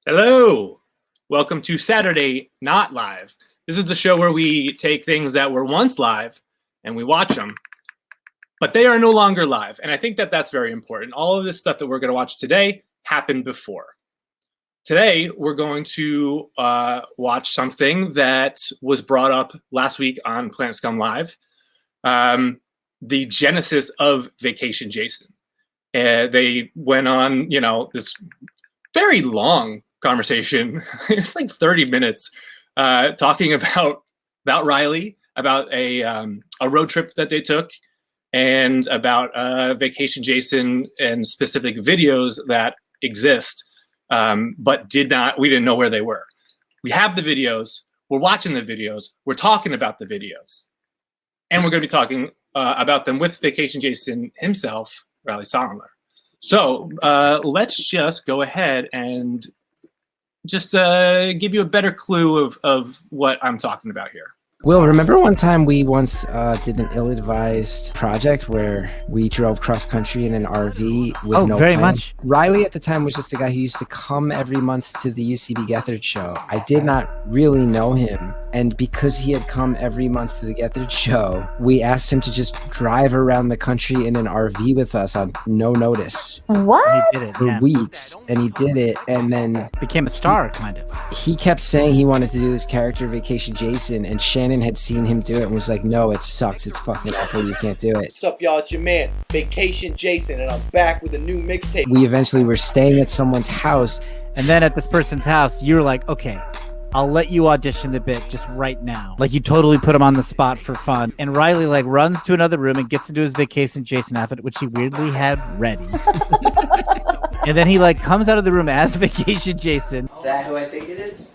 Hello. Welcome to Saturday Not Live. This is the show where we take things that were once live and we watch them, but they are no longer live. And I think that that's very important. All of this stuff that we're going to watch today happened before. Today, we're going to watch something that was brought up last week on Planet Scum Live, the genesis of Vacation Jason. They went on, this very long conversation. It's like 30 minutes talking about Riley, about a road trip that they took, and about Vacation Jason and specific videos that exist, but we didn't know where they were. We have the videos. We're watching the videos. We're talking about the videos. And we're going to be talking about them with Vacation Jason himself, Riley Solomler. So let's just go ahead and just give you a better clue of what I'm talking about here. Will, remember one time we once did an ill-advised project where we drove cross-country in an RV with no very plan? much. Riley at the time was just a guy who used to come every month to the UCB Gethard Show. I did not really know him, and because he had come every month to the Gethard Show, we asked him to just drive around the country in an RV with us on no notice. What? He did it For weeks, and he did it, and then became a star, kind of. he kept saying he wanted to do this character Vacation Jason, and Shannon had seen him do it and was like, no, it sucks, it's fucking awful, you can't do it. What's up, y'all? It's your man, Vacation Jason, and I'm back with a new mixtape. We eventually were staying at someone's house. And then at this person's house, you were like, okay, I'll let you audition a bit just right now. Like, you totally put him on the spot for fun. And Riley, runs to another room and gets into his Vacation Jason outfit, which he weirdly had ready. And then he, comes out of the room as Vacation Jason. Is that who I think it is?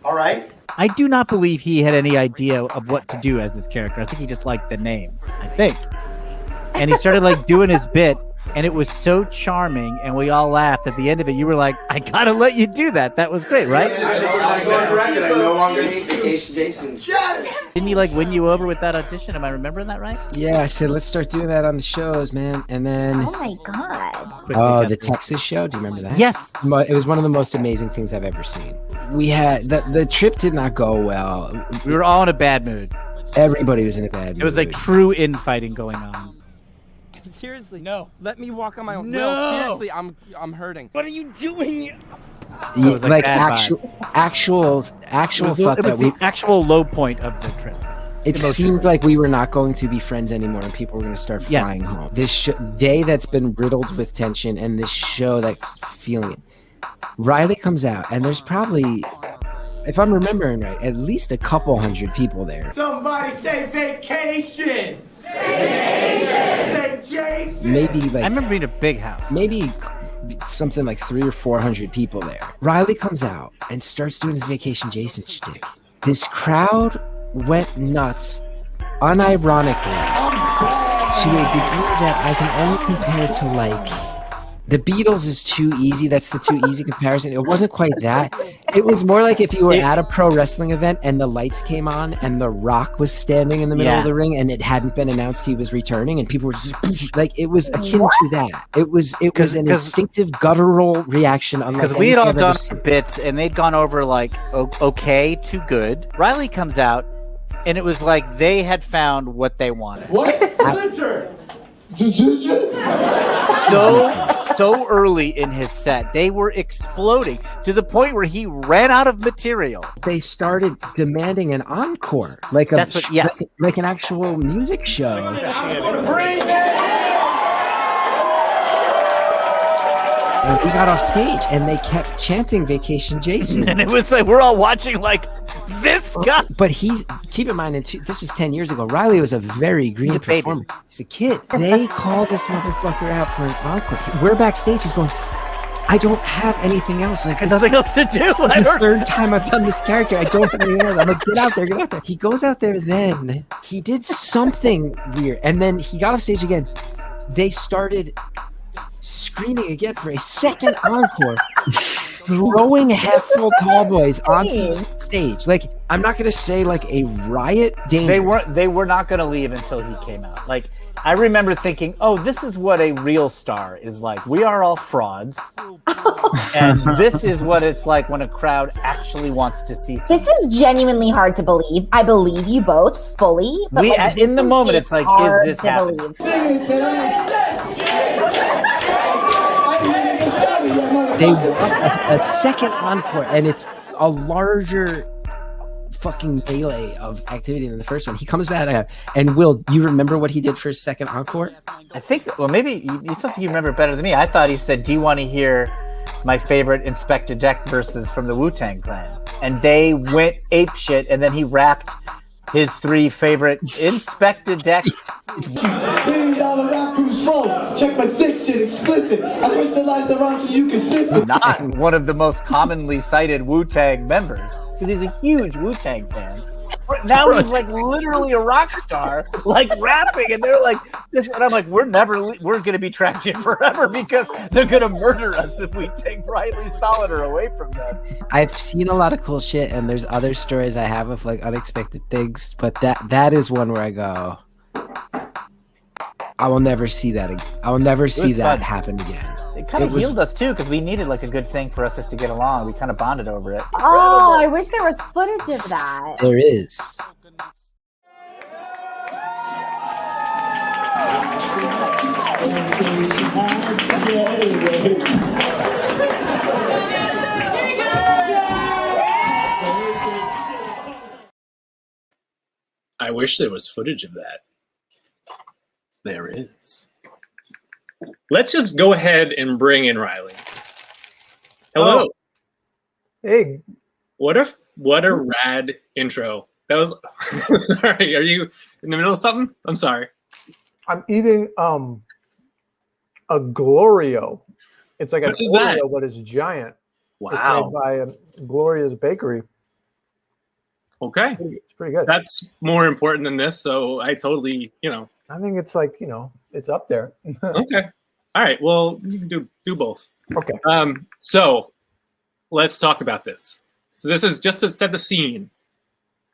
All right. I do not believe he had any idea of what to do as this character. I think he just liked the name, I think. And he started, doing his bit. And it was so charming, and we all laughed. At the end of it, you were like, I gotta let you do that. That was great, right? I no longer need Vacation Jason. Yes! Didn't he, win you over with that audition? Am I remembering that right? Yeah, I said, let's start doing that on the shows, man. And then... Oh my god. the Texas show, do you remember that? Yes. It was one of the most amazing things I've ever seen. We had... The trip did not go well. We were all in a bad mood. Everybody was in a bad mood. It was true infighting going on. Seriously, no. Let me walk on my own. No. Will, seriously, I'm hurting. What are you doing? Yeah, was like bad actual It thought was that we... the actual low point of the trip. It seemed like we were not going to be friends anymore and people were going to start flying home. This day that's been riddled with tension and this show that's feeling it. Riley comes out and there's probably, if I'm remembering right, at least a couple hundred people there. Somebody say vacation! Say Jason! Maybe I remember being a big house. maybe something like 300 or 400 people there. Riley comes out and starts doing his Vacation Jason shtick. This crowd went nuts, unironically, to a degree that I can only compare to the Beatles is too easy. That's the too easy comparison. It wasn't quite that. It was more like if you were at a pro wrestling event and the lights came on and The Rock was standing in the middle of the ring and it hadn't been announced he was returning and people were just it was akin to that. It was an instinctive guttural reaction. Because we had all done bits and they'd gone over okay to good. Riley comes out and it was like they had found what they wanted. What? Richard! So early in his set, they were exploding to the point where he ran out of material. They started demanding an encore, like an actual music show. And we got off stage, and they kept chanting Vacation Jason. And it was like, we're all watching this guy. But keep in mind, this was 10 years ago. Riley was a very green performer. He's a kid. They called this motherfucker out for an encore. We're backstage. He's going, I don't have anything else. Nothing else to do. The third time I've done this character. I don't have anything else. I'm like, get out there. He goes out there then. He did something weird. And then he got off stage again. They started screaming again for a second encore, throwing half-full tall boys onto the stage. I'm not gonna say a riot. Danger. They were not gonna leave until he came out. I remember thinking, oh, this is what a real star is like. We are all frauds. And this is what it's like when a crowd actually wants to see something. This is genuinely hard to believe. I believe you both fully. But In the moment, it's like, is this happening? They want a second encore, and it's a larger fucking melee of activity than the first one. He comes back, and Will, you remember what he did for his second encore? I think, well, maybe something you remember better than me. I thought he said, do you want to hear my favorite Inspector Deck verses from the Wu-Tang Clan? And they went apeshit, and then he rapped his 3 favorite Inspector Deck. $1 rap control. Check my sick shit explicit. I personalize the rhyme so you can sniff it. Not one of the most commonly cited Wu-Tang members, because he's a huge Wu-Tang fan. Now he's like literally a rock star, like rapping, and they're like this. And I'm like, we're gonna be trapped here forever because they're gonna murder us if we take Riley Solider away from them. I've seen a lot of cool shit, and there's other stories I have of like unexpected things, but that is one where I go, I will never see that again. I will never see that happen again. It kind of healed us too, because we needed like a good thing for us just to get along. We kind of bonded over it. Oh, I wish there was footage of that. There is. I wish there was footage of that. There is. Let's just go ahead and bring in Riley. Hello. Oh. Hey. What a rad intro. That was sorry, are you in the middle of something? I'm sorry. I'm eating a Glorio. It's like an Oreo, but it's giant. Wow. It's made by Gloria's Bakery. Okay. It's pretty good. That's more important than this, so I totally, I think it's like, it's up there. Okay. All right. Well, you can do both. Okay. So let's talk about this. So this is just to set the scene.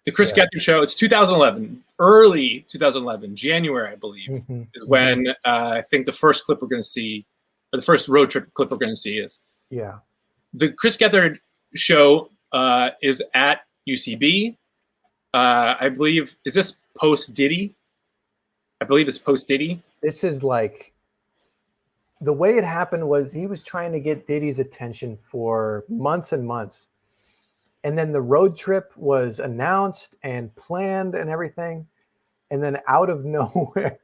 The Chris Gethard Show. It's 2011, early 2011, January, I believe, is when I think the first clip we're going to see, or the first road trip clip we're going to see is. Yeah. The Chris Gethard Show is at UCB. I believe, is this post Diddy? I believe it's post Diddy. This is like, the way it happened was he was trying to get Diddy's attention for months and months. And then the road trip was announced and planned and everything. And then out of nowhere,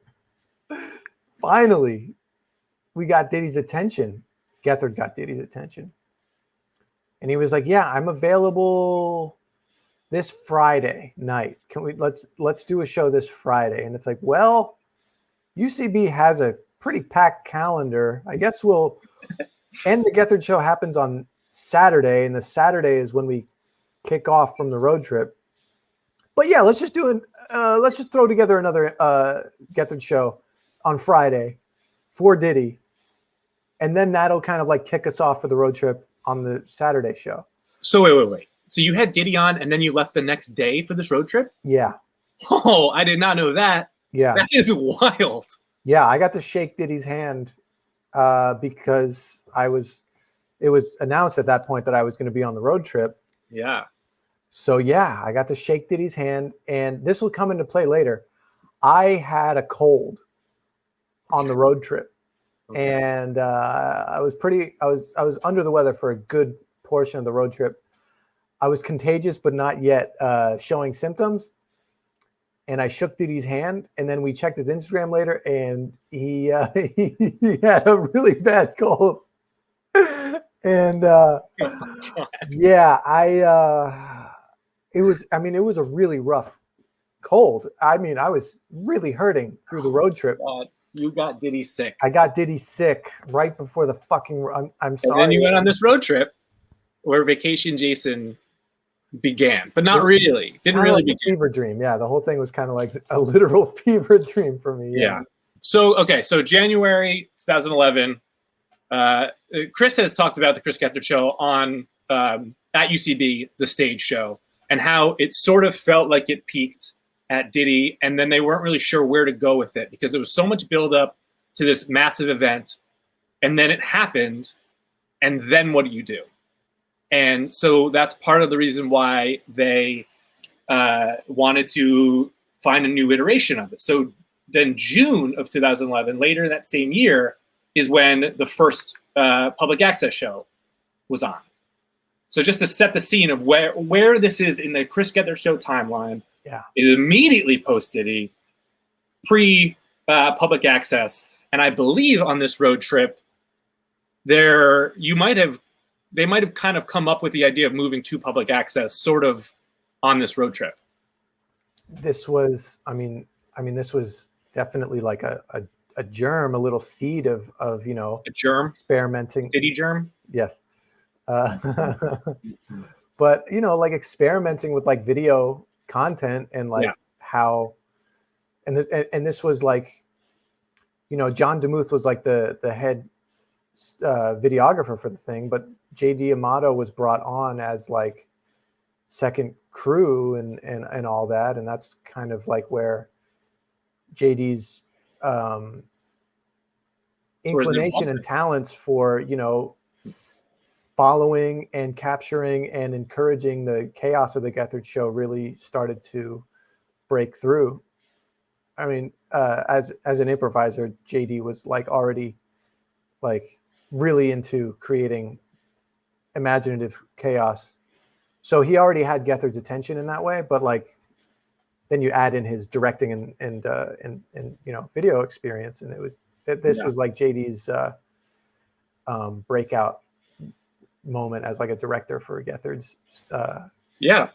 finally, we got Diddy's attention. Gethard got Diddy's attention. And he was like, yeah, I'm available this Friday night. Let's do a show this Friday. And it's like, well, UCB has a pretty packed calendar. I guess and the Gethard Show happens on Saturday, and the Saturday is when we kick off from the road trip. But yeah, let's just throw together another Gethard Show on Friday for Diddy, and then that'll kind of like kick us off for the road trip on the Saturday show. So wait. So you had Diddy on, and then you left the next day for this road trip? Yeah. Oh, I did not know that. Yeah. That is wild. Yeah, I got to shake Diddy's hand because it was announced at that point that I was going to be on the road trip. Yeah. So yeah, I got to shake Diddy's hand, and this will come into play later. I had a cold on the road trip, and I was under the weather for a good portion of the road trip. I was contagious, but not yet showing symptoms. And I shook Diddy's hand, and then we checked his Instagram later, and he had a really bad cold. And it was a really rough cold. I mean, I was really hurting through the road trip. You got Diddy sick. I got Diddy sick right before the fucking. I'm sorry. And then you went on this road trip where Vacation Jason began, but not really. Didn't really begin. Fever dream. Yeah, the whole thing was kind of like a literal fever dream for me. Yeah. So January 2011. Chris has talked about the Chris Gethard Show on at UCB, the stage show, and how it sort of felt like it peaked at Diddy, and then they weren't really sure where to go with it because there was so much build up to this massive event, and then it happened, and then what do you do? And so that's part of the reason why they wanted to find a new iteration of it. So then June of 2011, later that same year, is when the first public access show was on. So just to set the scene of where this is in the Chris Gethard Show timeline, it is immediately post-Diddy, pre-public access. And I believe on this road trip, they might have kind of come up with the idea of moving to public access sort of on this road trip. This was, I mean, this was definitely like a germ, a little seed of a germ, experimenting. Diddy germ? Yes. But, like experimenting with like video content and like how, and this was like, John DeMuth was like the head videographer for the thing, but JD Amato was brought on as like second crew and all that. And that's kind of like where JD's inclination and talents for, following and capturing and encouraging the chaos of the Gethard Show really started to break through. I mean, as an improviser, JD was like already like really into creating imaginative chaos. So he already had Gethard's attention in that way, but like then you add in his directing and video experience, and this was like JD's breakout moment as like a director for Gethard's.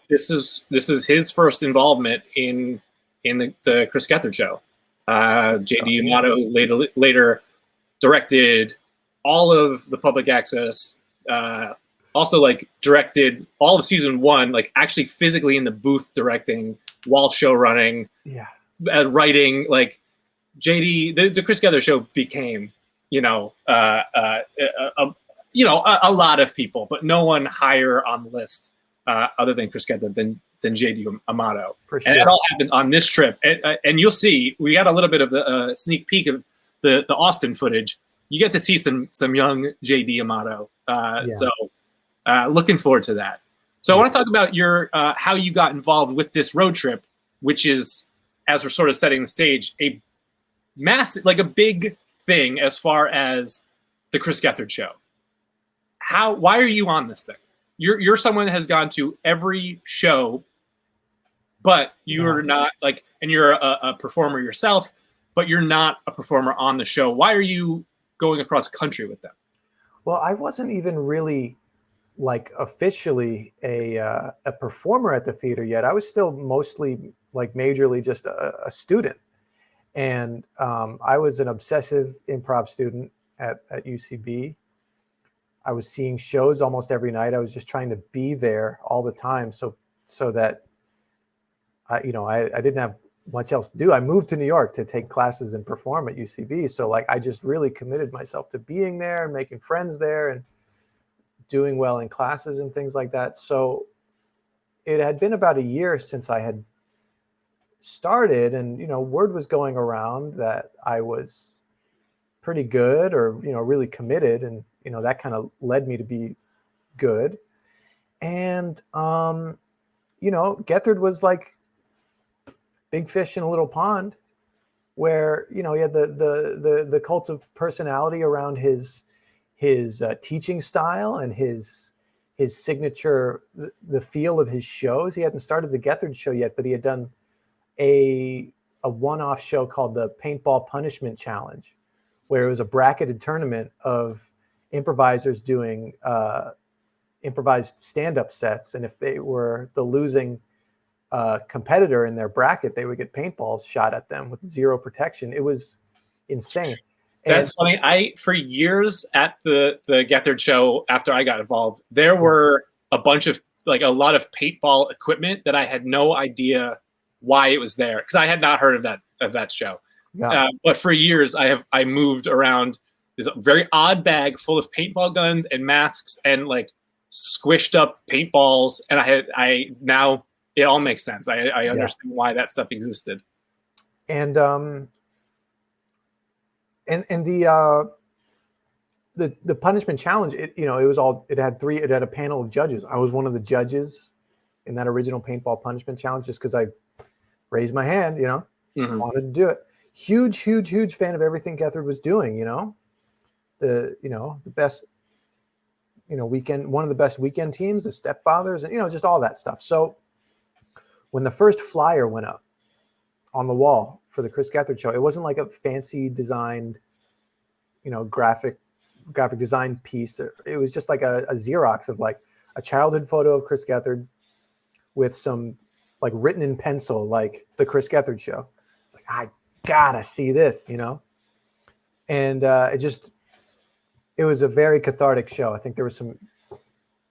This is his first involvement in the Chris Gethard Show. JD Amato later directed all of the public access. Also, like directed all of season 1, like actually physically in the booth directing while show running. Writing. Like JD, the Chris Gethard Show became, a lot of people, but no one higher on the list other than Chris Gethard than JD Amato. For sure. And it all happened on this trip. And you'll see, we got a little bit of the sneak peek of the Austin footage. You get to see some young JD Amato. So looking forward to that. So I want to talk about your how you got involved with this road trip, which is, as we're sort of setting the stage, a massive, like a big thing as far as the Chris Gethard Show. Why are you on this thing? You're someone that has gone to every show, but you're not like, and you're a performer yourself, but you're not a performer on the show. Why are you going across country with them? Well, I wasn't even really like officially a performer at the theater yet. I was still mostly like majorly just a student. And I was an obsessive improv student at UCB. I was seeing shows almost every night. I was just trying to be there all the time, so that I didn't have much else to do. I moved to New York to take classes and perform at UCB. So like I just really committed myself to being there and making friends there and doing well in classes and things like that. So it had been about a year since I had started, and word was going around that I was pretty good or really committed, and that kind of led me to be good. And Gethard was like big fish in a little pond, where he had the cult of personality around his teaching style and his signature, the feel of his shows. He hadn't started the Gethard Show yet, but he had done a one-off show called the Paintball Punishment Challenge, where it was a bracketed tournament of improvisers doing improvised stand-up sets, and if they were the losing competitor in their bracket, they would get paintballs shot at them with zero protection. It was insane. That's funny. For years at the Gethard Show, after I got involved, there were a bunch of a lot of paintball equipment that I had no idea why it was there, because I had not heard of that show. Yeah. But for years, I moved around this very odd bag full of paintball guns and masks and like squished up paintballs, and I now it all makes sense. I understand why that stuff existed. And the punishment challenge, it had a panel of judges. I was one of the judges in that original paintball punishment challenge just because I raised my hand, wanted to do it. Huge fan of everything Gethard was doing, the best, weekend, one of the best weekend teams, the Stepfathers, and, just all that stuff. So when the first flyer went up on the wall for the Chris Gethard Show, it wasn't like a fancy designed, graphic design piece. It was just like a Xerox of like a childhood photo of Chris Gethard with some like written in pencil, like the Chris Gethard Show. It's like, I gotta see this, and it was a very cathartic show. I think there was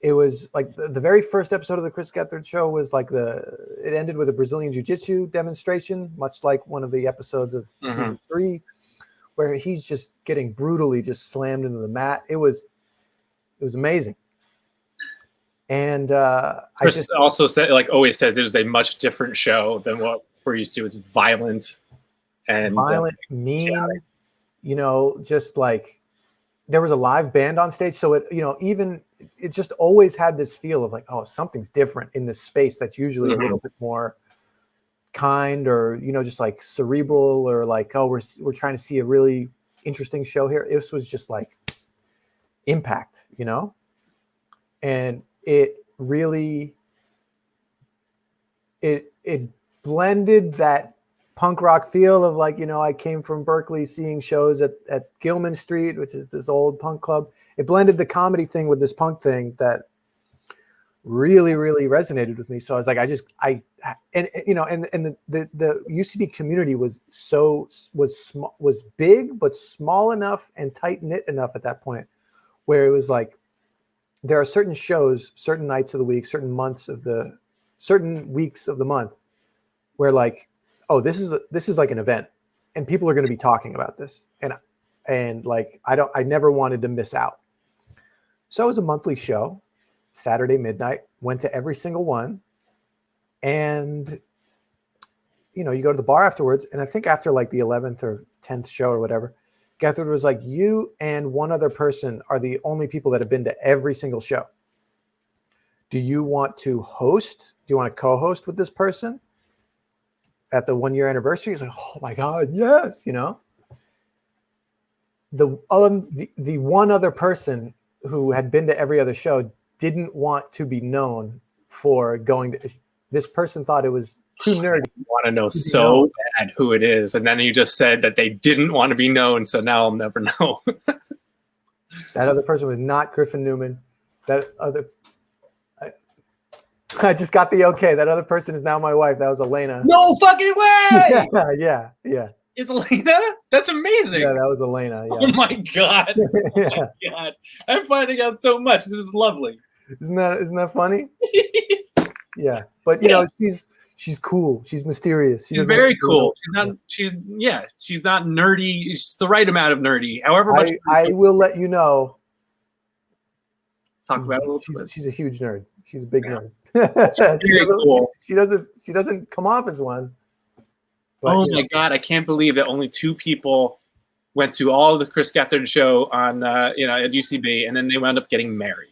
it was like the very first episode of the Chris Gethard Show was like it ended with a Brazilian Jiu-Jitsu demonstration, much like one of the episodes of season 3, where he's just getting brutally just slammed into the mat. It was amazing. And Chris also said, like always says, it was a much different show than what we're used to. It's violent and mean, just like there was a live band on stage. So it just always had this feel of like, oh, something's different in this space that's usually a little bit more kind or, just like cerebral or like, oh, we're trying to see a really interesting show here. This was just like impact, and it really, it blended that punk rock feel of like, I came from Berkeley seeing shows at Gilman Street, which is this old punk club. It blended the comedy thing with this punk thing that really, really resonated with me. So I was like, the UCB community was big, but small enough and tight knit enough at that point where it was like, there are certain shows, certain nights of the week, certain weeks of the month where like, oh, this is like an event and people are going to be talking about this. And like, I never wanted to miss out. So it was a monthly show, Saturday midnight, went to every single one. And, you go to the bar afterwards. And I think after like the 11th or 10th show or whatever, Gethard was like, you and one other person are the only people that have been to every single show. Do you want to host? Do you want to co-host with this person at the 1 year anniversary? He's like, oh my God, yes. The one other person who had been to every other show didn't want to be known for going to, this person thought it was too nerdy. I want to know so bad who it is. And then you just said that they didn't want to be known. So now I'll never know. That other person was not Griffin Newman. I just got the okay. That other person is now my wife. That was Elena. No fucking way! Yeah. Is Elena? That's amazing. Yeah, that was Elena. Yeah. Oh my God. Yeah. Oh my God. I'm finding out so much. This is lovely. Isn't that funny? Yeah. But she's cool. She's mysterious. She's very cool. She's not nerdy. She's the right amount of nerdy. However much I will let you know. Talk about it a little bit. She's a huge nerd. She's a big nerd. Cool. She doesn't come off as one. But, oh my God, I can't believe that only 2 people went to all of the Chris Gethard Show on at UCB, and then they wound up getting married.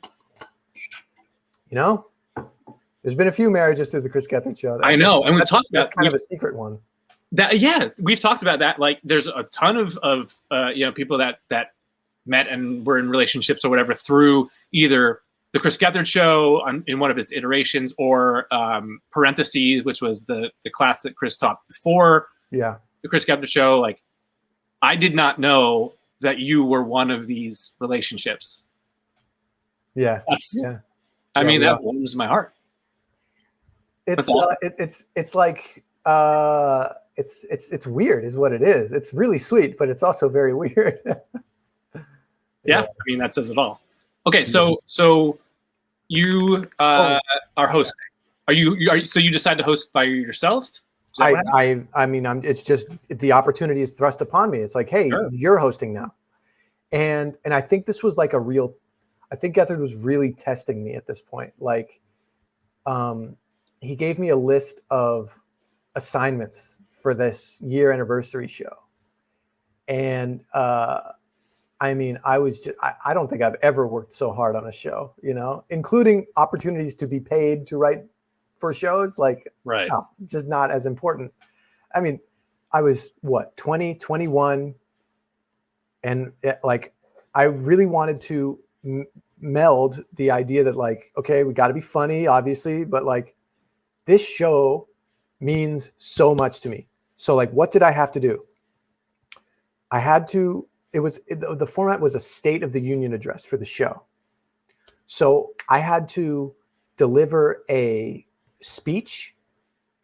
There's been a few marriages through the Chris Gethard Show. I know, and we've talked about that's kind of a secret one. We've talked about that. Like, there's a ton of people that met and were in relationships or whatever through either the Chris Gethard Show in one of its iterations or Parentheses, which was the class that Chris taught before the Chris Gethard Show. Like, I did not know that you were one of these relationships. Yeah. I mean, that warms my heart. It's like it's weird is what it is. It's really sweet, but it's also very weird. Yeah, I mean, that says it all. Okay, so you are hosting. So you decide to host by yourself? It's just the opportunity is thrust upon me. It's like, hey, you're hosting now. And I think this was like I think Gethard was really testing me at this point. Like, he gave me a list of assignments for this year anniversary show. And I mean, I don't think I've ever worked so hard on a show, you know, including opportunities to be paid to write for shows. Like, Right. no, just not as important. I mean, I was 20, 21. And like, I really wanted to meld the idea that like, okay, we got to be funny, obviously, but like this show means so much to me. So like, what did I have to do? The format was a State of the Union address for the show. So I had to deliver a speech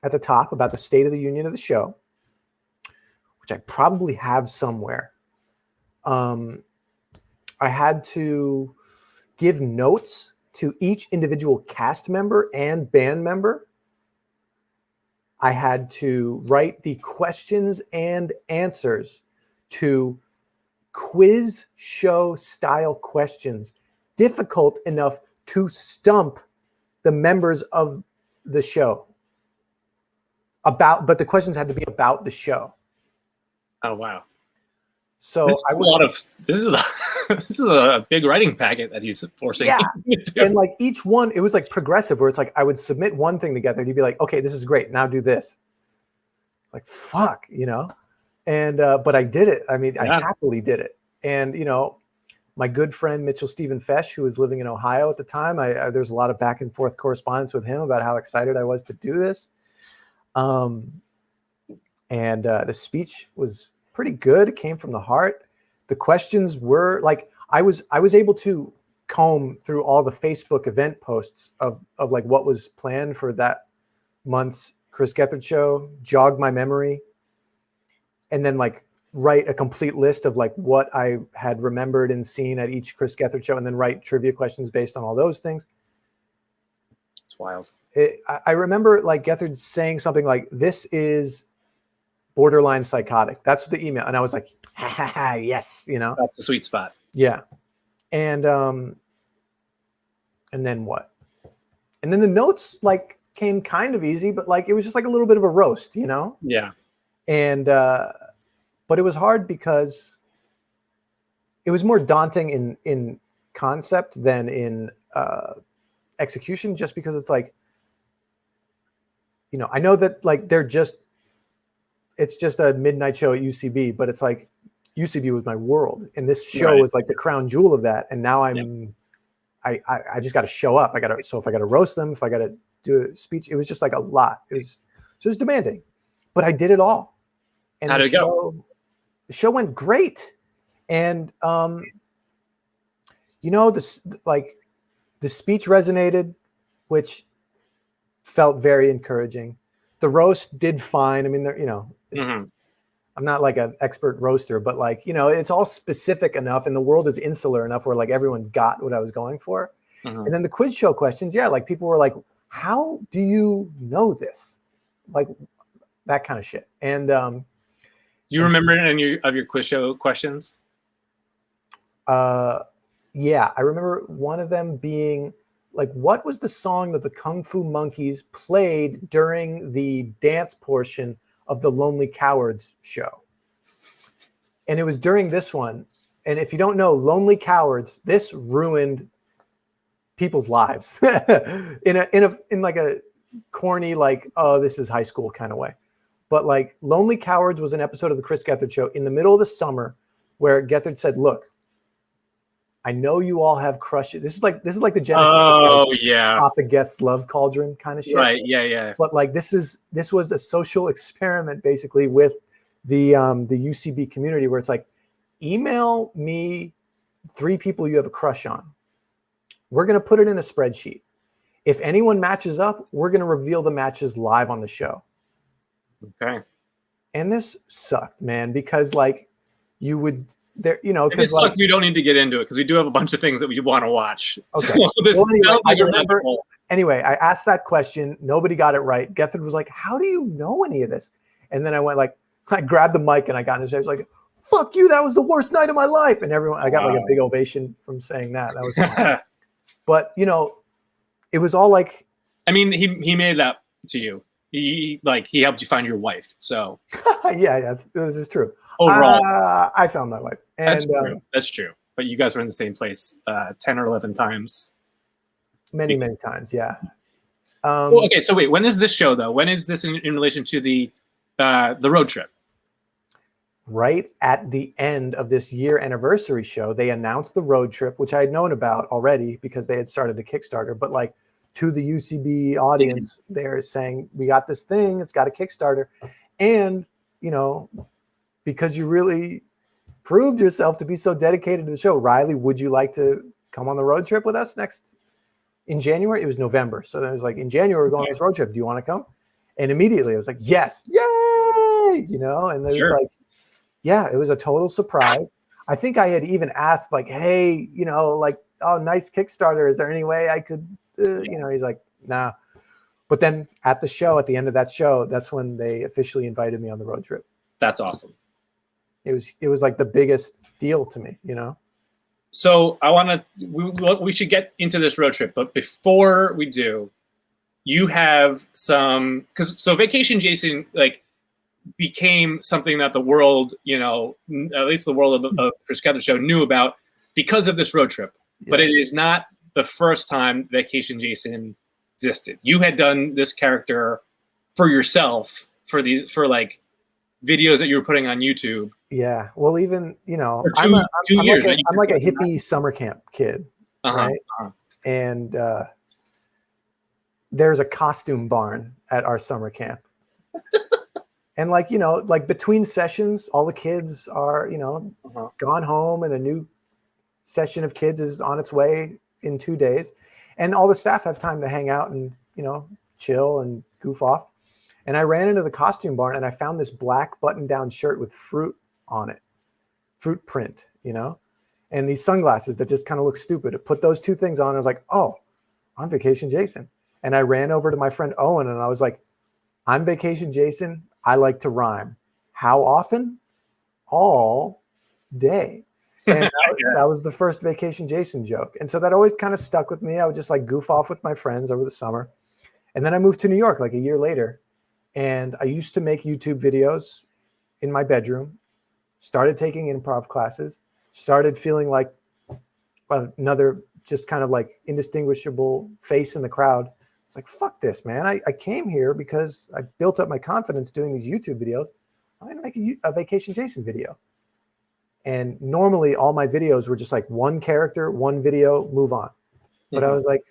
at the top about the State of the Union of the show, which I probably have somewhere. I had to give notes to each individual cast member and band member. I had to write the questions and answers to quiz show style questions, difficult enough to stump the members of the show but the questions had to be about the show. Oh, wow. So this is a big writing packet that he's forcing. Yeah. me to do. And like each one, it was like progressive where it's like, I would submit one thing together and he'd be like, okay, this is great. Now do this. Like, fuck, you know? And, but I did it. I mean, Yeah. I happily did it. And, you know, my good friend, Mitchell Stephen Fesh, who was living in Ohio at the time, there's a lot of back and forth correspondence with him about how excited I was to do this. And the speech was pretty good. It came from the heart. The questions were like, I was able to comb through all the Facebook event posts of like what was planned for that month's Chris Gethard Show, jog my memory, and then like write a complete list of like what I had remembered and seen at each Chris Gethard Show, and then write trivia questions based on all those things. It's wild. I remember like Gethard saying something like, "This is borderline psychotic." That's the email, and I was like, ha, ha, ha, yes, you know, That's the sweet spot. yeah. And then what? And then the notes like came kind of easy, but like it was just like a little bit of a roast, you know? Yeah. And but it was hard because it was more daunting in concept than in execution, just because it's like, you know, I know that like it's just a midnight show at UCB, but it's like UCB was my world, and this show Right. is like the crown jewel of that. And now I just got to show up. So if I got to roast them, if I got to do a speech, it was just like a lot. It was demanding, but I did it all. And How'd it go? The show went great. And, you know, the speech resonated, which felt very encouraging. The roast did fine. I mean, you know, Mhm. I'm not like an expert roaster, but like, you know, it's all specific enough and the world is insular enough where like everyone got what I was going for. Mhm. And then the quiz show questions, yeah, like people were like, how do you know this? Like that kind of shit. And Do you remember any of your quiz show questions? yeah, I remember one of them being like, what was the song that the Kung Fu Monkeys played during the dance portion of the Lonely Cowards show? And it was during this one. And if you don't know, Lonely Cowards, this ruined people's lives in like a corny, like, oh, this is high school kind of way. But like Lonely Cowards was an episode of the Chris Gethard Show in the middle of the summer where Gethard said, look, I know you all have crushes. This is like the genesis of like Yeah. Papa Geth's Love Cauldron kind of shit. Right. Yeah. But like this was a social experiment basically with the UCB community where it's like, email me 3 people you have a crush on. We're going to put it in a spreadsheet. If anyone matches up, we're going to reveal the matches live on the show. Okay. And this sucked, man, because like you would there, you know, If it because like, sucked, we don't need to get into it because we do have a bunch of things that we want to watch. Okay. So this Well, anyway, sounds like I a remember- rabbit hole. anyway, I asked that question. Nobody got it right. Gethard was like, how do you know any of this? And then I went like, I grabbed the mic and I got in his face like, fuck you. That was the worst night of my life. And everyone, I got like a big ovation from saying that. That was fun. But you know, it was all like, I mean, he made that to you. He helped you find your wife. So yeah, this is true. overall, I found my wife. And, that's true. That's true. But you guys were in the same place 10 or 11 times. many times. Yeah. Okay, so wait, when is this show though? When is this in relation to the road trip? Right at the end of this year anniversary show, they announced the road trip, which I had known about already because they had started the Kickstarter. But like to the UCB audience, they're saying, we got this thing, it's got a Kickstarter. And, you know, because you really proved yourself to be so dedicated to the show, Riley, would you like to come on the road trip with us in January? It was November. So then it was like, in January, we're going on this road trip. Do you want to come? And immediately I was like, yes, yay! You know, and it was like, yeah, it was a total surprise. I think I had even asked like, hey, you know, like, oh, nice Kickstarter. Is there any way I could, you know, he's like, nah. But then at the show, at the end of that show, that's when they officially invited me on the road trip. That's awesome. It was like the biggest deal to me, you know? So we should get into this road trip, but before we do, you have so Vacation Jason, like, became something that the world, you know, at least the world of Chris Gethard Show knew about because of this road trip. Yeah. But it is not the first time Vacation Jason existed. You had done this character for yourself for like videos that you were putting on YouTube. Yeah. Well, even, you know, I'm like a hippie summer camp kid, right? And there's a costume barn at our summer camp. And like, you know, like between sessions, all the kids are, you know, gone home, and a new session of kids is on its way in 2 days. And all the staff have time to hang out and, you know, chill and goof off. And I ran into the costume barn and I found this black button-down shirt with fruit on it, fruit print, you know, and these sunglasses that just kind of look stupid. I put those two things on. I was like, oh, I'm Vacation Jason. And I ran over to my friend Owen and I was like, I'm Vacation Jason. I like to rhyme. How often? All day. And that was the first Vacation Jason joke. And so that always kind of stuck with me. I would just like goof off with my friends over the summer. And then I moved to New York like a year later. And I used to make YouTube videos in my bedroom, started taking improv classes, started feeling like another just kind of like indistinguishable face in the crowd. It's like, fuck this, man. I came here because I built up my confidence doing these YouTube videos. I'm going to make a Vacation Jason video. And normally all my videos were just like one character, one video, move on. But I was like,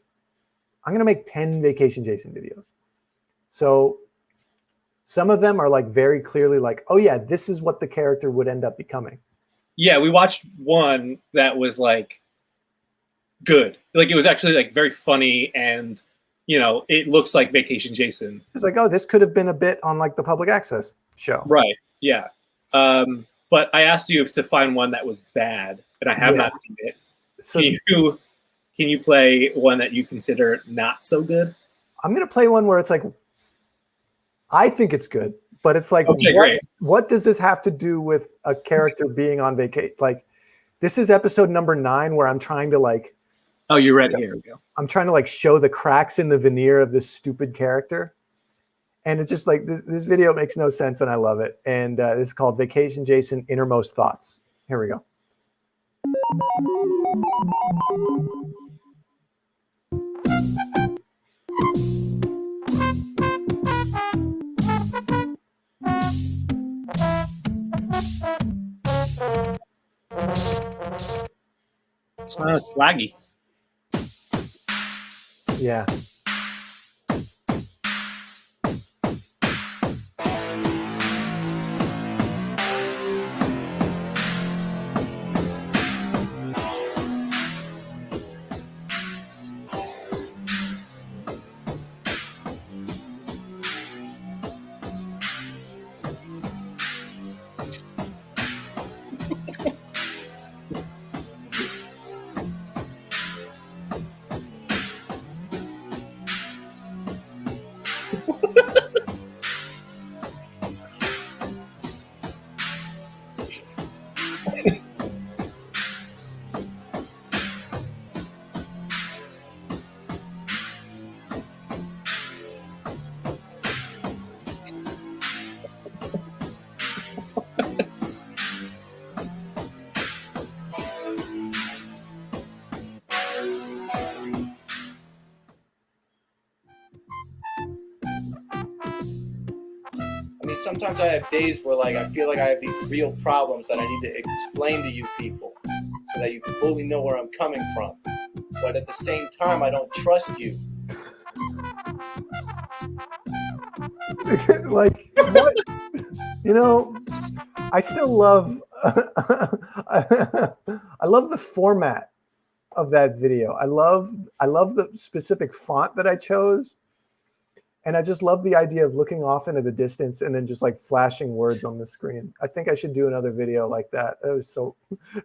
I'm going to make 10 Vacation Jason videos. So some of them are like very clearly like, oh yeah, this is what the character would end up becoming. Yeah, we watched one that was like good. Like it was actually like very funny, and you know, it looks like Vacation Jason. It's like, oh, this could have been a bit on like the public access show. Right. Yeah. But I asked you to find one that was bad, and I have not seen it. So can you play one that you consider not so good? I'm going to play one where it's like, I think it's good, but it's like, okay, what does this have to do with a character being on vacation? Like, this is episode number 9 where I'm trying to like, oh, you're ready. Here we go. I'm trying to like show the cracks in the veneer of this stupid character. And it's just like, this video makes no sense and I love it. And this is called Vacation Jason Innermost Thoughts. Here we go. It's laggy. Yeah. mean, sometimes I have days where like I feel like I have these real problems that I need to explain to you people so that you fully know where I'm coming from. But at the same time, I don't trust you. Like what? You know, I still love I love the format of that video. I love the specific font that I chose. And I just love the idea of looking off into the distance and then just like flashing words on the screen. I think I should do another video like that. That was so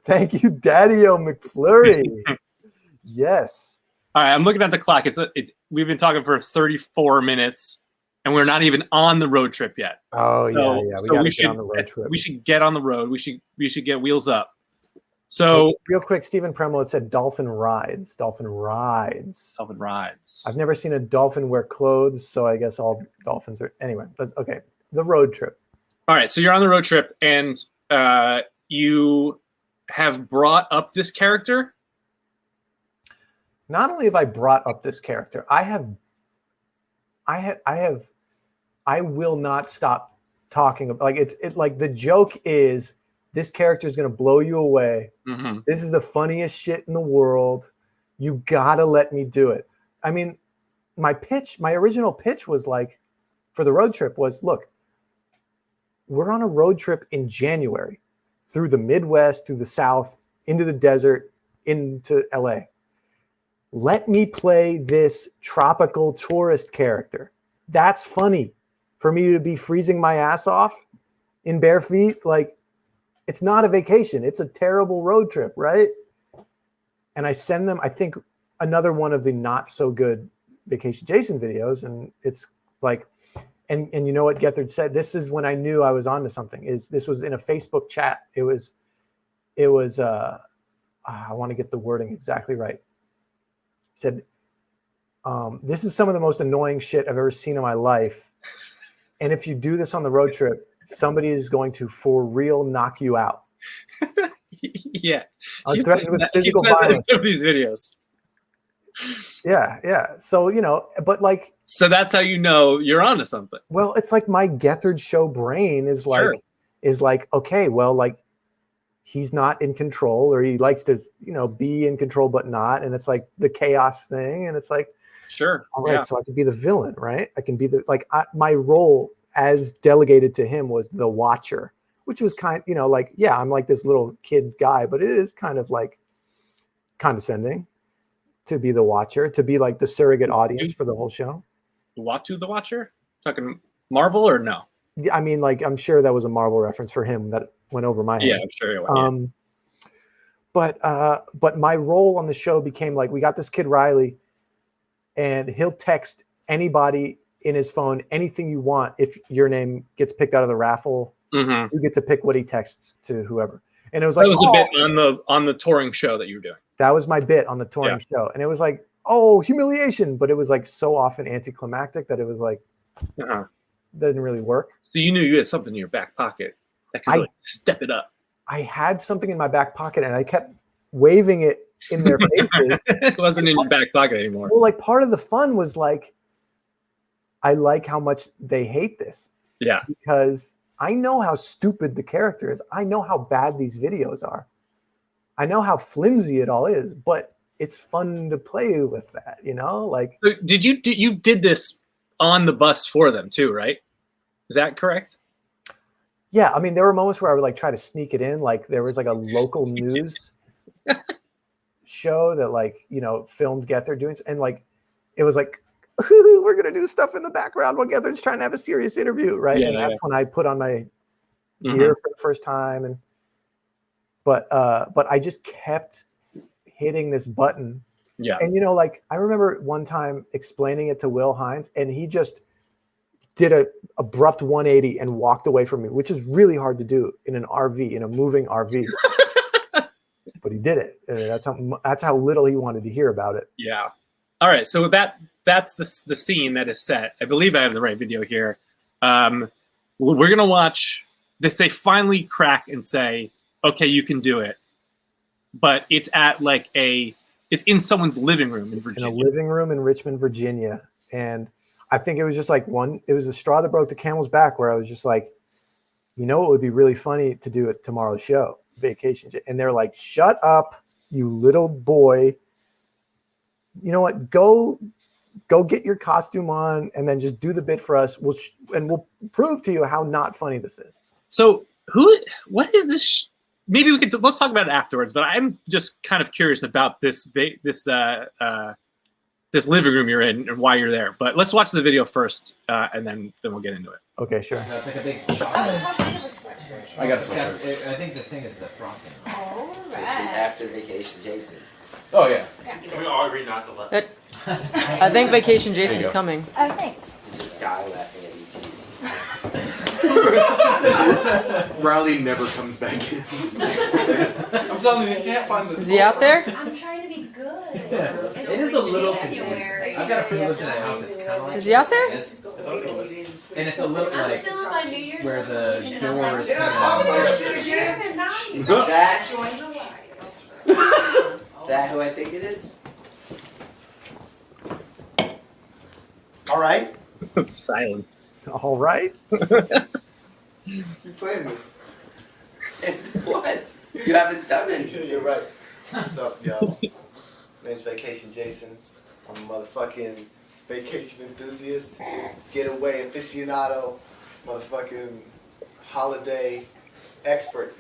thank you, Daddy-O McFlurry. Yes. All right, I'm looking at the clock. We've been talking for 34 minutes, and we're not even on the road trip yet. Oh yeah. We gotta get on the road trip. We should get on the road. We should get wheels up. So real quick, Stephen Premlo said dolphin rides. Dolphin rides. Dolphin rides. I've never seen a dolphin wear clothes, so I guess all dolphins are. Anyway, that's okay. The road trip. All right, so you're on the road trip, and you have brought up this character. Not only have I brought up this character, I will not stop talking about. Like the joke is this character is going to blow you away. Mm-hmm. This is the funniest shit in the world. You gotta let me do it. I mean, my original pitch was like, for the road trip was, look, we're on a road trip in January through the Midwest, through the South, into the desert, into LA. Let me play this tropical tourist character. That's funny for me to be freezing my ass off in bare feet. Like, it's not a vacation. It's a terrible road trip, right? And I send them, I think, another one of the not so good Vacation Jason videos. And it's like, and you know what Gethard said? This is when I knew I was onto something. This was in a Facebook chat. It was I want to get the wording exactly right. He said, this is some of the most annoying shit I've ever seen in my life. And if you do this on the road trip, somebody is going to for real knock you out. Yeah. I was threatened with physical violence. Some of these videos. Yeah. So, you know, but like. So that's how you know you're onto something. Well, it's like my Gethard Show brain is like, Sure. Okay, well, like he's not in control, or he likes to, you know, be in control, but not. And it's like the chaos thing. And it's like, sure. All right. Yeah. So I can be the villain, right? I can be my role as delegated to him was the watcher, which was you know, like, yeah, I'm like this little kid guy, but it is kind of like condescending to be the watcher, to be like the surrogate audience for the whole show. Watu the Watcher? Talking Marvel or no? Yeah, I mean, like, I'm sure that was a Marvel reference for him that went over my head. Yeah, I'm sure it went. But my role on the show became like, we got this kid Riley, and he'll text anybody in his phone anything you want. If your name gets picked out of the raffle, Mm-hmm. you get to pick what he texts to whoever. And it was like, that was a bit on the touring show that you were doing. That was my bit on the touring show, and it was like, oh, humiliation, but it was like so often anticlimactic that it was like, didn't really work. So you knew you had something in your back pocket that could like step it up. I had something in my back pocket, and I kept waving it in their faces. It wasn't in your back pocket anymore. Well, like part of the fun was like, I like how much they hate this. Yeah. Because I know how stupid the character is. I know how bad these videos are. I know how flimsy it all is, but it's fun to play with that, you know? Like, so you did this on the bus for them too, right? Is that correct? Yeah, I mean, there were moments where I would like try to sneak it in. Like there was like a local news show that like, you know, filmed Gethard doing, and like, it was like, we're going to do stuff in the background while Gethard's trying to have a serious interview. Right. Yeah, and that's when I put on my gear for the first time. And, but I just kept hitting this button. Yeah. And, you know, like I remember one time explaining it to Will Hines, and he just did a abrupt 180 and walked away from me, which is really hard to do in an RV, in a moving RV. But he did it. That's how little he wanted to hear about it. Yeah. All right. So that's the scene that is set. I believe I have the right video here. We're going to watch this. They finally crack and say, okay, you can do it. But it's at like it's in someone's living room in Virginia. In a living room in Richmond, Virginia. And I think it was just like it was the straw that broke the camel's back where I was just like, you know, it would be really funny to do at tomorrow's show, Vacation. And they're like, shut up, you little boy. You know what? Go get your costume on and then just do the bit for us. We'll prove to you how not funny this is. So what is this? Maybe let's talk about it afterwards, but I'm just kind of curious about this living room you're in and why you're there. But let's watch the video first, and then we'll get into it. Okay, sure. That's like a big chocolate. I got a sweatshirt. I think the thing is the frosting. All right. After Vacation Jason. Oh, yeah. We all agree not to let I think Vacation Jason's coming. Oh, thanks. You just die laughing at Riley never comes back in. I'm telling you, you can't find the. Is he out there? I'm trying to be good. Yeah. It is a little confusing. I've got a friend who lives in a house that's kind of like. Is he out there? And it's a little I'm still in my New like Year's where the door is kind Is that who I think it is? All right. Silence. All right. You playing this? And what? You haven't done anything. You're right. What's up, y'all? Name's Vacation Jason. I'm a motherfucking vacation enthusiast, getaway aficionado, motherfucking holiday expert.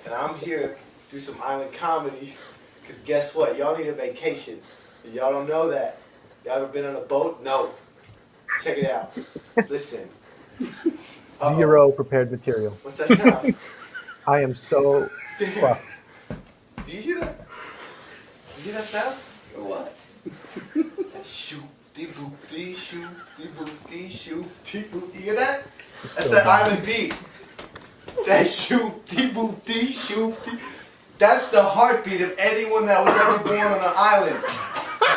And I'm here to do some island comedy, because guess what? Y'all need a vacation. If y'all don't know that. Y'all ever been on a boat? No. Check it out. Listen. Zero prepared material. What's that sound? I am so fucked. Do you hear that? You hear that sound? Or what? Shoot, dee boop, dee shoot, dee boop, dee shoot, dee boop. You hear that? That's that island beat. That shoot, dee boop, dee shoot, dee. That's the heartbeat of anyone that was ever born on an island.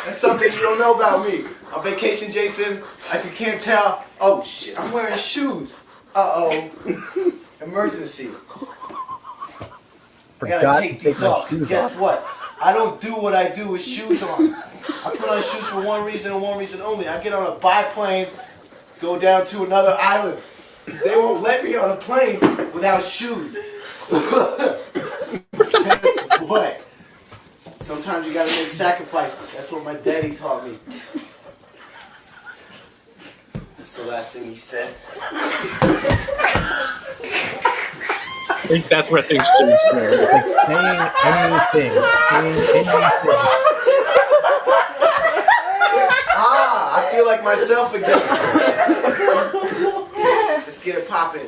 That's something you don't know about me. On Vacation Jason, if you can't tell, oh shit, I'm wearing shoes. Uh-oh. Emergency. I gotta take these off, because guess what? I don't do what I do with shoes on. I put on shoes for one reason and one reason only. I get on a biplane, go down to another island. They won't let me on a plane without shoes. Guess what? Sometimes you gotta make sacrifices. That's what my daddy taught me. That's the last thing he said. I think that's where things change. Saying anything. I feel like myself again. Let's get it poppin'.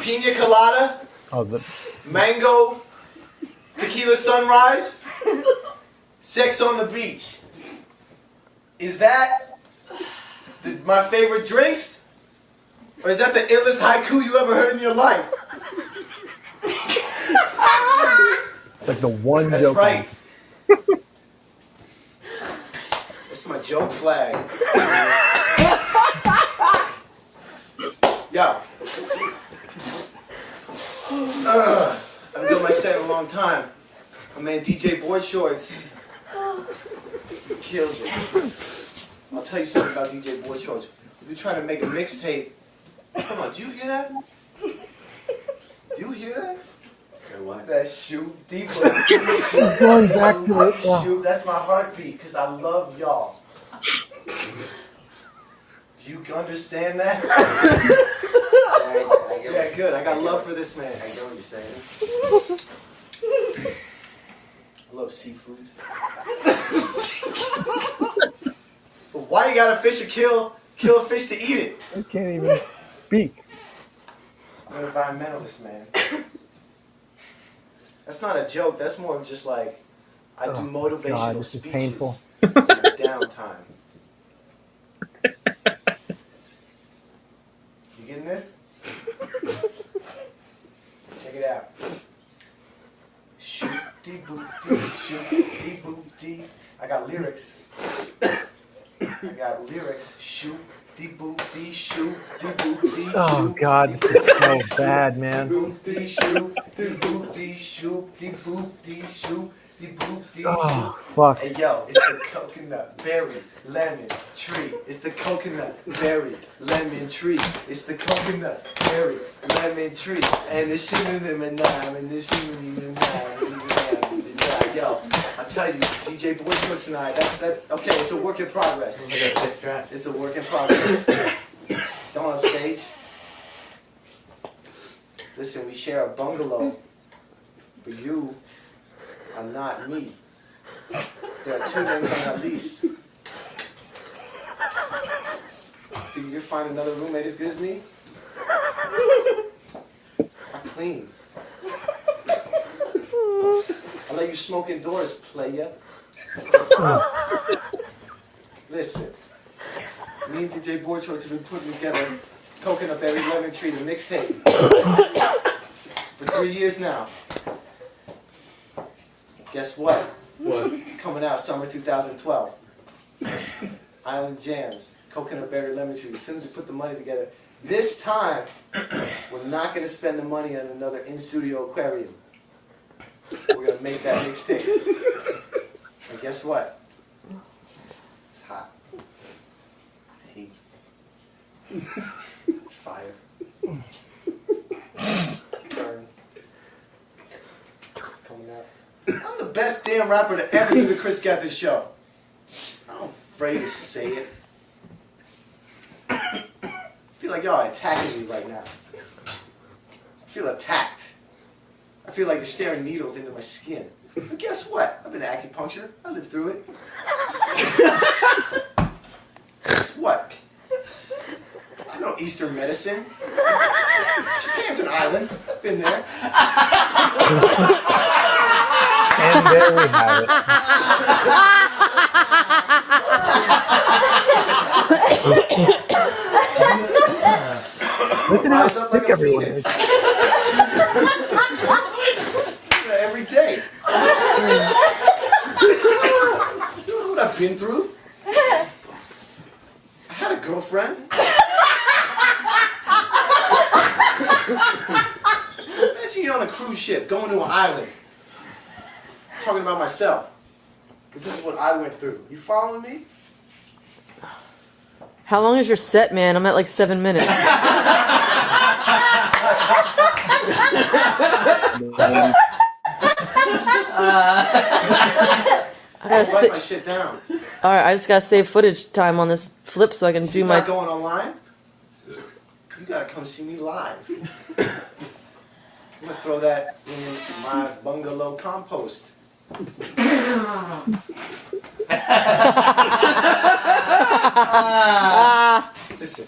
Pina colada. Oh, Mango. Tequila sunrise. Sex on the beach. Is that my favorite drinks? Or is that the illest haiku you ever heard in your life? it's like the one That's joke. right. That's my joke flag. Yo. I've been doing my set in a long time. My man DJ Board Shorts kills it. I'll tell you something about DJ Board Shorts. We've been trying to make a mixtape. Come on, do you hear that? Do you hear that? What? That shoot deep. Going back to it. Shoot, that's my heartbeat because I love y'all. Do you understand that? Yeah, good. I got love for this man. I get what you're saying. I love seafood. But why you gotta fish or kill a fish to eat it? I can't even speak. I'm an environmentalist, man. That's not a joke. That's more of just like I do motivational God, this is speeches painful. in my downtime. You getting this? Check it out. Shoot-dee-boop-dee, shoot-dee-boop-dee. I got lyrics. I got lyrics. Shoot, de boop, de shoot, de boop, de shoot. Oh God, this is so bad, man. Boop, de shoot, de boop, de shoot, de boop, de shoot, de boop, de shoot. Oh fuck. Hey yo, it's the coconut, berry, lemon, tree. It's the coconut, berry, lemon, tree. It's the coconut, berry, lemon, tree. And the synonym and nine, and the synonym and nine. Yo, I tell you, DJ Boy Short tonight. That's that. Okay, it's a work in progress. It's a work in progress. Don't on stage. Listen, we share a bungalow, but you are not me. There are two names on that lease. Think you can find another roommate as good as me? I clean. I let you smoke indoors, playa. Listen, me and DJ Board Shorts have been putting together Coconut Berry Lemon Tree, the mixtape, for 3 years now. Guess what? What? It's coming out summer 2012. Island Jams, Coconut Berry Lemon Tree. As soon as we put the money together, this time we're not going to spend the money on another in-studio aquarium. We're gonna make that mixtape. And guess what? It's hot. It's heat. It's fire. Burn. Coming out. I'm the best damn rapper to ever do the Chris Gethard Show. I'm afraid to say it. I feel like y'all are attacking me right now. I feel attacked. I feel like you're staring needles into my skin. But guess what? I've been to acupuncture. I lived through it. Guess what? I know Eastern medicine. Japan's an island. I've been there. And there we have it. Listen how sick everyone is. Every day. You know what I've been through? I had a girlfriend. Imagine you're on a cruise ship going to an island. I'm talking about myself. Because this is what I went through. You following me? How long is your set, man? I'm at like 7 minutes. I gotta write my shit down. All right, I just gotta save footage time on this flip so I can do my. Not going online. You gotta come see me live. I'm gonna throw that in my bungalow compost. Listen,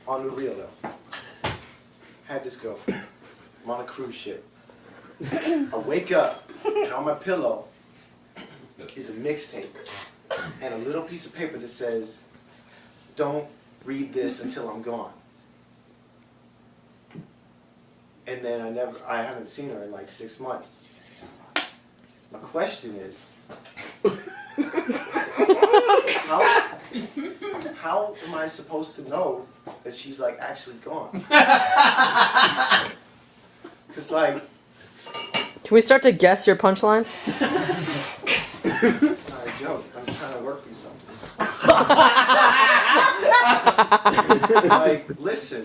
on the real though, had this girlfriend. I'm on a cruise ship. I wake up and on my pillow is a mixtape and a little piece of paper that says, "Don't read this until I'm gone." And then I haven't seen her in like 6 months. My question is, how am I supposed to know that she's like actually gone? Cause like, Can we start to guess your punchlines? it's not a joke. I'm trying to work through something. Like, listen,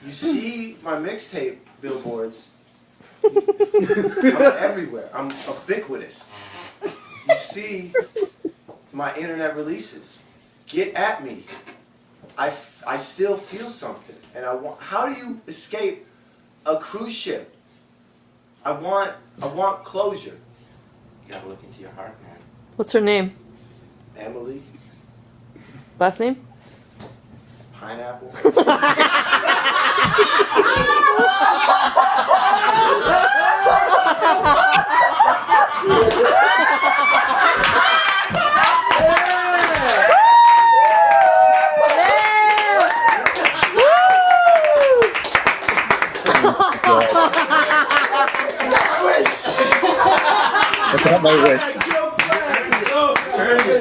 you see my mixtape billboards. I'm everywhere. I'm ubiquitous. You see my internet releases. Get at me. I still feel something, and I want. How do you escape a cruise ship? I want closure. You gotta look into your heart, man. What's her name? Emily. Last name? Pineapple. That's not my wish.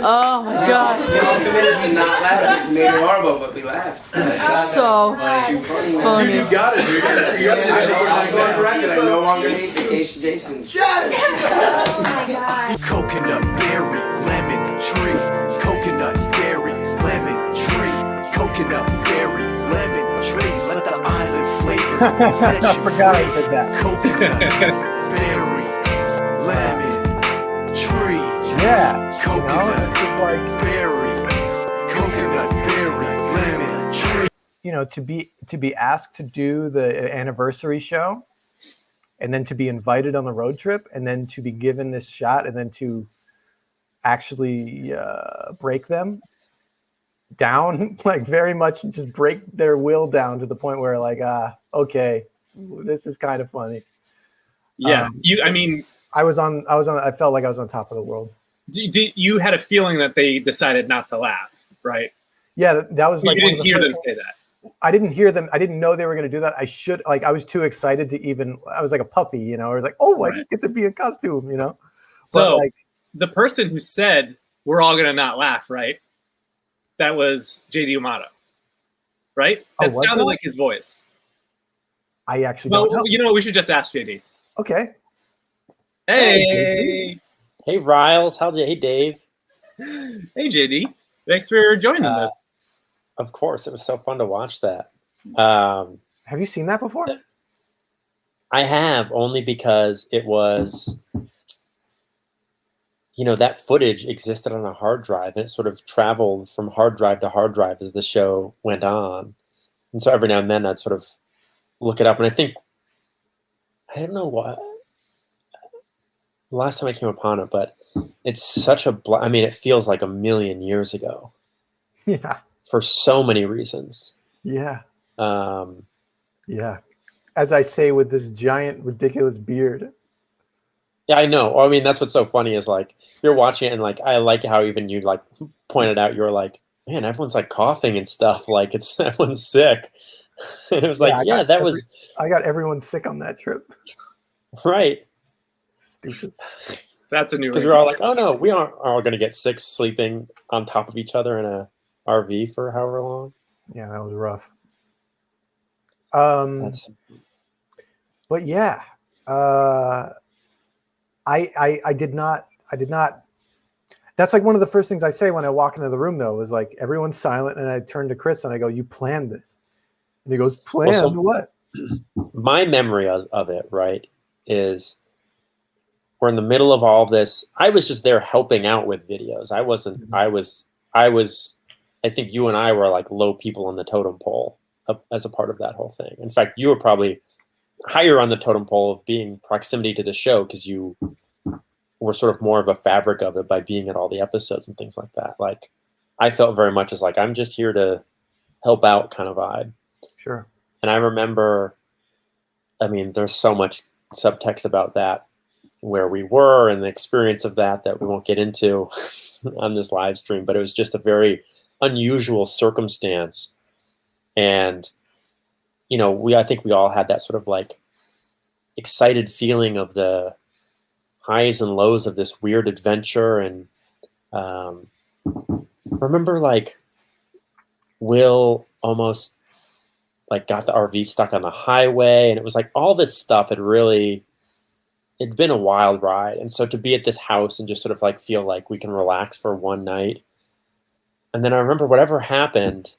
Oh my god. We all committed to not laughing. We made it horrible, but we laughed. So Too funny. funny. Dude, you got it, dude. You got I no longer hate Vacation Jason. Oh my god. Coconut berry, lemon tree. Coconut berry, lemon tree. Coconut berry, lemon tree. Let the island flavors set I you forgot I free. did that. Coconut berry, lemon tree. Yeah. Coconut It's like, berry, coconut berry, lemon tree. to be asked to do the anniversary show, and then to be invited on the road trip, and then to be given this shot, and then to actually break them down, like very much just break their will down to the point where like, okay, this is kind of funny. Yeah, I felt like I was on top of the world. You had a feeling that they decided not to laugh, right? Yeah, that was like you one of didn't the hear first them ones- say that. I didn't hear them. I didn't know they were going to do that. I was too excited to even, I was like a puppy, I was like, oh, I just get to be in costume, So But the person who said, we're all going to not laugh, right? That was JD Amato, right? Oh, That was sounded that? like his voice. I actually Well, don't know. you know what? We should just ask JD. Okay. Hey. Hey, Riles. Hey, Dave. Hey, JD. Thanks for joining us. Of course. It was so fun to watch that. Have you seen that before? I have, only because it was, that footage existed on a hard drive, and it sort of traveled from hard drive to hard drive as the show went on. And so every now and then I'd sort of look it up. And I don't know what, last time I came upon it, but it's such it feels like a million years ago. Yeah. For so many reasons. Yeah. Yeah. As I say, with this giant, ridiculous beard. Yeah, I know. I mean, that's what's so funny is like you're watching it, and like I like how even you like pointed out, you're like, man, everyone's like coughing and stuff, like everyone's sick. And it was like, I got everyone sick on that trip. Right. Stupid. That's a new. Because we're all like, oh no, we aren't all going to get sick sleeping on top of each other in a RV for however long. Yeah, that was rough. But yeah, I did not. That's like one of the first things I say when I walk into the room, though, is like everyone's silent, and I turn to Chris and I go, "You planned this?" And he goes, "Planned what?" My memory of it, right, is we're in the middle of all this. I was just there helping out with videos. I wasn't. I think you and I were like low people on the totem pole as a part of that whole thing. In fact, you were probably higher on the totem pole of being proximity to the show because you were sort of more of a fabric of it by being at all the episodes and things like that. Like I felt very much as like, I'm just here to help out kind of vibe. Sure. And I remember, there's so much subtext about that, where we were and the experience of that we won't get into on this live stream, but it was just a very unusual circumstance. And, I think we all had that sort of like excited feeling of the highs and lows of this weird adventure. And remember like Will almost like got the RV stuck on the highway, and it was like all this stuff it'd been a wild ride. And so to be at this house and just sort of like feel like we can relax for one night. And then I remember whatever happened,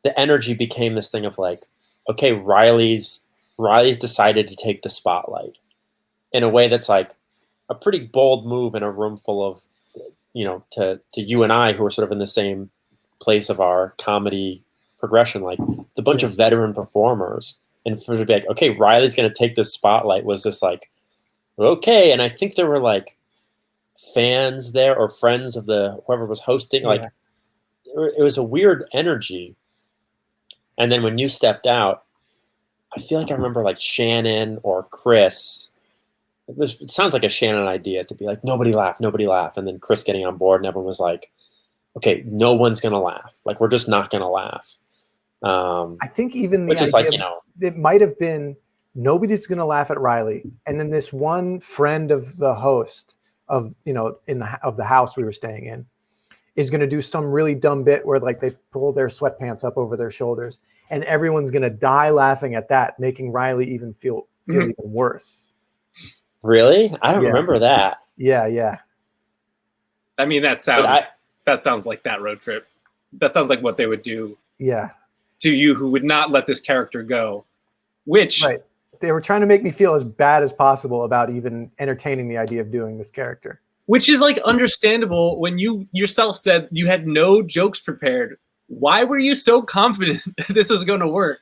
the energy became this thing of like, okay, Riley's decided to take the spotlight in a way that's like a pretty bold move in a room full of, to you and I who are sort of in the same place of our comedy progression, like the bunch of veteran performers, and for it to be like, okay, Riley's going to take this spotlight was this like, okay. And I think there were like fans there or friends of whoever was hosting, like it was a weird energy. And then when you stepped out, I feel like I remember like Shannon or Chris. It sounds like a Shannon idea to be like, nobody laugh. And then Chris getting on board and everyone was like, okay, no one's going to laugh. Like, we're just not going to laugh. I think even which is like, it might have been nobody's going to laugh at Riley. And then this one friend of the host of the house we were staying in is going to do some really dumb bit where like they pull their sweatpants up over their shoulders, and everyone's going to die laughing at that, making Riley even feel even worse. Really? I don't remember that. Yeah. I mean, that sounds like that road trip. That sounds like what they would do. Yeah. To you, who would not let this character go, which right. They were trying to make me feel as bad as possible about even entertaining the idea of doing this character. Which is like understandable when you yourself said you had no jokes prepared. Why were you so confident this was going to work?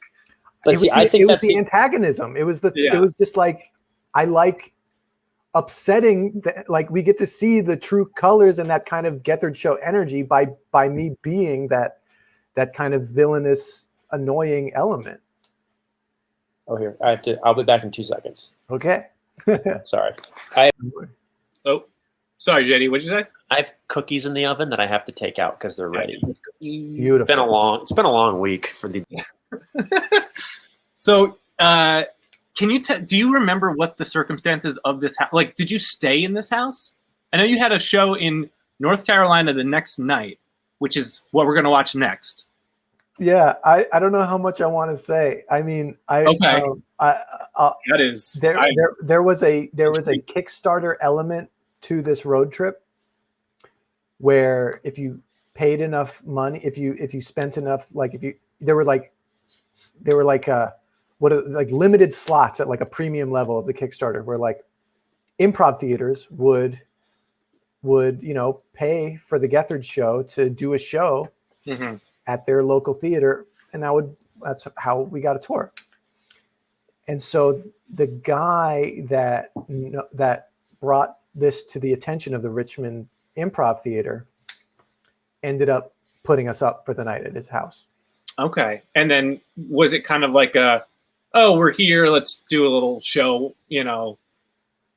But I think it was the antagonism. It was it was just like, I like upsetting like we get to see the true colors and that kind of Gethard Show energy by me being that kind of villainous, annoying element. Oh, here. I'll be back in 2 seconds. Okay. Sorry. Sorry, JD. What'd you say? I have cookies in the oven that I have to take out because they're ready. Beautiful. It's been a long week for the. So, can you do you remember what the circumstances of this house? Like, did you stay in this house? I know you had a show in North Carolina the next night, which is what we're going to watch next. Yeah, I don't know how much I want to say. I mean, that is there was a Kickstarter element to this road trip where if you paid enough money, if you spent enough, like there were limited slots at like a premium level of the Kickstarter where like improv theaters would pay for the Gethard Show to do a show at their local theater, and that's how we got a tour. And so the guy that brought this to the attention of the Richmond Improv Theater ended up putting us up for the night at his house. Okay. And then was it kind of like we're here, let's do a little show,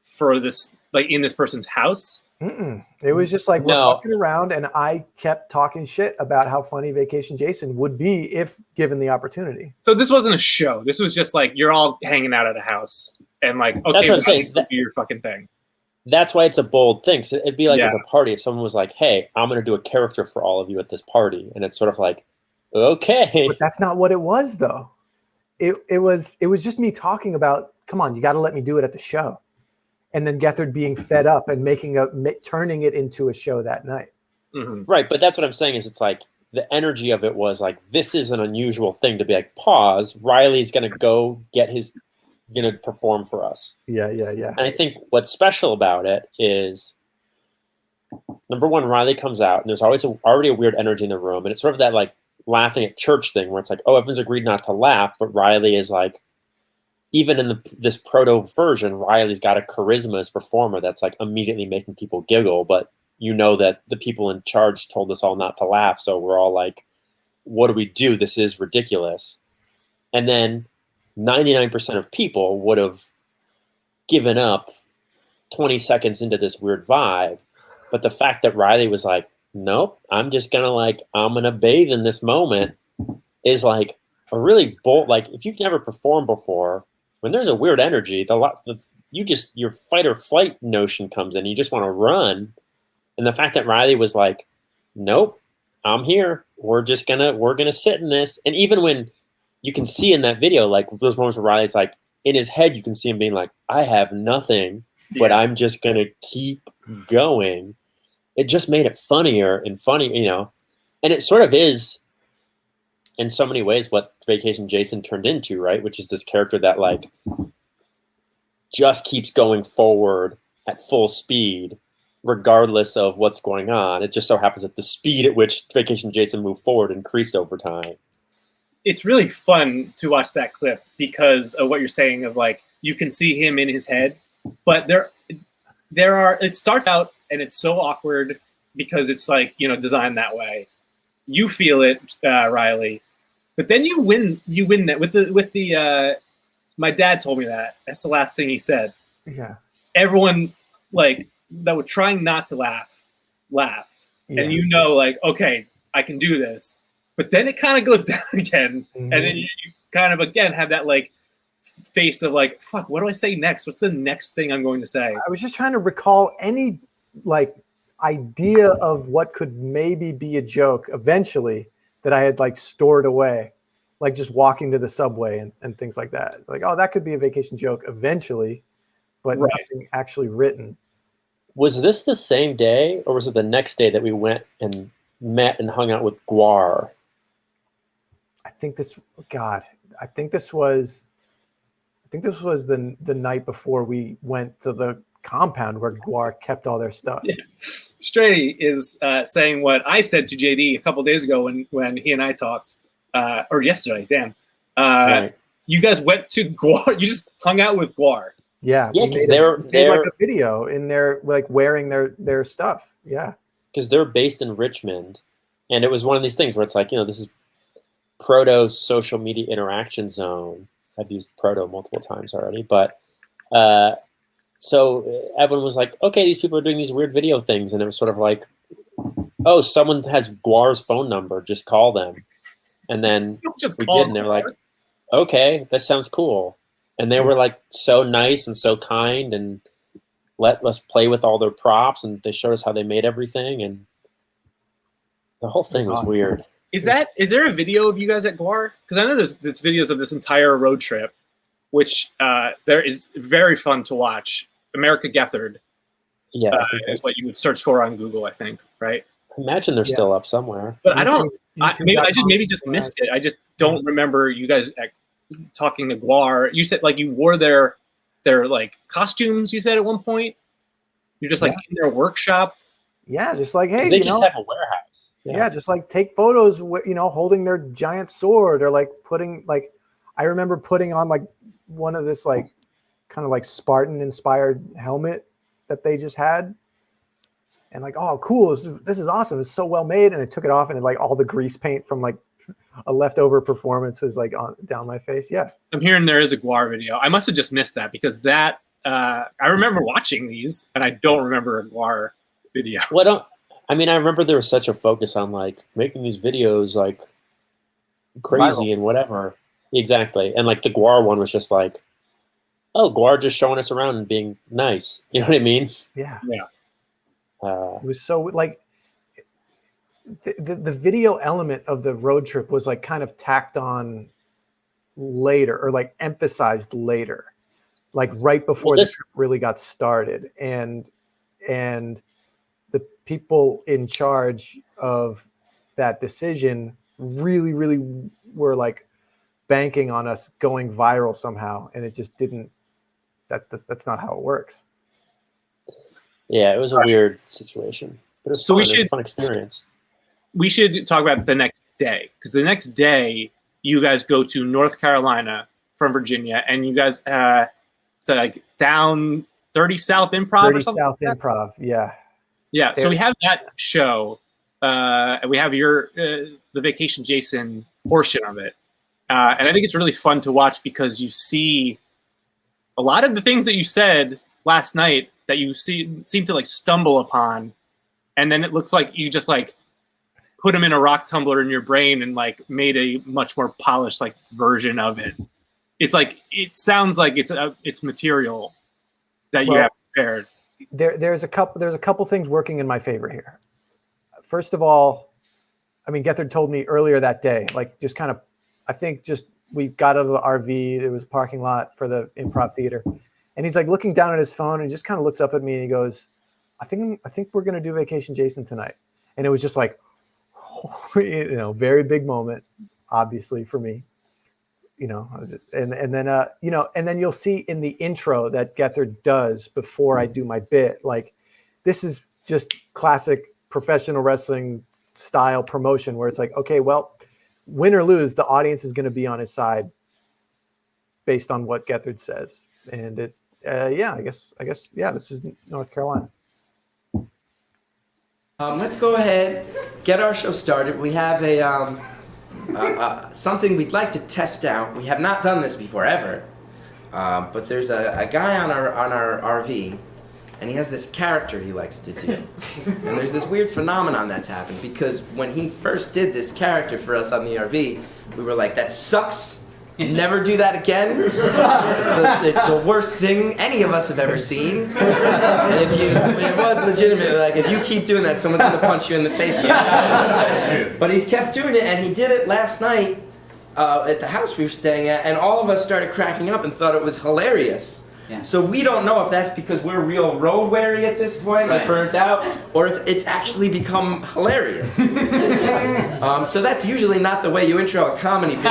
for this, like in this person's house? It was just like, we're fucking around, and I kept talking shit about how funny Vacation Jason would be if given the opportunity. So this wasn't a show. This was just like, you're all hanging out at a house and like, okay, that's what I'm saying. Do your fucking thing. That's why it's a bold thing. So it'd be like at a party if someone was like, hey, I'm going to do a character for all of you at this party. And it's sort of like, okay. But that's not what it was, though. It was just me talking about, come on, you got to let me do it at the show. And then Gethard being fed up and turning it into a show that night. Right. But that's what I'm saying is it's like the energy of it was like, this is an unusual thing to be like, pause. Riley's going to go going to perform for us. Yeah. And I think what's special about it is, number one, Riley comes out and there's always already a weird energy in the room. And it's sort of that like laughing at church thing where it's like, oh, everyone's agreed not to laugh. But Riley is like, even in this proto version, Riley's got a charisma as a performer that's like immediately making people giggle. But that the people in charge told us all not to laugh. So we're all like, what do we do? This is ridiculous. And then 99% of people would have given up 20 seconds into this weird vibe. But the fact that Riley was like, nope, I'm going to bathe in this moment is like a really bold, like if you've never performed before, when there's a weird energy, your fight or flight notion comes in. You just want to run. And the fact that Riley was like, nope, I'm here. We're going to sit in this. And even when you can see in that video, like those moments where Riley's like, in his head, you can see him being like, I have nothing, but I'm just going to keep going. It just made it funnier and funny, and it sort of is in so many ways what Vacation Jason turned into, right? Which is this character that like just keeps going forward at full speed, regardless of what's going on. It just so happens that the speed at which Vacation Jason moved forward increased over time. It's really fun to watch that clip because of what you're saying of like, you can see him in his head, but it starts out and it's so awkward because it's like, designed that way. You feel it, Riley, but then you win that with the my dad told me that's the last thing he said. Yeah. Everyone like that were trying not to laugh laughed. Yeah. And like, okay, I can do this. But then it kind of goes down again. And then you kind of again have that like face of like, fuck, what do I say next? What's the next thing I'm going to say? I was just trying to recall any like idea of what could maybe be a joke eventually that I had like stored away, like just walking to the subway and things like that. Like, oh, that could be a vacation joke eventually, but nothing actually written. Was this the same day, or was it the next day that we went and met and hung out with Guar? I think this was the night before we went to the compound where Guar kept all their stuff. Yeah. Stray is saying what I said to JD a couple days ago when he and I talked, or yesterday. Damn, Right. You guys went to Guar. You just hung out with Guar. Yeah, Yeah, we because made like a video in there, like wearing their stuff. Yeah, because they're based in Richmond, and it was one of these things where it's like, this is proto social media interaction zone. I've used proto multiple times already, but so everyone was like, okay, these people are doing these weird video things, and it was sort of like, oh, someone has Guar's phone number, just call them. And then we did, and they were like, okay, that sounds cool. And they were like so nice and so kind, and let us play with all their props, and they showed us how they made everything, and the whole thing was weird. Is there a video of you guys at Guar? Because I know there's videos of this entire road trip, which there is very fun to watch. America Gethard, is what you would search for on Google, I think, right? I imagine they're still up somewhere. But I don't. Maybe just missed it. I just don't remember you guys talking to Guar. You said like you wore their like costumes. You said at one point you're just like in their workshop. Yeah, just like, hey, they just have a warehouse. Yeah, just like take photos, holding their giant sword, or like putting like, I remember putting on like one of this like kind of like Spartan inspired helmet that they just had, and like, oh, cool, this is awesome, it's so well made, and I took it off, and like all the grease paint from like a leftover performance was like down my face. Yeah, I'm hearing there is a Guar video. I must have just missed that because that I remember watching these, and I don't remember a Guar video. I remember there was such a focus on like making these videos like crazy and whatever. Exactly. And like the Guar one was just like, oh, Guar just showing us around and being nice. You know what I mean? Yeah. Yeah. It was so like the video element of the road trip was like kind of tacked on later, or like emphasized later, like right before the trip really got started. And the people in charge of that decision really, really were like banking on us going viral somehow, and it just didn't. That's not how it works. Yeah, it was a weird situation, but it was fun. It was a fun experience. We should talk about the next day, because the next day you guys go to North Carolina from Virginia, and you guys so like down 30 South Improv 30 or something. South Improv, yeah. Yeah, so we have that show, and we have the Vacation Jason portion of it, and I think it's really fun to watch because you see a lot of the things that you said last night that you seem to like stumble upon, and then it looks like you just like put them in a rock tumbler in your brain and like made a much more polished like version of it. It's like it sounds like it's material that you have prepared. There's a couple things working in my favor here. First of all, Gethard told me earlier that day, like just kind of, I think just we got out of the RV. There was a parking lot for the improv theater, and he's like looking down at his phone and just kind of looks up at me and he goes, I think we're gonna do Vacation Jason tonight. And it was just like, very big moment, obviously for me. And then you'll see in the intro that Gethard does before I do my bit, like this is just classic professional wrestling style promotion where it's like, okay, well, win or lose, the audience is going to be on his side based on what Gethard says. And I guess, this is North Carolina. Let's go ahead, get our show started. We have something we'd like to test out. We have not done this before ever, but there's a guy on our RV, and he has this character he likes to do. And there's this weird phenomenon that's happened, because when he first did this character for us on the RV, we were like, that sucks. Never do that again. It's the worst thing any of us have ever seen. And it was legitimately like, if you keep doing that, someone's gonna punch you in the face. That's true. But he's kept doing it, and he did it last night at the house we were staying at, and all of us started cracking up and thought it was hilarious. Yeah. So we don't know if that's because we're real road weary at this point, like burnt out, or if it's actually become hilarious. So that's usually not the way you intro a comedy bit.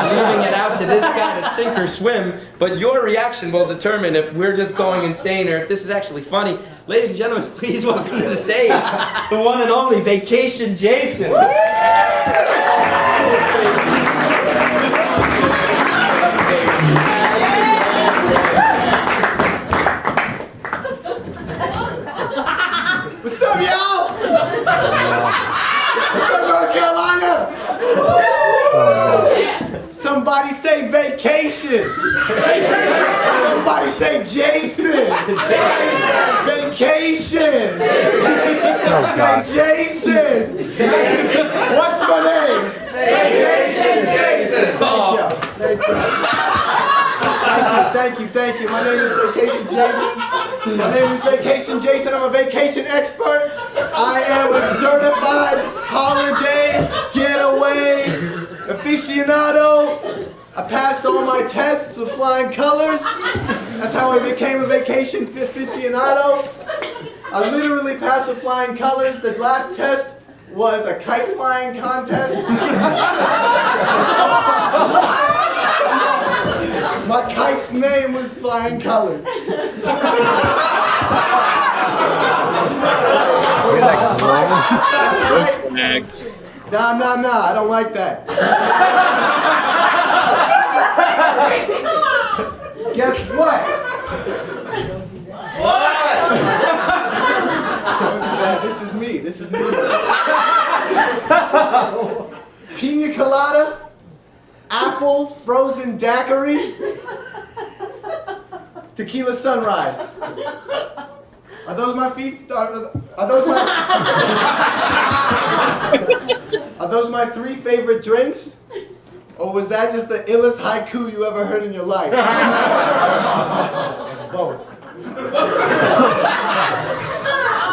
Leaving it out to this guy to sink or swim, but your reaction will determine if we're just going insane or if this is actually funny. Ladies and gentlemen, please welcome to the stage the one and only Vacation Jason. What's up, y'all? What's up, North Carolina? Somebody say vacation. Somebody say Jason. Vacation. Say Jason. What's my name? Vacation Jason. Thank you. My name is Vacation Jason. My name is Vacation Jason. I'm a vacation expert. I am a certified holiday getaway aficionado. I passed all my tests with flying colors. That's how I became a vacation aficionado. I literally passed with flying colors. The last test was a kite flying contest. My kite's name was Flying Colors. That's right. Nah, I don't like that. Guess what? This is me. Pina colada, apple frozen daiquiri, tequila sunrise. Are those my feet? Are those my 3 favorite drinks? Or was that just the illest haiku you ever heard in your life? Both.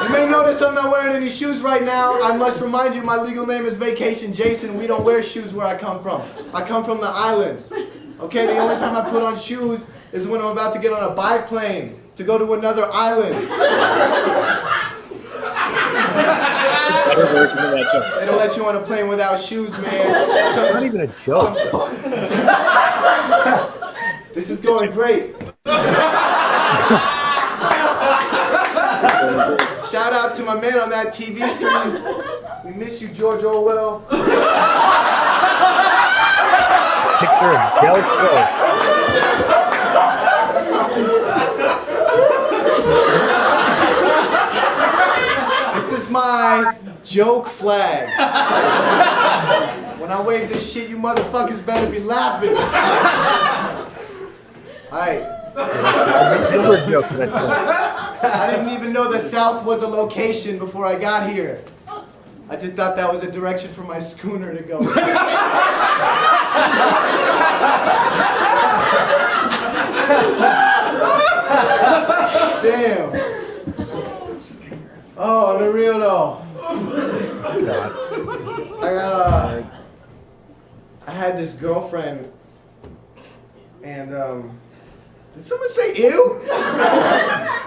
You may notice I'm not wearing any shoes right now. I must remind you, my legal name is Vacation Jason. We don't wear shoes where I come from. I come from the islands. Okay, the only time I put on shoes is when I'm about to get on a biplane to go to another island. They don't let you on a plane without shoes, man. So, It's not even a joke. This is going great. Shout out to my man on that TV screen. We miss you, George Orwell. Picture of Del Pro. This is my joke flag. When I wave this shit, you motherfuckers better be laughing. Alright. Joke, that's funny. I didn't even know the South was a location before I got here. I just thought that was a direction for my schooner to go. Damn. Oh, on the real though. I had this girlfriend, and did someone say ew?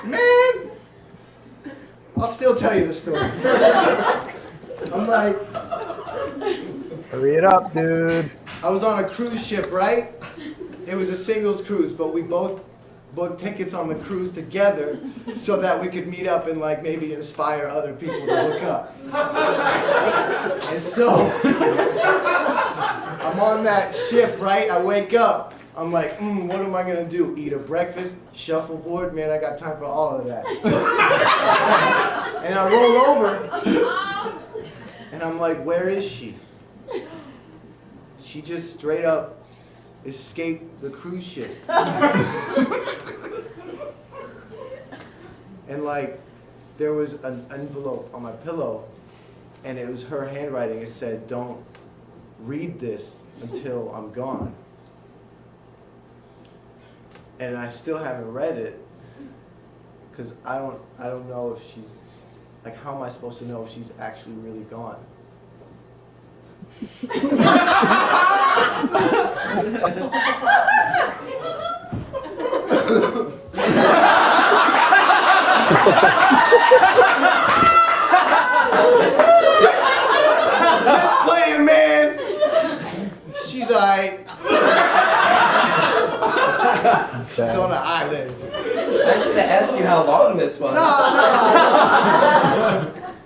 Man, I'll still tell you the story. I'm like, hurry it up, dude. I was on a cruise ship, right? It was a singles cruise, but we both booked tickets on the cruise together so that we could meet up and like maybe inspire other people to hook up. And so I'm on that ship, right? I wake up. I'm like, what am I gonna do? Eat a breakfast, shuffleboard? Man, I got time for all of that. And I roll over, and I'm like, where is she? She just straight up escaped the cruise ship. And like, there was an envelope on my pillow, and it was her handwriting. It said, don't read this. until I'm gone. And I still haven't read it because I don't know if she's, like, how am I supposed to know if she's actually really gone? Just playing, man. She's alright. She's on an island. I should have asked you how long this was. No.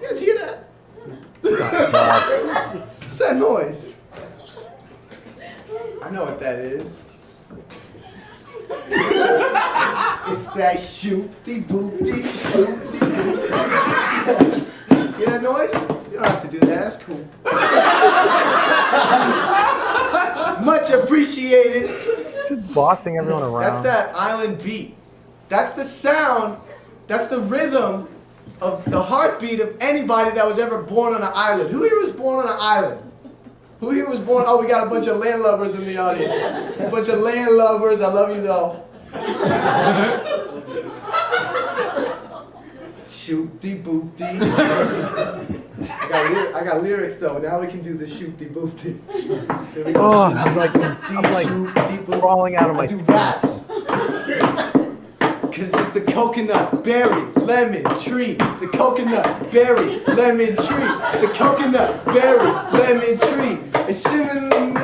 You guys hear that? What's that noise? I know what that is. It's that shooty boopty shooty boopty. Hear that noise? You don't have to do that. That's cool. Much appreciated. Just bossing everyone around. That's that island beat. That's the sound. That's the rhythm of the heartbeat of anybody that was ever born on an island. Who here was born on an island? Who here was born? Oh, we got a bunch of landlubbers in the audience. A bunch of landlubbers. I love you though. Shooty boopty. I got lyrics though. Now we can do the shooty boopty. Here we go. Oh, I'm like crawling out of my skin. Raps. Cause it's the coconut, berry, lemon, tree. The coconut, berry, lemon, tree. The coconut, berry, lemon, tree. It's shimmering.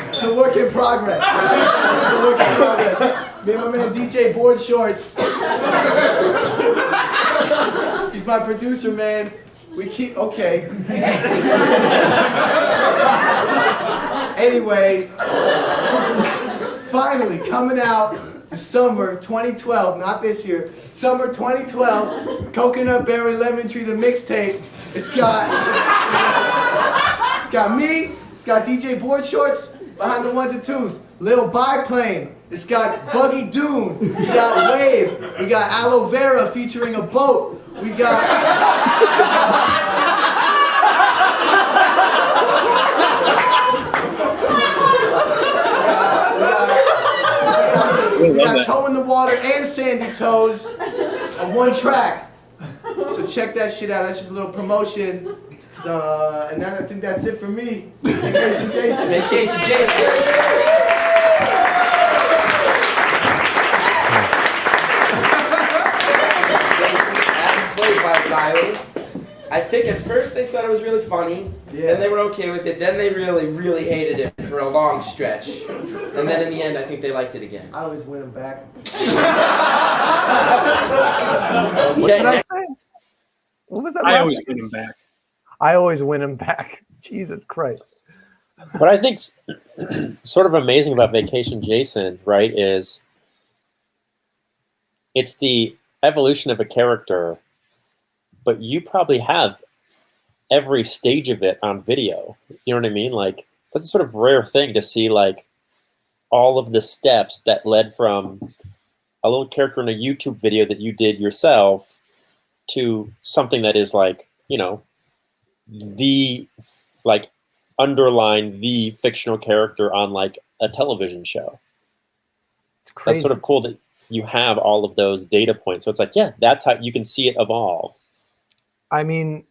It's a work in progress. It's a work in progress. Me and my man DJ Board Shorts. He's my producer, man. We keep, okay. Anyway, finally coming out the summer 2012, not this year, summer 2012, Coconut Berry Lemon Tree, the mixtape. It's got me, it's got DJ Board Shorts behind the ones and twos, Lil Biplane, it's got Buggy Dune, we got Wave, we got Aloe Vera featuring a boat, we got Toe in the Water and Sandy Toes on one track. So check that shit out. That's just a little promotion. So, and I think that's it for me. Vacation Jason. Vacation Jason. As played by Riley. I think at first they thought it was really funny, then they were okay with it, then they really, really hated it for a long stretch. And then in the end, I think they liked it again. I always win them back. What did I say? What was that? I always win them back. I always win them back. Jesus Christ. What I think's sort of amazing about Vacation Jason, right, is it's the evolution of a character, but you probably have every stage of it on video. You know what I mean? Like, that's a sort of rare thing to see, like, all of the steps that led from a little character in a YouTube video that you did yourself to something that is like, you know, the, like, underline the fictional character on, like, a television show. It's crazy. That's sort of cool that you have all of those data points. So it's like, yeah, that's how you can see it evolve. I mean,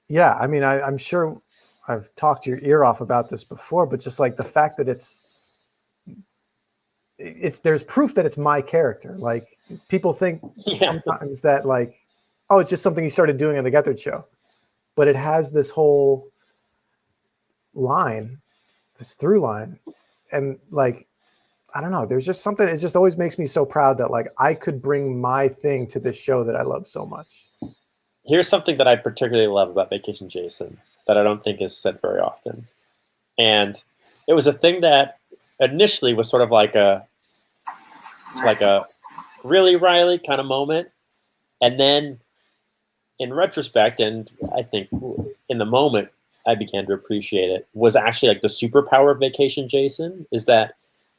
yeah, I mean, I'm sure I've talked your ear off about this before, but just like the fact that it's there's proof that it's my character. Like, people think sometimes that, like, oh, it's just something he started doing on the Gethard Show, but it has this whole line, this through line, and like, I don't know, there's just something, it just always makes me so proud that, like, I could bring my thing to this show that I love so much. Here's something that I particularly love about Vacation Jason that I don't think is said very often. And it was a thing that initially was sort of like a really Riley kind of moment. And then in retrospect, and I think in the moment I began to appreciate it, was actually like the superpower of Vacation Jason is that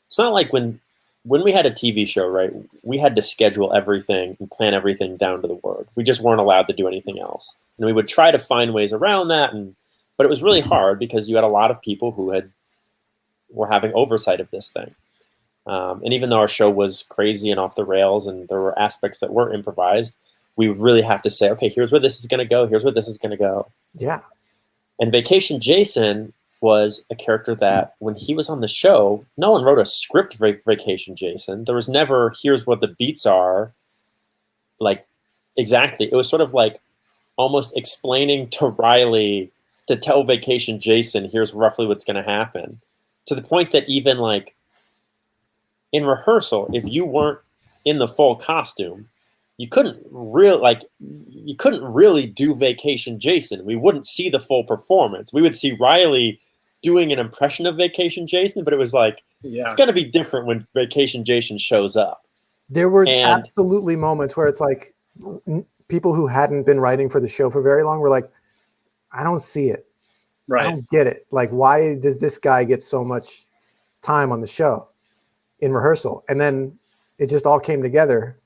it's not like when when we had a TV show, right, we had to schedule everything and plan everything down to the word. We just weren't allowed to do anything else. And we would try to find ways around that, but it was really hard because you had a lot of people who were having oversight of this thing. And even though our show was crazy and off the rails and there were aspects that were improvised, we would really have to say, okay, here's where this is going to go. Here's where this is going to go. Yeah. And Vacation Jason was a character that when he was on the show, no one wrote a script for Vacation Jason. There was never, here's what the beats are. Like, exactly. It was sort of like almost explaining to Riley to tell Vacation Jason, here's roughly what's going to happen. To the point that even like in rehearsal, if you weren't in the full costume, you couldn't really do Vacation Jason. We wouldn't see the full performance. We would see Riley doing an impression of Vacation Jason, but it was like, it's going to be different when Vacation Jason shows up. There were absolutely moments where it's like people who hadn't been writing for the show for very long were like, I don't see it. Right. I don't get it. Like, why does this guy get so much time on the show in rehearsal? And then it just all came together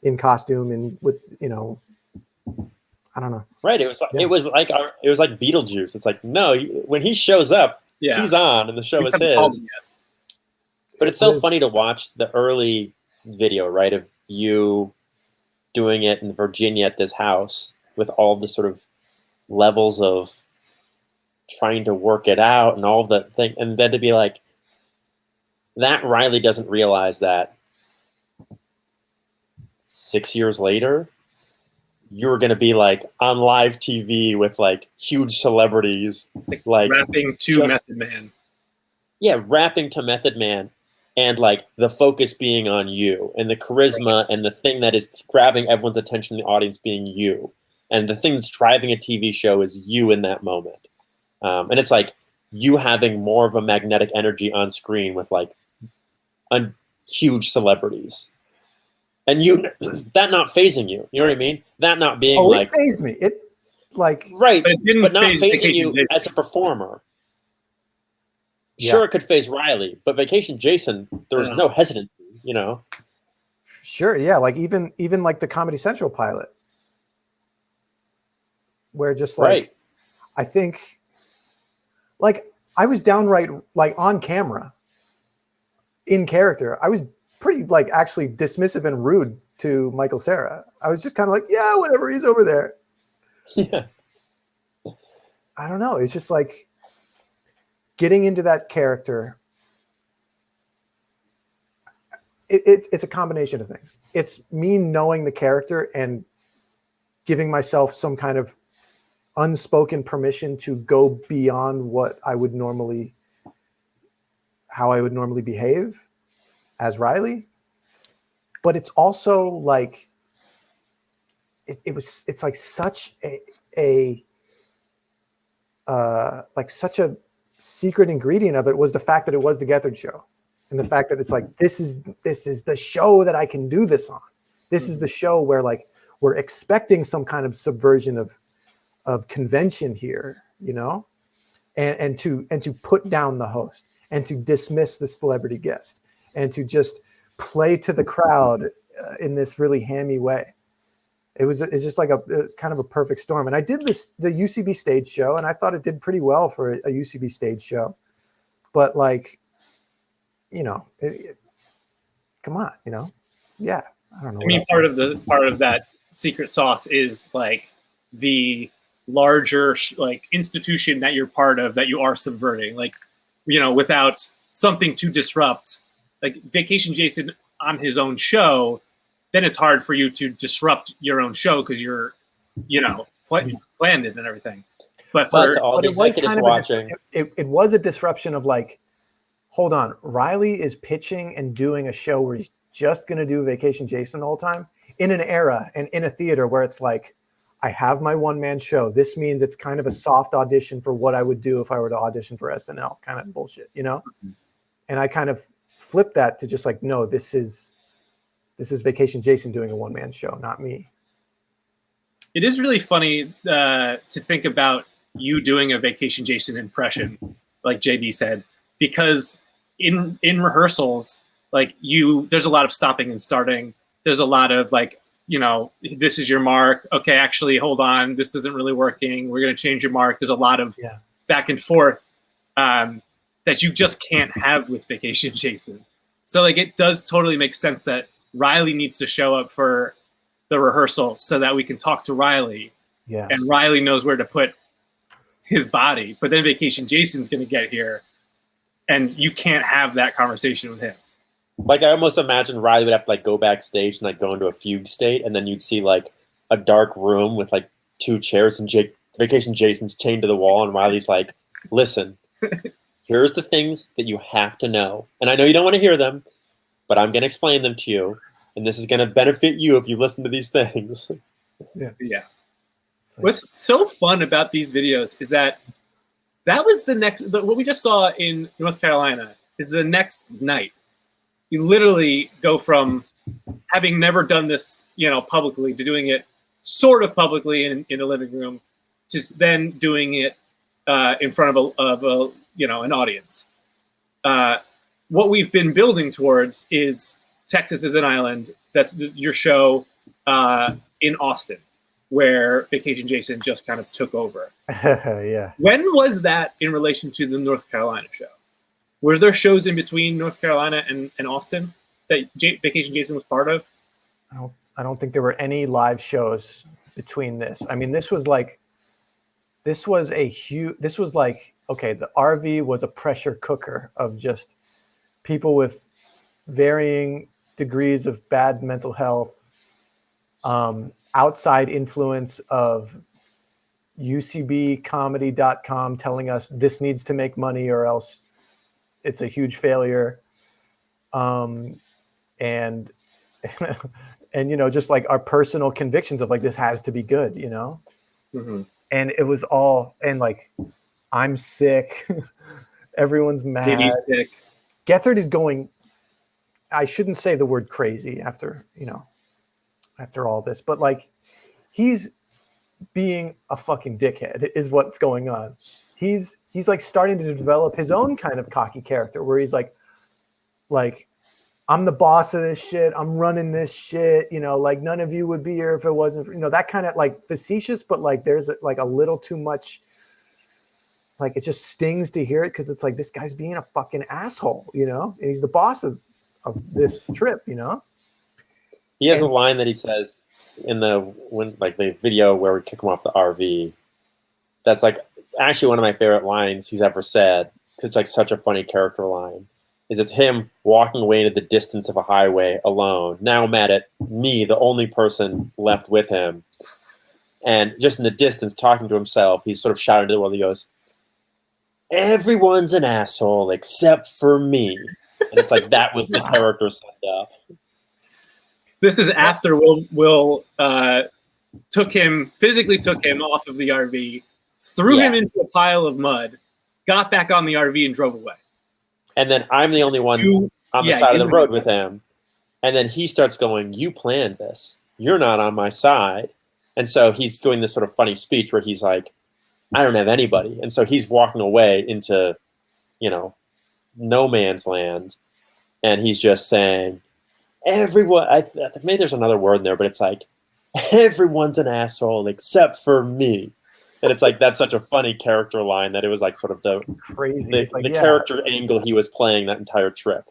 in costume and with, I don't know. Right. It was like Beetlejuice. It's like, no, when he shows up, he's on and the show is his. But it's so funny to watch the early video, right, of you doing it in Virginia at this house with all the sort of levels of trying to work it out and all of that thing. And then to be like, that Riley doesn't realize that 6 years later, you're going to be like on live TV with like huge celebrities, like rapping to Method Man. Yeah, rapping to Method Man, and like the focus being on you, and the charisma and the thing that is grabbing everyone's attention in the audience being you, and the thing that's driving a TV show is you in that moment. And it's like you having more of a magnetic energy on screen with like huge celebrities. And that not phasing you. You know what I mean? That not being like... it phased me. It, like... Right, but, it didn't but not phase phasing you Jason as a performer. Sure, it could phase Riley, but Vacation Jason, there was no hesitancy, Sure, yeah. Like even like the Comedy Central pilot. Where just like... I think... Like, I was downright, like, on camera, in character. I was pretty, like, actually dismissive and rude to Michael Cera. I was just kind of like, yeah, whatever, he's over there. Yeah. I don't know. It's just like getting into that character. It's a combination of things. It's me knowing the character and giving myself some kind of unspoken permission to go beyond what I would normally, how I would normally behave as Riley. But it's also like, it's like such like such a secret ingredient of it was the fact that it was the Gethard Show. And the fact that it's like, this is the show that I can do this on. This is the show where like, we're expecting some kind of subversion of convention here, and to put down the host and to dismiss the celebrity guest and to just play to the crowd in this really hammy way. It's just like a kind of a perfect storm. And I did the UCB stage show, and I thought it did pretty well for a UCB stage show. But like, come on, yeah, I don't know. I mean, part of that secret sauce is like the larger like institution that you're part of that you are subverting, like without something to disrupt, like Vacation Jason on his own show, then it's hard for you to disrupt your own show because you're planned it and everything. But all the executives watching, it was a disruption of like, hold on, Riley is pitching and doing a show where he's just going to do Vacation Jason the whole time in an era and in a theater where it's like, I have my one-man show. This means it's kind of a soft audition for what I would do if I were to audition for SNL, kind of bullshit, And I kind of flipped that to just like, no, this is Vacation Jason doing a one-man show, not me. It is really funny to think about you doing a Vacation Jason impression, like JD said, because in rehearsals, like there's a lot of stopping and starting. There's a lot of like, this is your mark. Okay, actually, hold on. This isn't really working. We're going to change your mark. There's a lot of back and forth that you just can't have with Vacation Jason. So like, it does totally make sense that Riley needs to show up for the rehearsal so that we can talk to Riley. Yeah. And Riley knows where to put his body. But then Vacation Jason's going to get here, and you can't have that conversation with him. Like, I almost imagine Riley would have to like go backstage and like go into a fugue state, and then you'd see like a dark room with like 2 chairs, and Vacation Jason's chained to the wall, and Riley's like, "Listen, here's the things that you have to know, and I know you don't want to hear them, but I'm going to explain them to you, and this is going to benefit you if you listen to these things." Yeah. What's so fun about these videos is that was what we just saw in North Carolina is the next night. You literally go from having never done this, publicly, to doing it sort of publicly in a living room, to then doing it in front of an audience. What we've been building towards is Texas is an Island. That's your show in Austin, where Vacation Jason just kind of took over. Yeah. When was that in relation to the North Carolina show? Were there shows in between North Carolina and Austin that Vacation Jason was part of? I don't think there were any live shows between this. I mean, this was like, okay, the RV was a pressure cooker of just people with varying degrees of bad mental health, outside influence of UCBcomedy.com telling us this needs to make money or else it's a huge failure. And just like our personal convictions of like, this has to be good, Mm-hmm. And it was all, and like, I'm sick. Everyone's mad. JD's sick. Gethard is going, I shouldn't say the word crazy after all this, but like, he's being a fucking dickhead is what's going on. He's like starting to develop his own kind of cocky character where he's like, I'm the boss of this shit. I'm running this shit. Like none of you would be here if it wasn't for, that kind of like facetious, but like there's like a little too much, like it just stings to hear it because it's like this guy's being a fucking asshole, and he's the boss of this trip, He has a line that he says in the video where we kick him off the RV. That's like actually one of my favorite lines he's ever said. 'Cause it's like such a funny character line. It's him walking away into the distance of a highway alone. Now mad at me, the only person left with him, and just in the distance talking to himself. He's sort of shouting to the world. He goes, "Everyone's an asshole except for me." And it's like that was the character set up. This is after Will physically took him off of the RV, threw him into a pile of mud, got back on the RV and drove away. And then I'm the only one on the side of the road with him. And then he starts going, "You planned this. You're not on my side." And so he's doing this sort of funny speech where he's like, "I don't have anybody." And so he's walking away into, no man's land. And he's just saying, everyone, I think maybe there's another word in there, but it's like, everyone's an asshole except for me. And it's like, that's such a funny character line that it was like sort of the crazy the character angle he was playing that entire trip.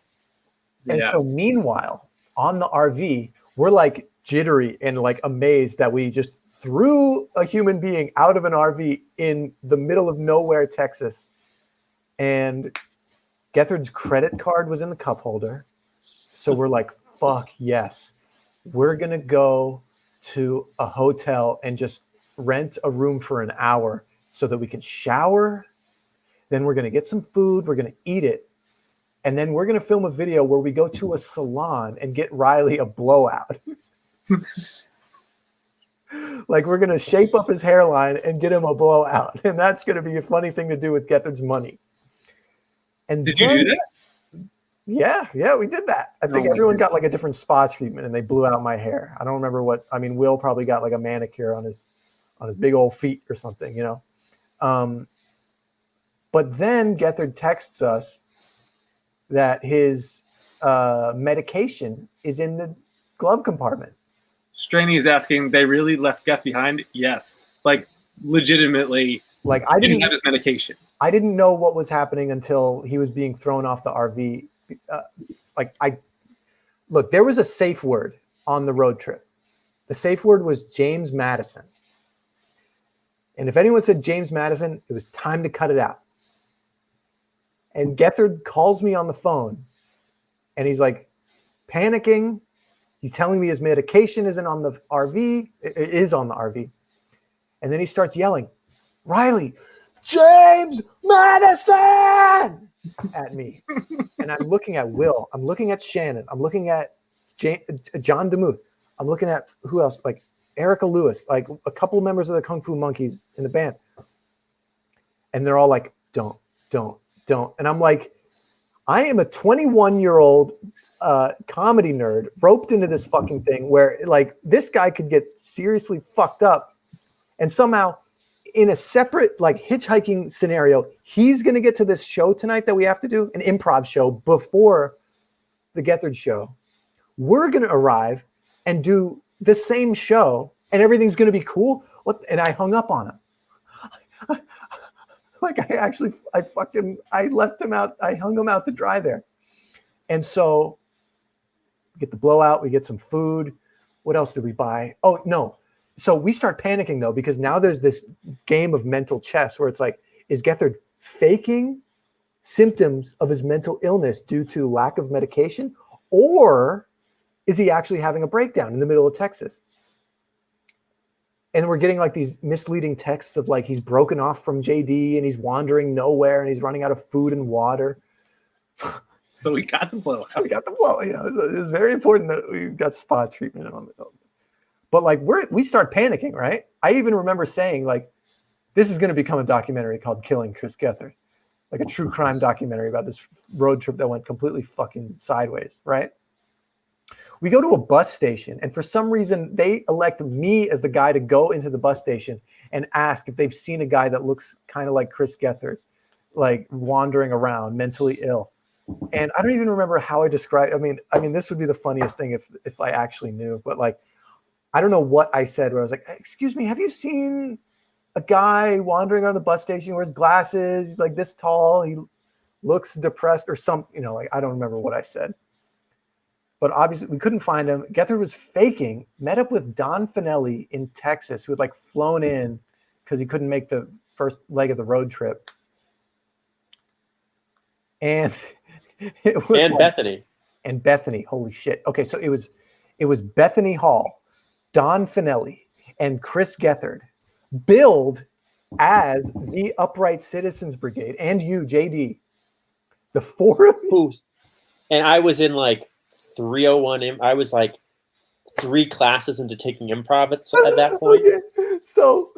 And so meanwhile, on the RV, we're like jittery and like amazed that we just threw a human being out of an RV in the middle of nowhere, Texas. And Gethard's credit card was in the cup holder. So we're like, fuck yes. We're going to go to a hotel and just rent a room for an hour so that we can shower. Then we're going to get some food. We're going to eat it. And then we're going to film a video where we go to a salon and get Riley a blowout. Like we're going to shape up his hairline and get him a blowout. And that's going to be a funny thing to do with Gethard's money. And did you do that? Yeah, we did that. I think everyone got like a different spa treatment and they blew out my hair. I don't remember Will probably got like a manicure on his big old feet or something, But then Gethard texts us that his medication is in the glove compartment. Straney is asking, they really left Geth behind? Yes. Like, legitimately, like I didn't have his medication. I didn't know what was happening until he was being thrown off the RV. Look, there was a safe word on the road trip. The safe word was James Madison. And if anyone said James Madison, it was time to cut it out. And Gethard calls me on the phone and he's like panicking. He's telling me his medication isn't on the RV. It is on the RV. And then he starts yelling, Riley, James Madison at me. And I'm looking at Will. I'm looking at Shannon. I'm looking at John DeMuth. I'm looking at who else? Like Erica Lewis, like a couple of members of the Kung Fu Monkeys in the band. And they're all like, don't. And I'm like, I am a 21-year-old comedy nerd roped into this fucking thing where like this guy could get seriously fucked up. And somehow in a separate like hitchhiking scenario, he's going to get to this show tonight that we have to do, an improv show before the Gethard show. We're going to arrive and do the same show and everything's going to be cool. And I hung up on him. Like I left him out. I hung him out to dry there. And so we get the blowout. We get some food. What else did we buy? Oh, no. So we start panicking though, because now there's this game of mental chess where it's like, is Gethard faking symptoms of his mental illness due to lack of medication? Or is he actually having a breakdown in the middle of Texas? And we're getting like these misleading texts of like, he's broken off from JD and he's wandering nowhere and he's running out of food and water. So we got the blowout. You know, it was very important that we got spa treatment on it. But like we start panicking, right? I even remember saying like, this is going to become a documentary called Killing Chris Gethard, like a true crime documentary about this road trip that went completely fucking sideways, right? We go to a bus station, and for some reason, they elect me as the guy to go into the bus station and ask if they've seen a guy that looks kind of like Chris Gethard, like wandering around, mentally ill. And I don't even remember how I described. I mean, this would be the funniest thing if I actually knew. But like, I don't know what I said. Where I was like, "Excuse me, have you seen a guy wandering around the bus station? He wears glasses. He's like this tall. He looks depressed or something." You know, like I don't remember what I said. But obviously, we couldn't find him. Gethard was faking, met up with Don Finelli in Texas, who had like flown in because he couldn't make the first leg of the road trip. And it was and like, Bethany. And Bethany, holy shit. Okay, so it was Bethany Hall, Don Finelli, and Chris Gethard billed as the Upright Citizens Brigade, and you, JD. The four of you. And I was in like 301. I was like 3 classes into taking improv at that point. Okay. So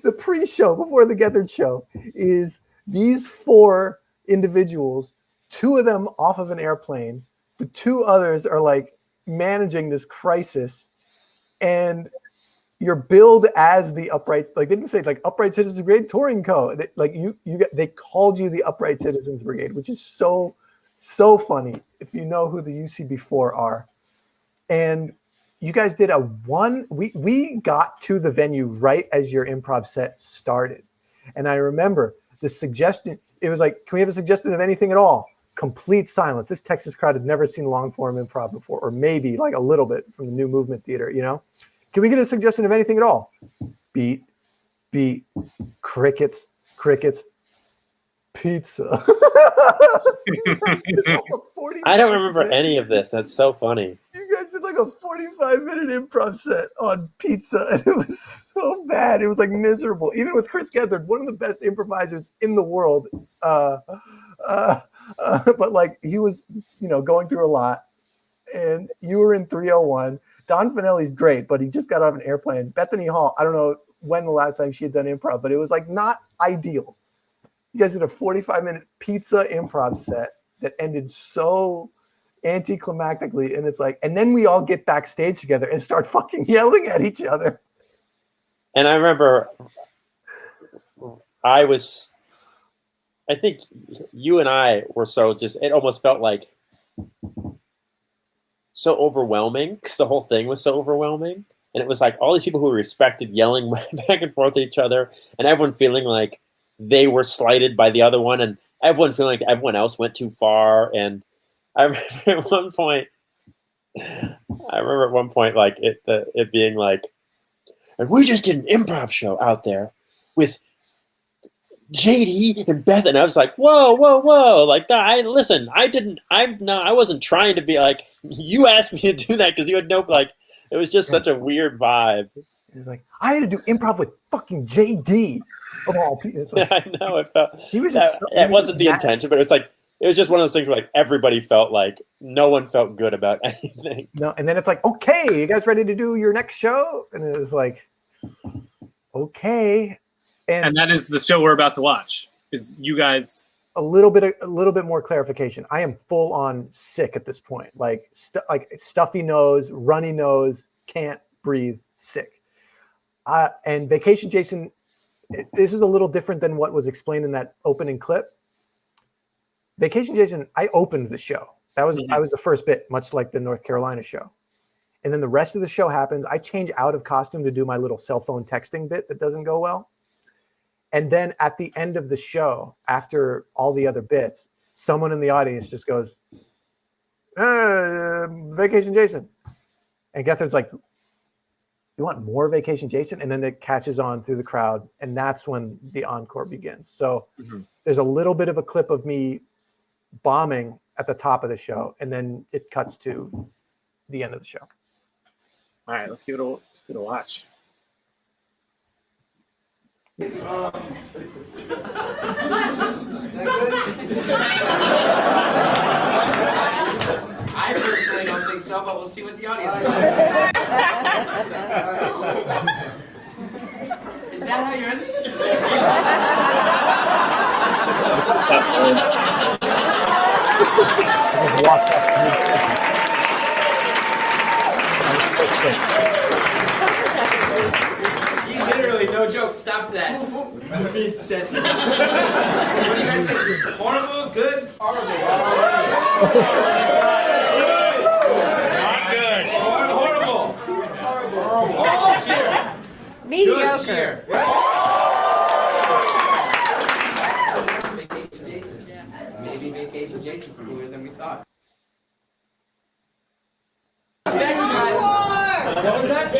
the pre-show before the Gethard show is these 4 individuals, 2 of them off of an airplane. The 2 others are like managing this crisis, and you're billed as the Upright. Like they didn't say like Upright Citizens Brigade Touring Co. They called you the Upright Citizens Brigade, which is so funny if you know who the UCB4 are. And you guys did we got to the venue right as your improv set started. And I remember the suggestion, it was like, can we have a suggestion of anything at all? Complete silence. This Texas crowd had never seen long form improv before, or maybe like a little bit from the New Movement Theater, you know? Can we get a suggestion of anything at all? Beat, crickets, pizza. I don't remember any of this. That's so funny. You guys did like a 45-minute improv set on pizza, and it was so bad. It was like miserable. Even with Chris Gethard, one of the best improvisers in the world. But like he was, going through a lot, and you were in 301. Don Finelli's great, but he just got off an airplane. Bethany Hall, I don't know when the last time she had done improv, but it was like not ideal. You guys did a 45-minute pizza improv set that ended so anticlimactically, and it's like, and then we all get backstage together and start fucking yelling at each other. And I remember I was I think you and I were so just, it almost felt like so overwhelming because the whole thing was so overwhelming. And it was like all these people who were respected yelling back and forth at each other and everyone feeling like they were slighted by the other one and everyone feeling like everyone else went too far. And I remember at one point, like it being like, and we just did an improv show out there with JD and Beth, and I was like, whoa, like that. I wasn't trying to be like, you asked me to do that because you had no, like, it was just such a weird vibe. It was like, I had to do improv with fucking JD. Oh, it's like, I know it felt. He was just. It wasn't the intention, but it was like it was just one of those things where like everybody felt like no one felt good about anything. No, and then it's like, okay, you guys ready to do your next show? And it was like, okay. And that is the show we're about to watch. Is you guys a little bit more clarification. I am full on sick at this point. Like stuffy nose, runny nose, can't breathe, sick. And Vacation Jason, this is a little different than what was explained in that opening clip. Vacation Jason, I opened the show. I was the first bit, much like the North Carolina show. And then the rest of the show happens. I change out of costume to do my little cell phone texting bit that doesn't go well. And then at the end of the show, after all the other bits, someone in the audience just goes, Vacation Jason. And Gethard's like, you want more Vacation Jason? And then it catches on through the crowd. And that's when the encore begins. So there's a little bit of a clip of me bombing at the top of the show. And then it cuts to the end of the show. All right, let's give it a watch. I personally don't think so, but we'll see what the audience thinks. Is that how you're ending it? You literally, no joke, stopped that mid-sentence. What do you guys think? Horrible? Good? Horrible. Not good. Horrible. Horrible cheer. Mediocre. Good cheer. Vacation Jason. Maybe Vacation Jason's cooler than we thought. Thank you guys. What was that?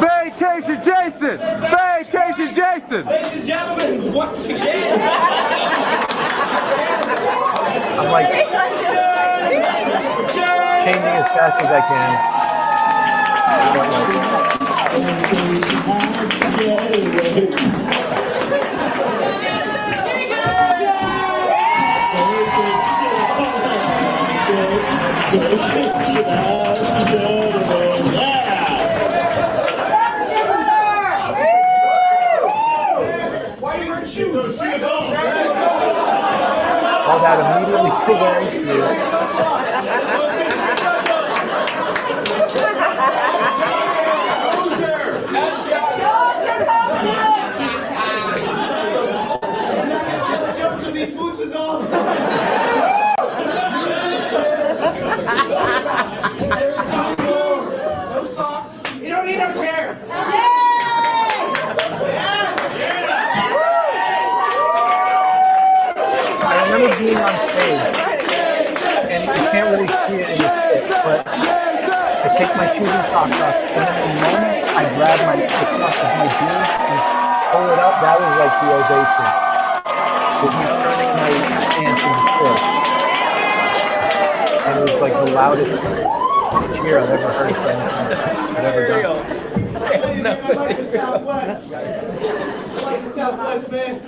Vacation Jason! Vacation Jason! Ladies and gentlemen, once again. I'm like changing as fast as I all that immediately wearing shoes. Jump to these boots is on. No socks. You don't need no chair. I remember being on stage, and you can't really see it in the clip, but I take my shoes and socks off, and then the moment I grab the crotch of my jeans and pull it up, that was like the ovation. With me turning my pants into shorts. And it was like the loudest cheer I've ever heard for anything I've ever done. I like the Southwest, man.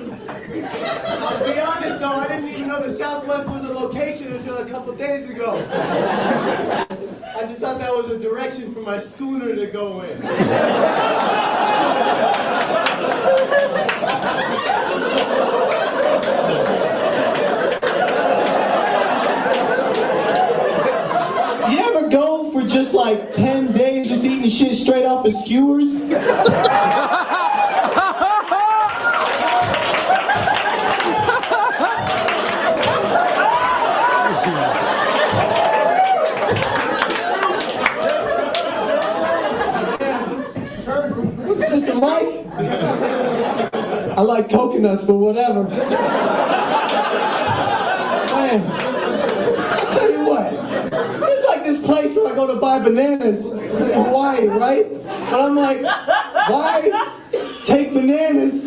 I'll be honest though, I didn't even know know the Southwest was a location until a couple days ago. I just thought that was a direction for my schooner to go in. You ever go for just like 10 days just eating shit straight off of skewers? What's this, a mic? I like coconuts, but whatever. Man, I'll tell you what. There's like this place where I go to buy bananas in Hawaii, right? But I'm like, why take bananas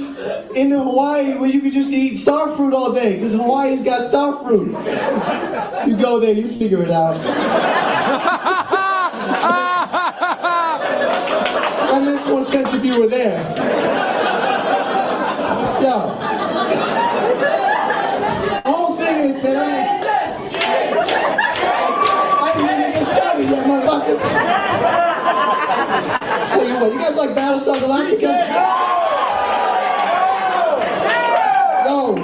into Hawaii where you could just eat star fruit all day? Because Hawaii's got star fruit. You go there, you figure it out. That makes more sense if you were there. Yeah. The whole thing is that I ain't even get started yet, motherfuckers. Tell you what, you guys like Battlestar Galactica? Yo,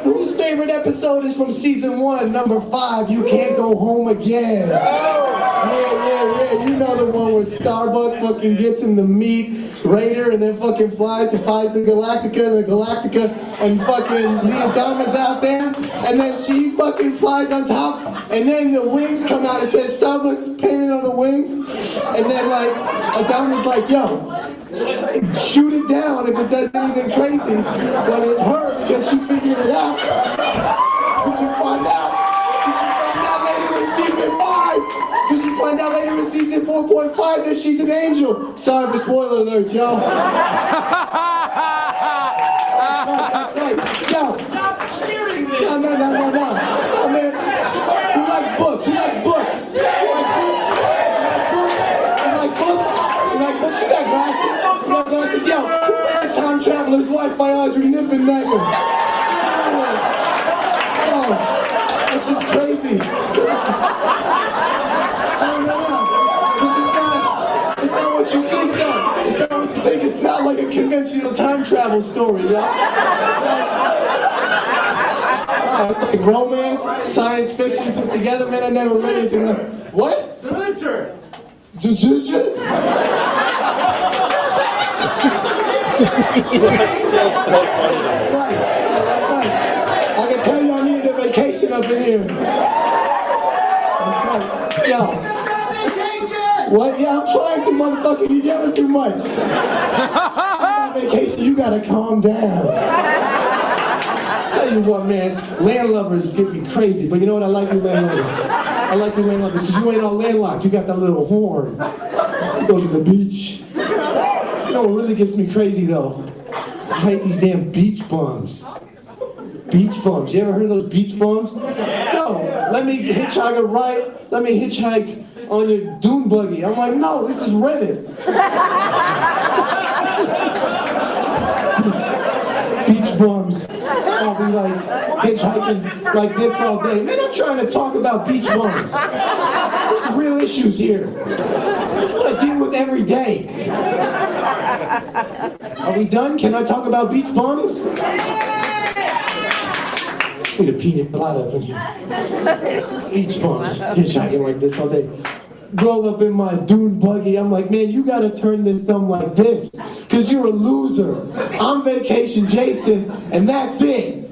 whose favorite episode is from season 1, number 5, You Can't Go Home Again? Yeah, you know the one where Starbuck fucking gets him the meat Raider and then fucking flies the Galactica and the Galactica and fucking Leah Dama's out there and then she fucking flies on top and then the wings come out. It says Starbucks painted on the wings and then like Adama's like, yo, shoot it down if it does anything crazy, but it's her because she figured it out. Did you find out? Did you find out later in season 4.5 that she's an angel? Sorry for spoiler alerts, y'all. That's right. Yo. Stop cheering me. No, man. Who likes books? You like books? You like books? You got glasses? Yo, who read Time Traveler's Wife by Audrey Niffenegger? Oh, that's just crazy. It's not what you think, though. It's not what you think. It's not like a conventional time travel story, yeah? It's like romance, science fiction put together, man. I never read anything like what? Literature. That's still so funny. That's right. I can tell you I needed a vacation up in here. That's right. Yo. What? Yeah, I'm trying to, motherfucker. You're yelling too much. On vacation, you gotta calm down. Tell you what, man. Landlubbers get me crazy, but you know what? I like you landlubbers. I like you landlubbers because you ain't all landlocked. You got that little horn. You go to the beach. You know what really gets me crazy though? I hate these damn beach bums. Beach bums. You ever heard of those beach bums? No. Let me hitchhike a ride. Let me hitchhike on your dune buggy. I'm like, no, this is Reddit. Beach bums. I'll be like hitchhiking like this all day. Man, I'm trying to talk about beach bums. There's real issues here. That's what I deal with every day. Are we done? Can I talk about beach bums? Need a pina colada up in here. Beach bums. Hitchhiking like this all day. Roll up in my dune buggy. I'm like, man, you gotta turn this thumb like this, cause you're a loser. I'm Vacation Jason, and that's it.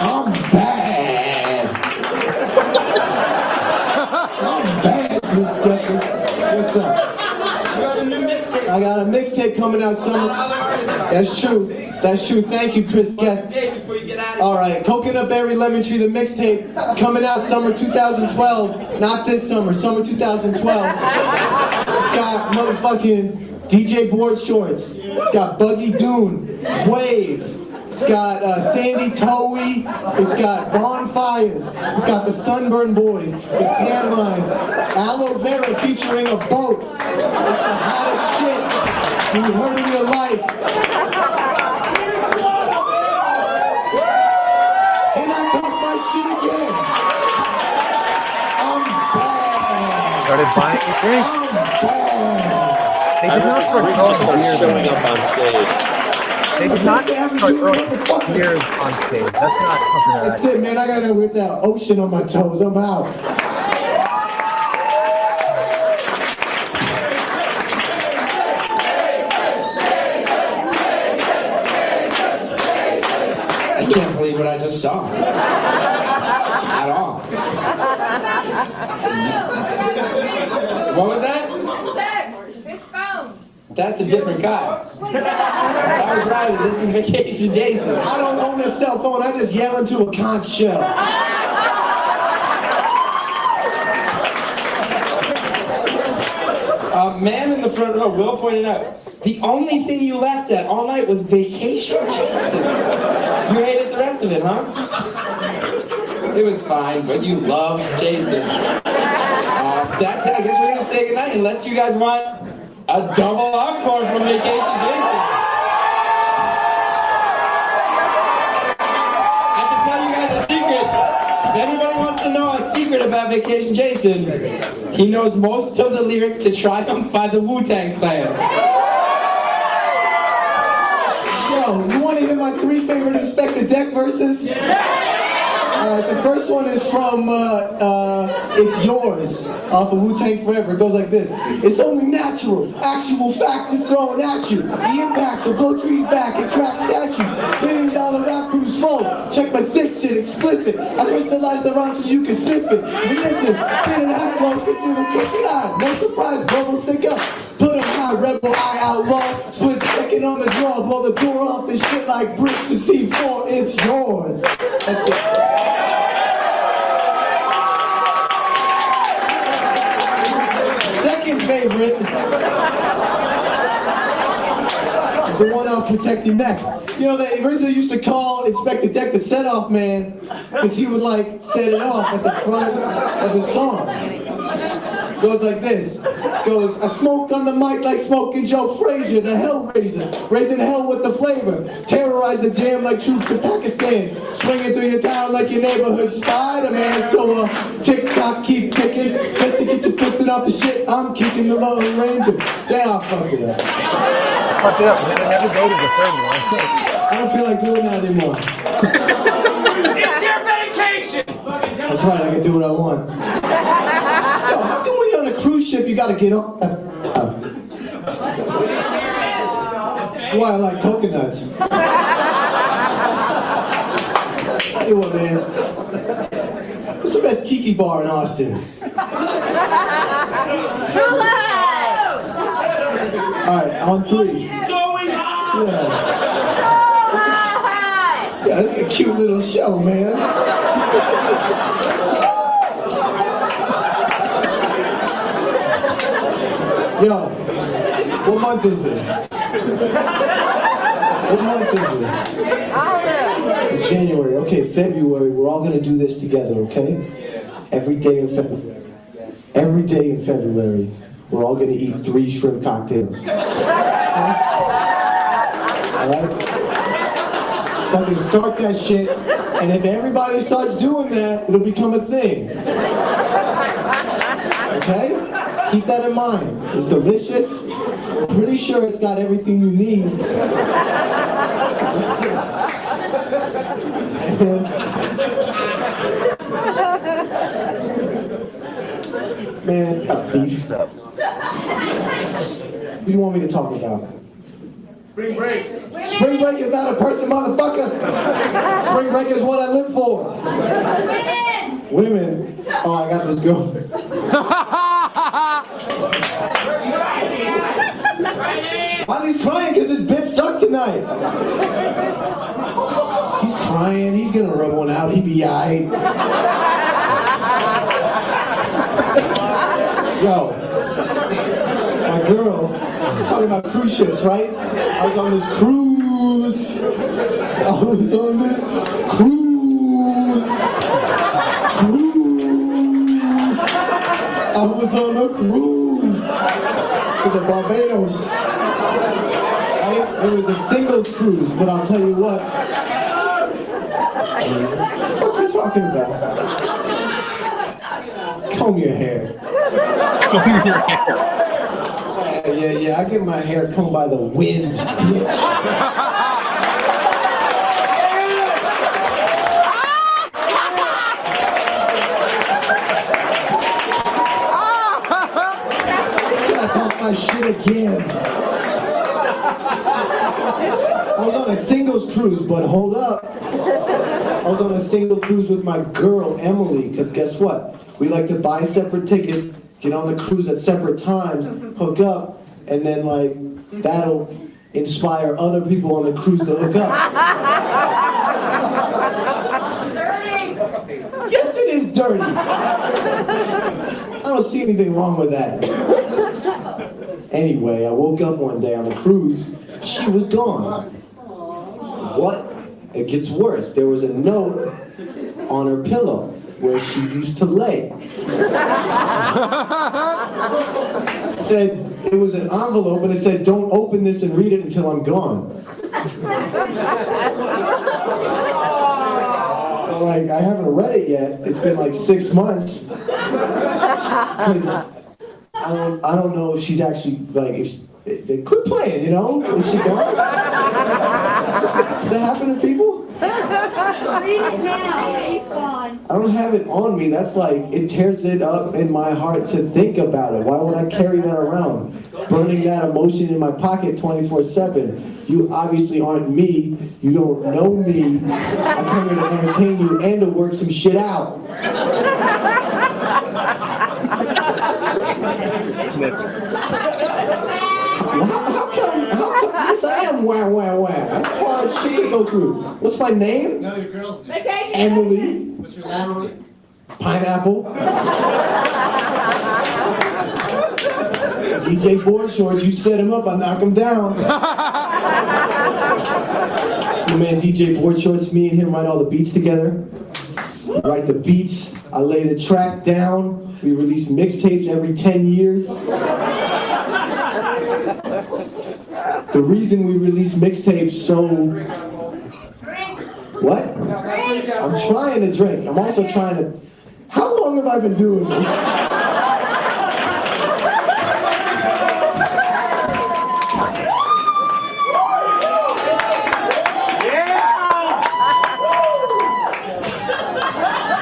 I'm bad. I'm bad, Chris Gethard. What's up? I got a mixtape coming out summer. That's true. That's true. Thank you, Chris Gethard. All right, Coconut Berry Lemon Tree, the mixtape coming out summer 2012. Not this summer, summer 2012. It's got motherfucking DJ Board Shorts. It's got Buggy Dune, Wave, It's got Sandy Towie. It's got bonfires. It's got the Sunburn Boys, the tan lines, aloe vera featuring a boat. It's the hottest shit you've heard in your life. And I talk my shit again. I'm bad. Started buying a drink. I'm bad. They I did not remember Chris just start started showing up on stage. They did not start early years on stage. That's not something that That's it, man. I gotta with that ocean on my toes. I'm out. I can't believe what I just saw. At all. What was that? Text. His phone. That's a different guy. That was right. This is Vacation Jason. I don't own a cell phone. I just yell into a conch shell. Man in the front row, Will pointed out, the only thing you laughed at all night was Vacation Jason. You hated the rest of it, huh? It was fine, but you loved Jason. That's it. I guess we're gonna say goodnight unless you guys want a double encore from Vacation Jason. I can tell you guys a secret. If anybody wants to know a secret about Vacation Jason, he knows most of the lyrics to Triumph by the Wu-Tang Clan. Yo, you want to hear my 3 favorite Inspector Deck verses? Alright, the first one is from It's Yours, off of Wu-Tang Forever. It goes like this. It's only natural. Actual facts is thrown at you. The impact, the blow trees back, and crack statues. $1 billion rap cruise phone. Check my sick shit, explicit. I crystallize the rhyme so you can sniff it. Relive this. Did it that slow, consider crooked eye. No surprise, bubble stick up. Put 'em high, rebel, I outlaw. Split second on the draw. Blow the door off this shit like bricks to C4. It's yours. That's it. Second favorite is the one on Protect Your Neck. You know, the originally used to call Inspector Deck the set-off man because he would like set it off at the front of the song. Goes like this. Goes, I smoke on the mic like smoking Joe Frazier, the Hellraiser, raising hell with the flavor. Terrorize the jam like troops in Pakistan, swinging through your town like your neighborhood Spider-Man. So tick-tock, keep ticking, just to get you flipping off the shit. I'm kicking the Lone Ranger. Damn, I'll fuck it up. fuck it up. They never go to the third one. I don't feel like doing that anymore. It's your vacation! That's right, I can do what I want. Yo, how come when you're on a cruise ship you gotta get up? That's why I like coconuts. Tell you what, man. What's the best tiki bar in Austin? Alright, on 3. Yeah, this is a cute little show, man. Yo, what month is it? What month is it? It's January. Okay, February. We're all gonna do this together, okay? Every day in February. Every day in February, we're all gonna eat 3 shrimp cocktails. Alright? Fucking start that shit, and if everybody starts doing that, it'll become a thing. Okay? Keep that in mind. It's delicious. I'm pretty sure it's got everything you need. Man, got beef. What do you want me to talk about? Spring break. Spring break is not a person, motherfucker. Spring break is what I live for. Women. Oh, I got this girl. Riley's crying because his bit sucked tonight. He's crying. He's gonna rub one out. He be aight. Yo, my girl, talking about cruise ships, right? I was on this cruise cruise. I was on this cruise. I was on a cruise to the Barbados. Right? It was a singles cruise, but I'll tell you what. What the fuck are you talking about? Comb your hair. Comb your hair. Yeah. I get my hair combed by the wind, bitch. Talk my shit again. I was on a singles cruise, but hold up. I was on a single cruise with my girl, Emily, because guess what? We like to buy separate tickets, get on the cruise at separate times, hook up, and then like, that'll inspire other people on the cruise to hook up. Yes, it is dirty. I don't see anything wrong with that. Anyway, I woke up one day on the cruise. She was gone. What? It gets worse. There was a note on her pillow where she used to lay. Said, it was an envelope and it said, don't open this and read it until I'm gone. Like, I haven't read it yet. It's been like 6 months. I don't know if she's actually, like, if they quit playing, you know? Is she gone? Does that happen to people? I don't have it on me. That's like, it tears it up in my heart to think about it. Why would I carry that around? Burning that emotion in my pocket 24/7. You obviously aren't me. You don't know me. I come here to entertain you and to work some shit out. How come, yes, I am wah. That's hard shit to go through. What's my name? No, your girl's name. Emily. What's your last name? Pineapple. DJ Board Shorts, you set him up, I knock him down. So man, DJ Board Shorts, me and him write all the beats together. We write the beats, I lay the track down. We release mixtapes every 10 years. The reason we release mixtapes so... What? I'm trying to drink. I'm also trying to... How long have I been doing this?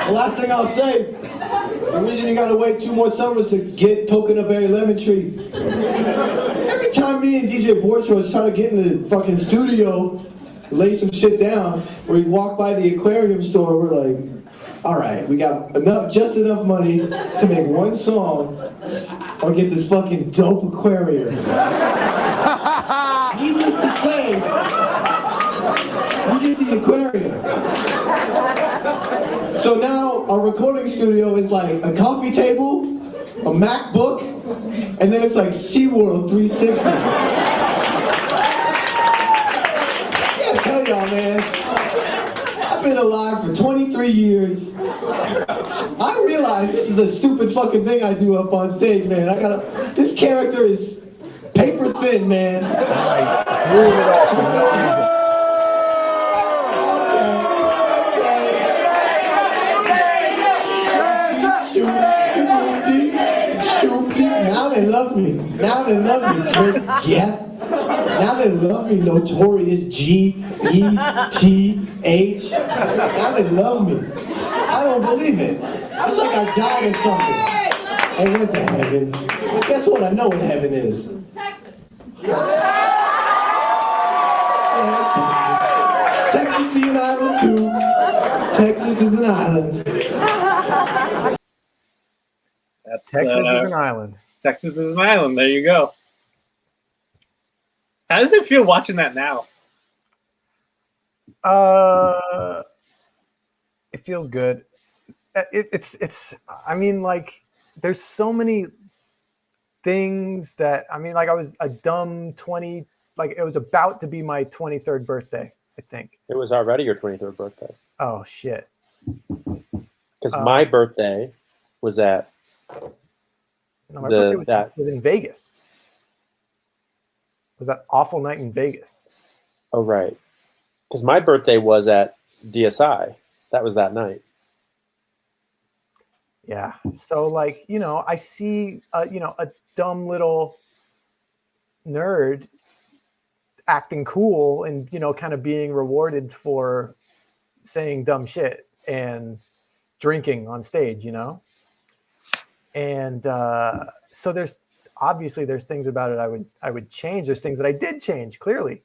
The last thing I'll say, the reason you gotta wait 2 more summers to get Coconut Berry Lemon Tree. Every time me and DJ Board Shorts try to get in the fucking studio, lay some shit down, or we walk by the aquarium store, we're like, all right, we got just enough money to make 1 song or get this fucking dope aquarium. Needless to say, we get the aquarium. So now our recording studio is like a coffee table, a MacBook, and then it's like SeaWorld 360. I gotta tell y'all, man, I've been alive for 23 years. I realize this is a stupid fucking thing I do up on stage, man. This character is paper thin, man. Move it off for no reason. Now they love me. Now they love me, Chris Gethard. Now they love me, Notorious G-E-T-H. Now they love me. I don't believe it. It's like I died or something. I went to heaven. But guess what? I know what heaven is. Texas. Texas be an island too. Texas is an island. Texas is an island. Texas is an island. There you go. How does it feel watching that now? It feels good. It's I mean, like, there's so many things that, I mean, like, I was a dumb 20, like it was about to be my 23rd birthday, I think. It was already your 23rd birthday. Oh shit. Because my birthday was at no, my birthday was in Vegas. It was that awful night in Vegas. Oh right. Because my birthday was at DSI. That was that night. Yeah. So like, you know, I see you know, a dumb little nerd acting cool and, you know, kind of being rewarded for saying dumb shit and drinking on stage, you know? And so there's obviously there's things about it I would change. There's things that I did change, clearly.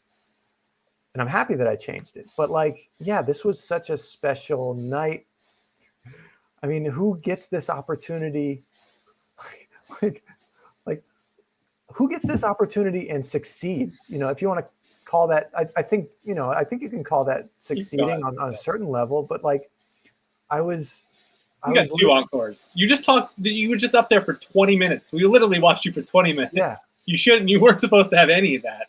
And I'm happy that I changed it. But like, yeah, this was such a special night. I mean, who gets this opportunity? Like who gets this opportunity and succeeds? You know, if you want to call that, I think, you know, I think you can call that succeeding on a certain level. But like, You got 2 encores. You just talked. You were just up there for 20 minutes. We literally watched you for 20 minutes. Yeah. You weren't supposed to have any of that.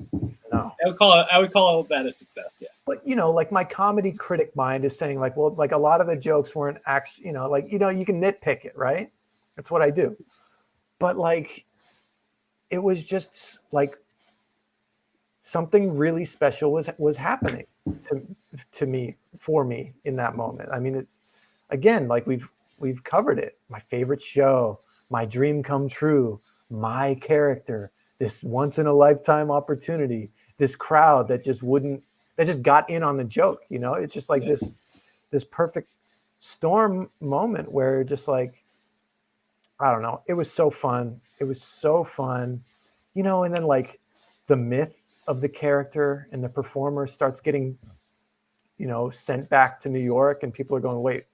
No. I would call that a success. Yeah. But, you know, like my comedy critic mind is saying like, well, like a lot of the jokes weren't actually, you know, you can nitpick it, right? That's what I do. But like, it was just like something really special was happening to me, for me in that moment. I mean, it's, again, like we've covered it. My favorite show, my dream come true, my character, this once in a lifetime opportunity, this crowd that just got in on the joke, you know? It's just like this perfect storm moment where just like, I don't know, it was so fun. It was so fun, you know, and then like the myth of the character and the performer starts getting, you know, sent back to New York and people are going, wait,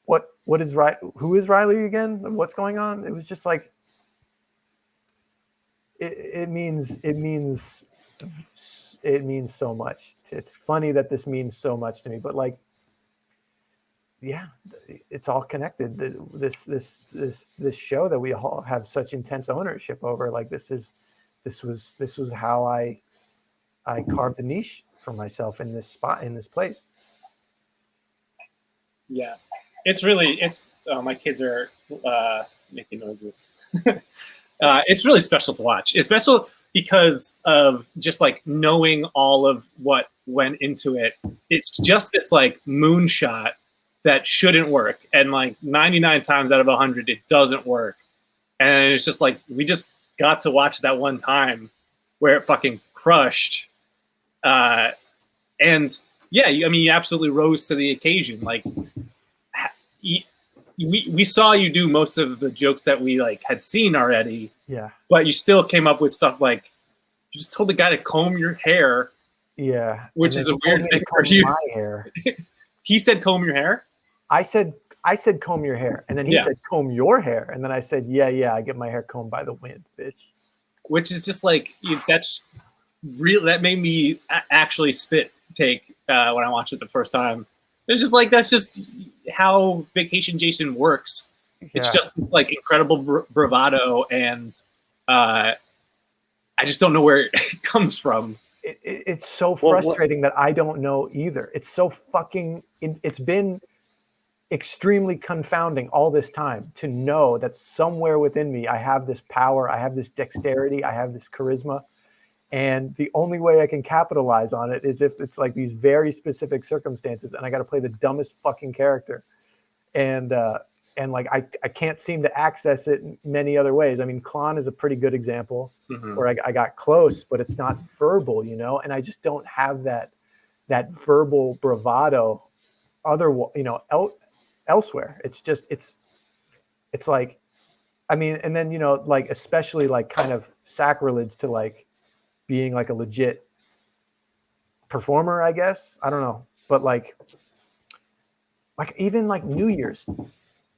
what is who is Riley again? What's going on? It was just like, it means so much. It's funny that this means so much to me, but like, yeah, it's all connected. This show that we all have such intense ownership over, like this was how I carved a niche for myself in this spot, in this place. Yeah. It's my kids are making noises. It's really special to watch. It's special because of just like knowing all of what went into it. It's just this like moonshot that shouldn't work. And like 99 times out of 100, it doesn't work. And it's just like, we just got to watch that one time where it fucking crushed. And yeah, I mean, you absolutely rose to the occasion. Like, we saw you do most of the jokes that we like had seen already. Yeah. But you still came up with stuff like, you just told the guy to comb your hair. Yeah. Which is a weird thing for you. My hair. He said comb your hair? I said comb your hair. And then he said comb your hair. And then I said, yeah, I get my hair combed by the wind, bitch. Which is just like, that's real. That made me actually spit take when I watched it the first time. It's just like, that's just how Vacation Jason works. Yeah. It's just like incredible bravado. And I just don't know where it comes from. It's so frustrating that I don't know either. It's so fucking, it's been extremely confounding all this time to know that somewhere within me, I have this power, I have this dexterity, I have this charisma. And the only way I can capitalize on it is if it's like these very specific circumstances and I got to play the dumbest fucking character. And like, I can't seem to access it in many other ways. I mean, Klon is a pretty good example where I got close, but it's not verbal, you know? And I just don't have that verbal bravado elsewhere. It's just, it's like, I mean, and then, you know, like, especially like kind of sacrilege to like being like a legit performer, I guess. I don't know. But like even like New Year's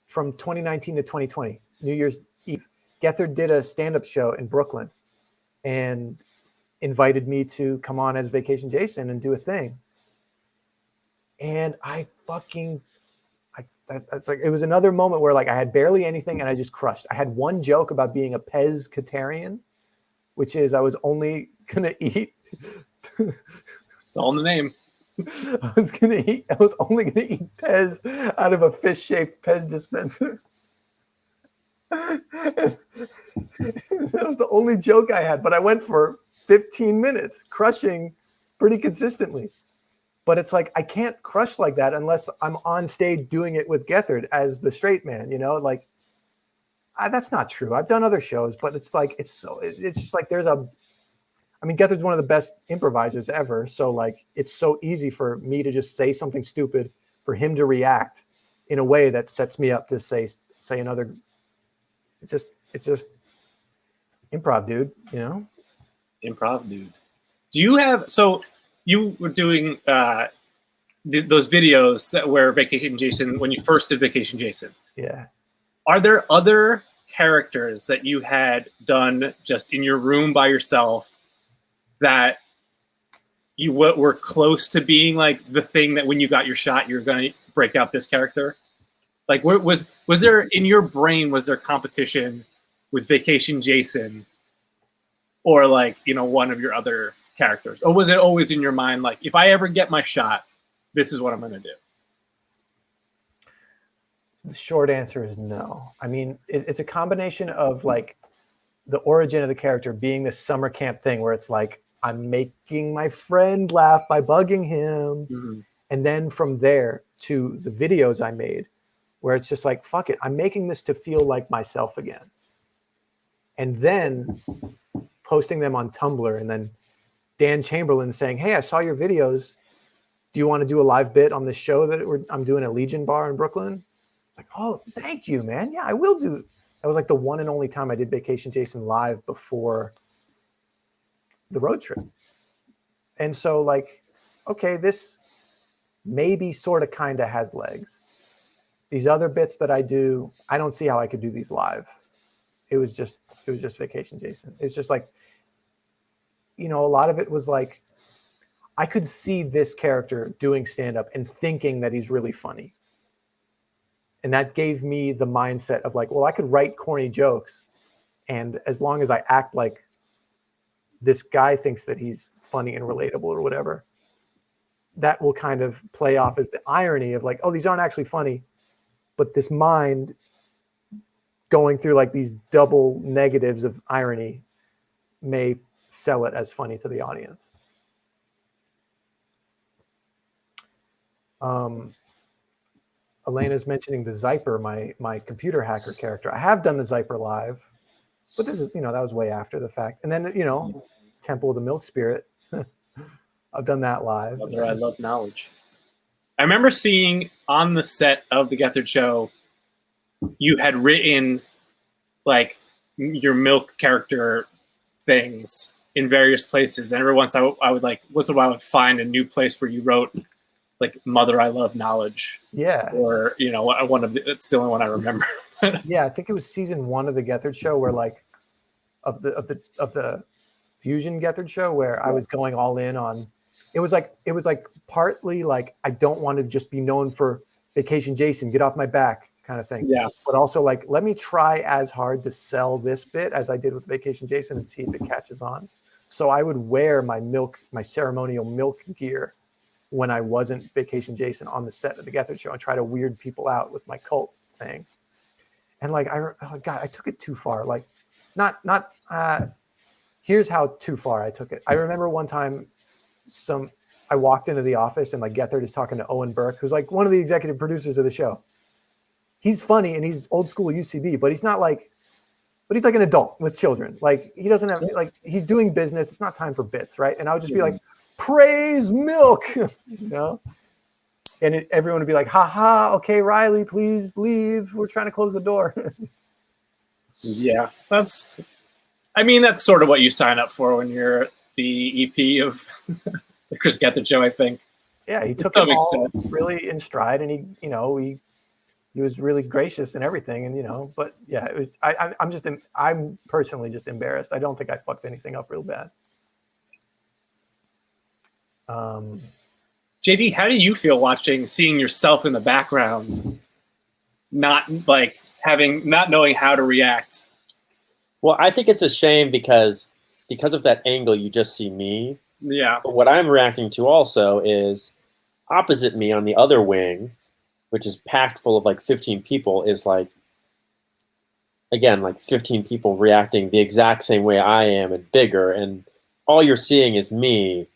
from 2019 to 2020, New Year's Eve, Gethard did a stand-up show in Brooklyn and invited me to come on as Vacation Jason and do a thing. And it's like, it was another moment where like I had barely anything and I just crushed. I had one joke about being a Pez Katarian, which is I was only gonna eat. It's all in the name. I was only gonna eat Pez out of a fish-shaped Pez dispenser. That was the only joke I had, but I went for 15 minutes, crushing pretty consistently. But it's like I can't crush like that unless I'm on stage doing it with Gethard as the straight man, you know, like that's not true. I've done other shows, but it's like it's just like I mean, Gethard's one of the best improvisers ever, so like it's so easy for me to just say something stupid for him to react in a way that sets me up to say another. It's just improv, dude, you know? Improv, dude. Do you have, so you were doing those videos that were Vacation Jason, when you first did Vacation Jason. Yeah. Are there other characters that you had done just in your room by yourself that you were close to being like the thing that when you got your shot, you're going to break out this character? Like, was there in your brain, was there competition with Vacation Jason or like, you know, one of your other characters? Or was it always in your mind, like, if I ever get my shot, this is what I'm going to do? The short answer is no. I mean, it's a combination of like the origin of the character being this summer camp thing where it's like, I'm making my friend laugh by bugging him. Mm-hmm. And then from there to the videos I made, where it's just like, fuck it, I'm making this to feel like myself again. And then posting them on Tumblr, and then Dan Chamberlain saying, hey, I saw your videos. Do you want to do a live bit on this show that I'm doing at Legion Bar in Brooklyn? Like, oh, thank you, man. Yeah, I will do. That was like the one and only time I did Vacation Jason live before the road trip. And so like, okay, this maybe sort of kind of has legs. These other bits that I do, I don't see how I could do these live. It was just Vacation Jason. It's just like, you know, a lot of it was like, I could see this character doing stand-up and thinking that he's really funny. And that gave me the mindset of like, well, I could write corny jokes, and as long as I act like this guy thinks that he's funny and relatable or whatever, that will kind of play off as the irony of like, oh, these aren't actually funny, but this mind going through like these double negatives of irony may sell it as funny to the audience. Elena's mentioning the Zyper, my computer hacker character. I have done the Zyper live, but this is, you know, that was way after the fact. And then, you know, Temple of the Milk Spirit. I've done that live. I love knowledge. I remember seeing on the set of the Gethard Show, you had written like your milk character things in various places. And every once I would like, once in a while I would find a new place where you wrote like Mother, I Love Knowledge. Yeah. Or, you know, it's the only one I remember. Yeah. I think it was season 1 of the Gethard Show where like of the Fusion Gethard Show where I was going all in on, it was like partly like, I don't want to just be known for Vacation Jason, get off my back kind of thing. Yeah. But also like, let me try as hard to sell this bit as I did with Vacation Jason and see if it catches on. So I would wear my ceremonial milk gear when I wasn't Vacation Jason on the set of the Gethard Show and try to weird people out with my cult thing. And like, God, I took it too far. Like here's how too far I took it. I remember one time I walked into the office and like Gethard is talking to Owen Burke, who's like one of the executive producers of the show. He's funny and he's old school UCB, but he's like an adult with children. Like he doesn't have, like, he's doing business. It's not time for bits. Right. And I would just be like, praise milk, you know? And everyone would be like, haha, okay, Riley, please leave. We're trying to close the door. Yeah, that's sort of what you sign up for when you're the EP of the Chris Gethard Show, I think. Yeah, he took it all really in stride, and he was really gracious and everything, and but yeah, it was. I'm personally just embarrassed. I don't think I fucked anything up real bad. JD, how do you feel seeing yourself in the background, not knowing how to react? Well, I think it's a shame because because of that angle, you just see me. Yeah. But what I'm reacting to also is opposite me on the other wing, which is packed full of like 15 people, is like, again, like 15 people reacting the exact same way I am and bigger. And all you're seeing is me,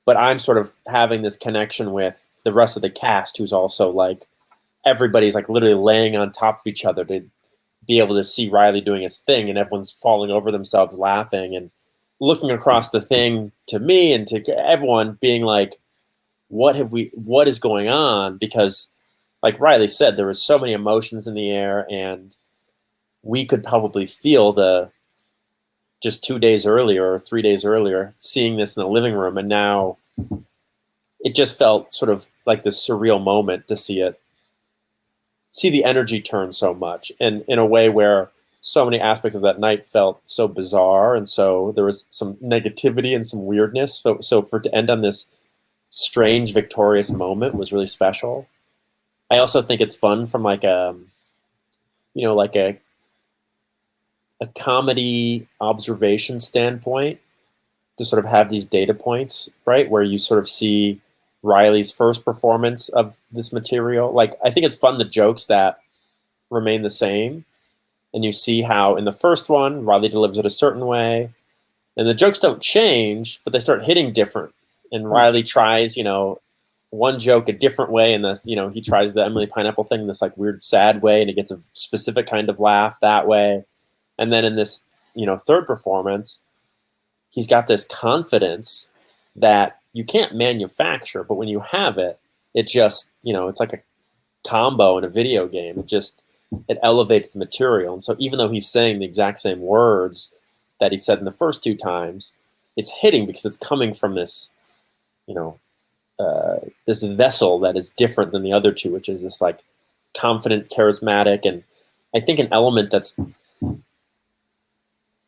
but I'm sort of having this connection with the rest of the cast who's also like, everybody's like literally laying on top of each other to be able to see Riley doing his thing, and everyone's falling over themselves laughing and looking across the thing to me and to everyone being like, what is going on? Because like Riley said, there was so many emotions in the air, and we could probably feel just 2 days earlier or 3 days earlier, seeing this in the living room. And now it just felt sort of like this surreal moment to see the energy turn so much, and in a way where so many aspects of that night felt so bizarre, and so there was some negativity and some weirdness. So for it to end on this strange, victorious moment was really special. I also think it's fun from like a comedy observation standpoint to sort of have these data points, right, where you sort of see Riley's first performance of this material. Like, I think it's fun, the jokes that remain the same, and you see how in the first one Riley delivers it a certain way, and the jokes don't change, but they start hitting different. And Riley tries, one joke a different way, and he tries the Emily Pineapple thing in this like weird sad way, and it gets a specific kind of laugh that way. And then in this, third performance, he's got this confidence that you can't manufacture, but when you have it, it just, it's like a combo in a video game. It elevates the material. And so even though he's saying the exact same words that he said in the first two times, it's hitting because it's coming from this, this vessel that is different than the other two, which is this like confident, charismatic. And I think an element that's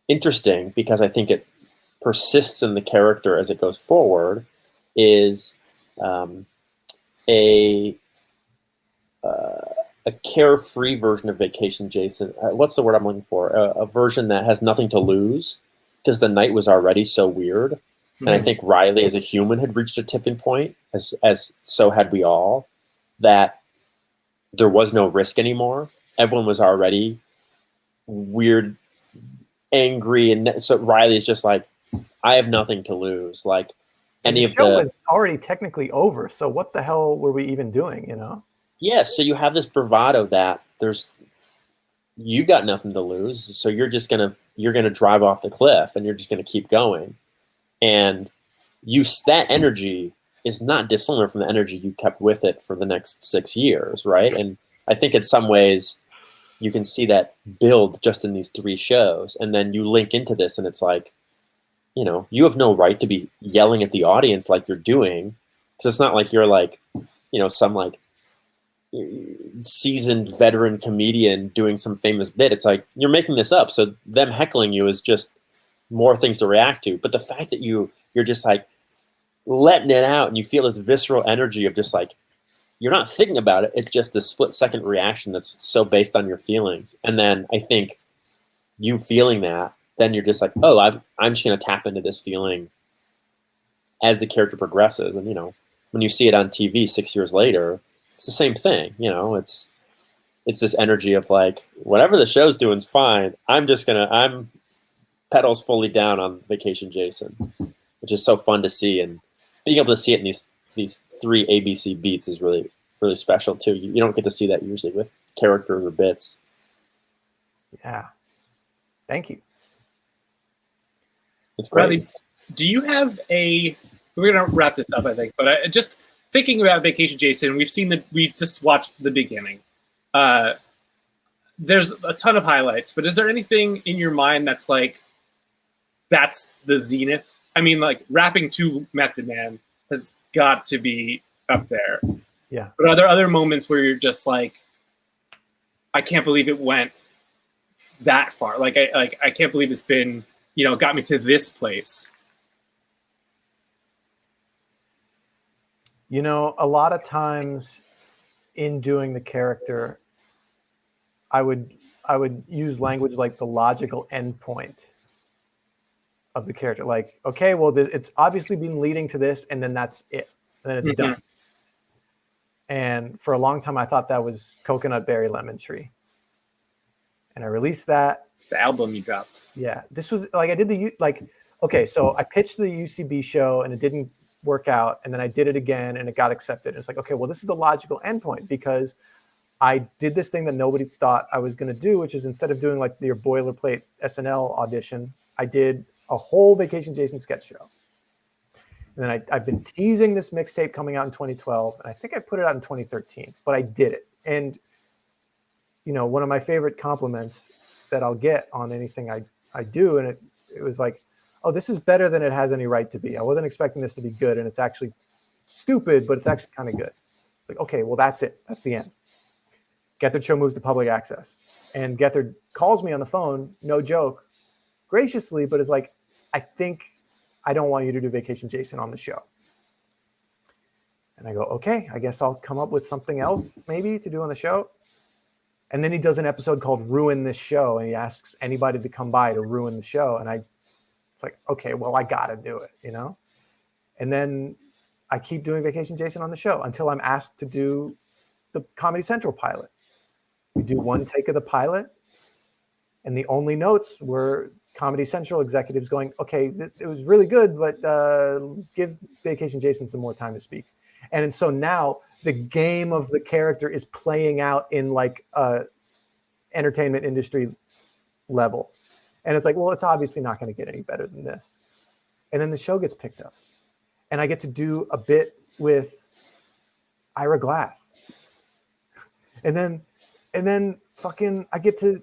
interesting, because I think it persists in the character as it goes forward, is a carefree version of Vacation Jason. What's the word I'm looking for? A version that has nothing to lose, because the night was already so weird. Mm-hmm. And I think Riley as a human had reached a tipping point, as so had we all, that there was no risk anymore. Everyone was already weird, angry, and so Riley's just like, I have nothing to lose. Like, the show was already technically over, so what the hell were we even doing, Yeah, so you have this bravado that you got nothing to lose, so you're gonna drive off the cliff, and you're just gonna keep going. And that energy is not dissimilar from the energy you kept with it for the next 6 years, right? And I think in some ways you can see that build just in these 3 shows, and then you link into this, and it's like, you have no right to be yelling at the audience like you're doing, because it's not like you're like, some like seasoned veteran comedian doing some famous bit. It's like you're making this up, so them heckling you is just more things to react to. But the fact that you're just like letting it out, and you feel this visceral energy of just like, you're not thinking about it, it's just a split-second reaction that's so based on your feelings. And then I think you feeling that, then you're just like, oh, I'm just going to tap into this feeling as the character progresses. And, when you see it on TV 6 years later, it's the same thing. It's this energy of like, whatever the show's doing is fine. I'm pedals fully down on Vacation Jason, which is so fun to see. And being able to see it in these 3 ABC beats is really, really special too. You don't get to see that usually with characters or bits. Yeah. Thank you. It's great. Riley, do you have we're going to wrap this up, I think, but just thinking about Vacation Jason, we just watched the beginning. There's a ton of highlights, but is there anything in your mind that's like, that's the zenith? I mean, like, rapping to Method Man has got to be up there. Yeah. But are there other moments where you're just like, I can't believe it went that far? Like, I can't believe it's been, got me to this place. A lot of times in doing the character, I would use language like the logical endpoint of the character. Like, okay, well, it's obviously been leading to this, and then that's it. And then it's done. And for a long time, I thought that was Coconut Berry Lemon Tree. And I released that. The album you dropped. Yeah. This was like, I did okay, so I pitched the UCB show and it didn't work out. And then I did it again and it got accepted. And it's like, okay, well, this is the logical endpoint because I did this thing that nobody thought I was going to do, which is instead of doing like your boilerplate SNL audition, I did a whole Vacation Jason sketch show. And then I've been teasing this mixtape coming out in 2012, and I think I put it out in 2013, but I did it. And, you know, one of my favorite compliments that I'll get on anything I do, and it was like, oh, this is better than it has any right to be. I wasn't expecting this to be good, and it's actually stupid, but it's actually kind of good. It's like, okay, well, that's it. That's the end. Gethard Show moves to public access. And Gethard calls me on the phone, no joke, graciously, but is like, I think I don't want you to do Vacation Jason on the show. And I go, okay, I guess I'll come up with something else maybe to do on the show. And then he does an episode called Ruin This Show. And he asks anybody to come by to ruin the show. And it's like, okay, well, I got to do it, you know? And then I keep doing Vacation Jason on the show until I'm asked to do the Comedy Central pilot. We do one take of the pilot. And the only notes were Comedy Central executives going, okay, it was really good, but give Vacation Jason some more time to speak. And so now the game of the character is playing out in like entertainment industry level. And it's like, well, it's obviously not going to get any better than this. And then the show gets picked up. And I get to do a bit with Ira Glass. And then fucking I get to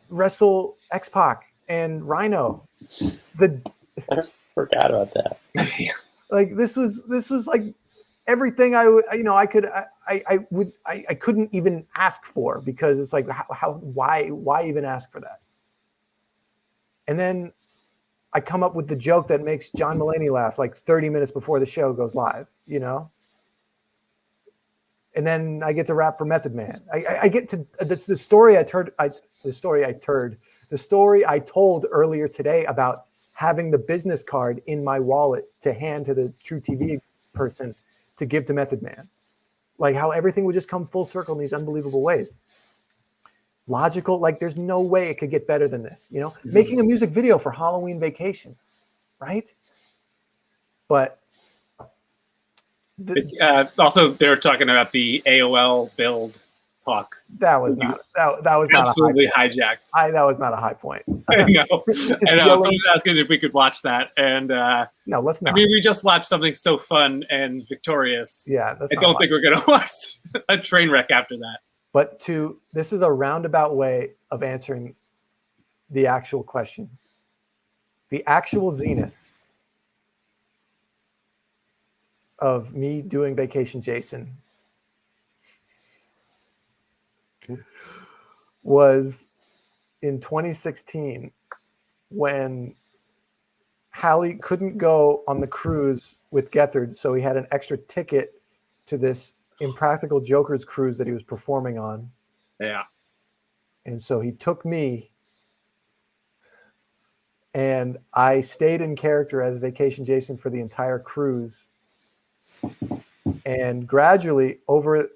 wrestle X-Pac and Rhino. I forgot about that. Like this was like everything I couldn't even ask for, because it's like why even ask for that? And then I come up with the joke that makes John Mulaney laugh like 30 minutes before the show goes live, you know? And then I get to rap for Method Man. I get to the story I told earlier today about having the business card in my wallet to hand to the True TV person to give to Method Man. Like how everything would just come full circle in these unbelievable ways. Logical, like there's no way it could get better than this, you know? Making a music video for Halloween Vacation, right? But also they're talking about the AOL build talk. That was not absolutely hijacked. That was not a high point. I know. Someone's asking if we could watch that, and no, let's not. I mean, we just watched something so fun and victorious. Yeah, I don't think we're gonna watch a train wreck after that. But this is a roundabout way of answering the actual question. The actual zenith of me doing Vacation Jason was in 2016 when Hallie couldn't go on the cruise with Gethard, so he had an extra ticket to this Impractical Jokers cruise that he was performing on. Yeah. And so he took me, and I stayed in character as Vacation Jason for the entire cruise. And gradually over,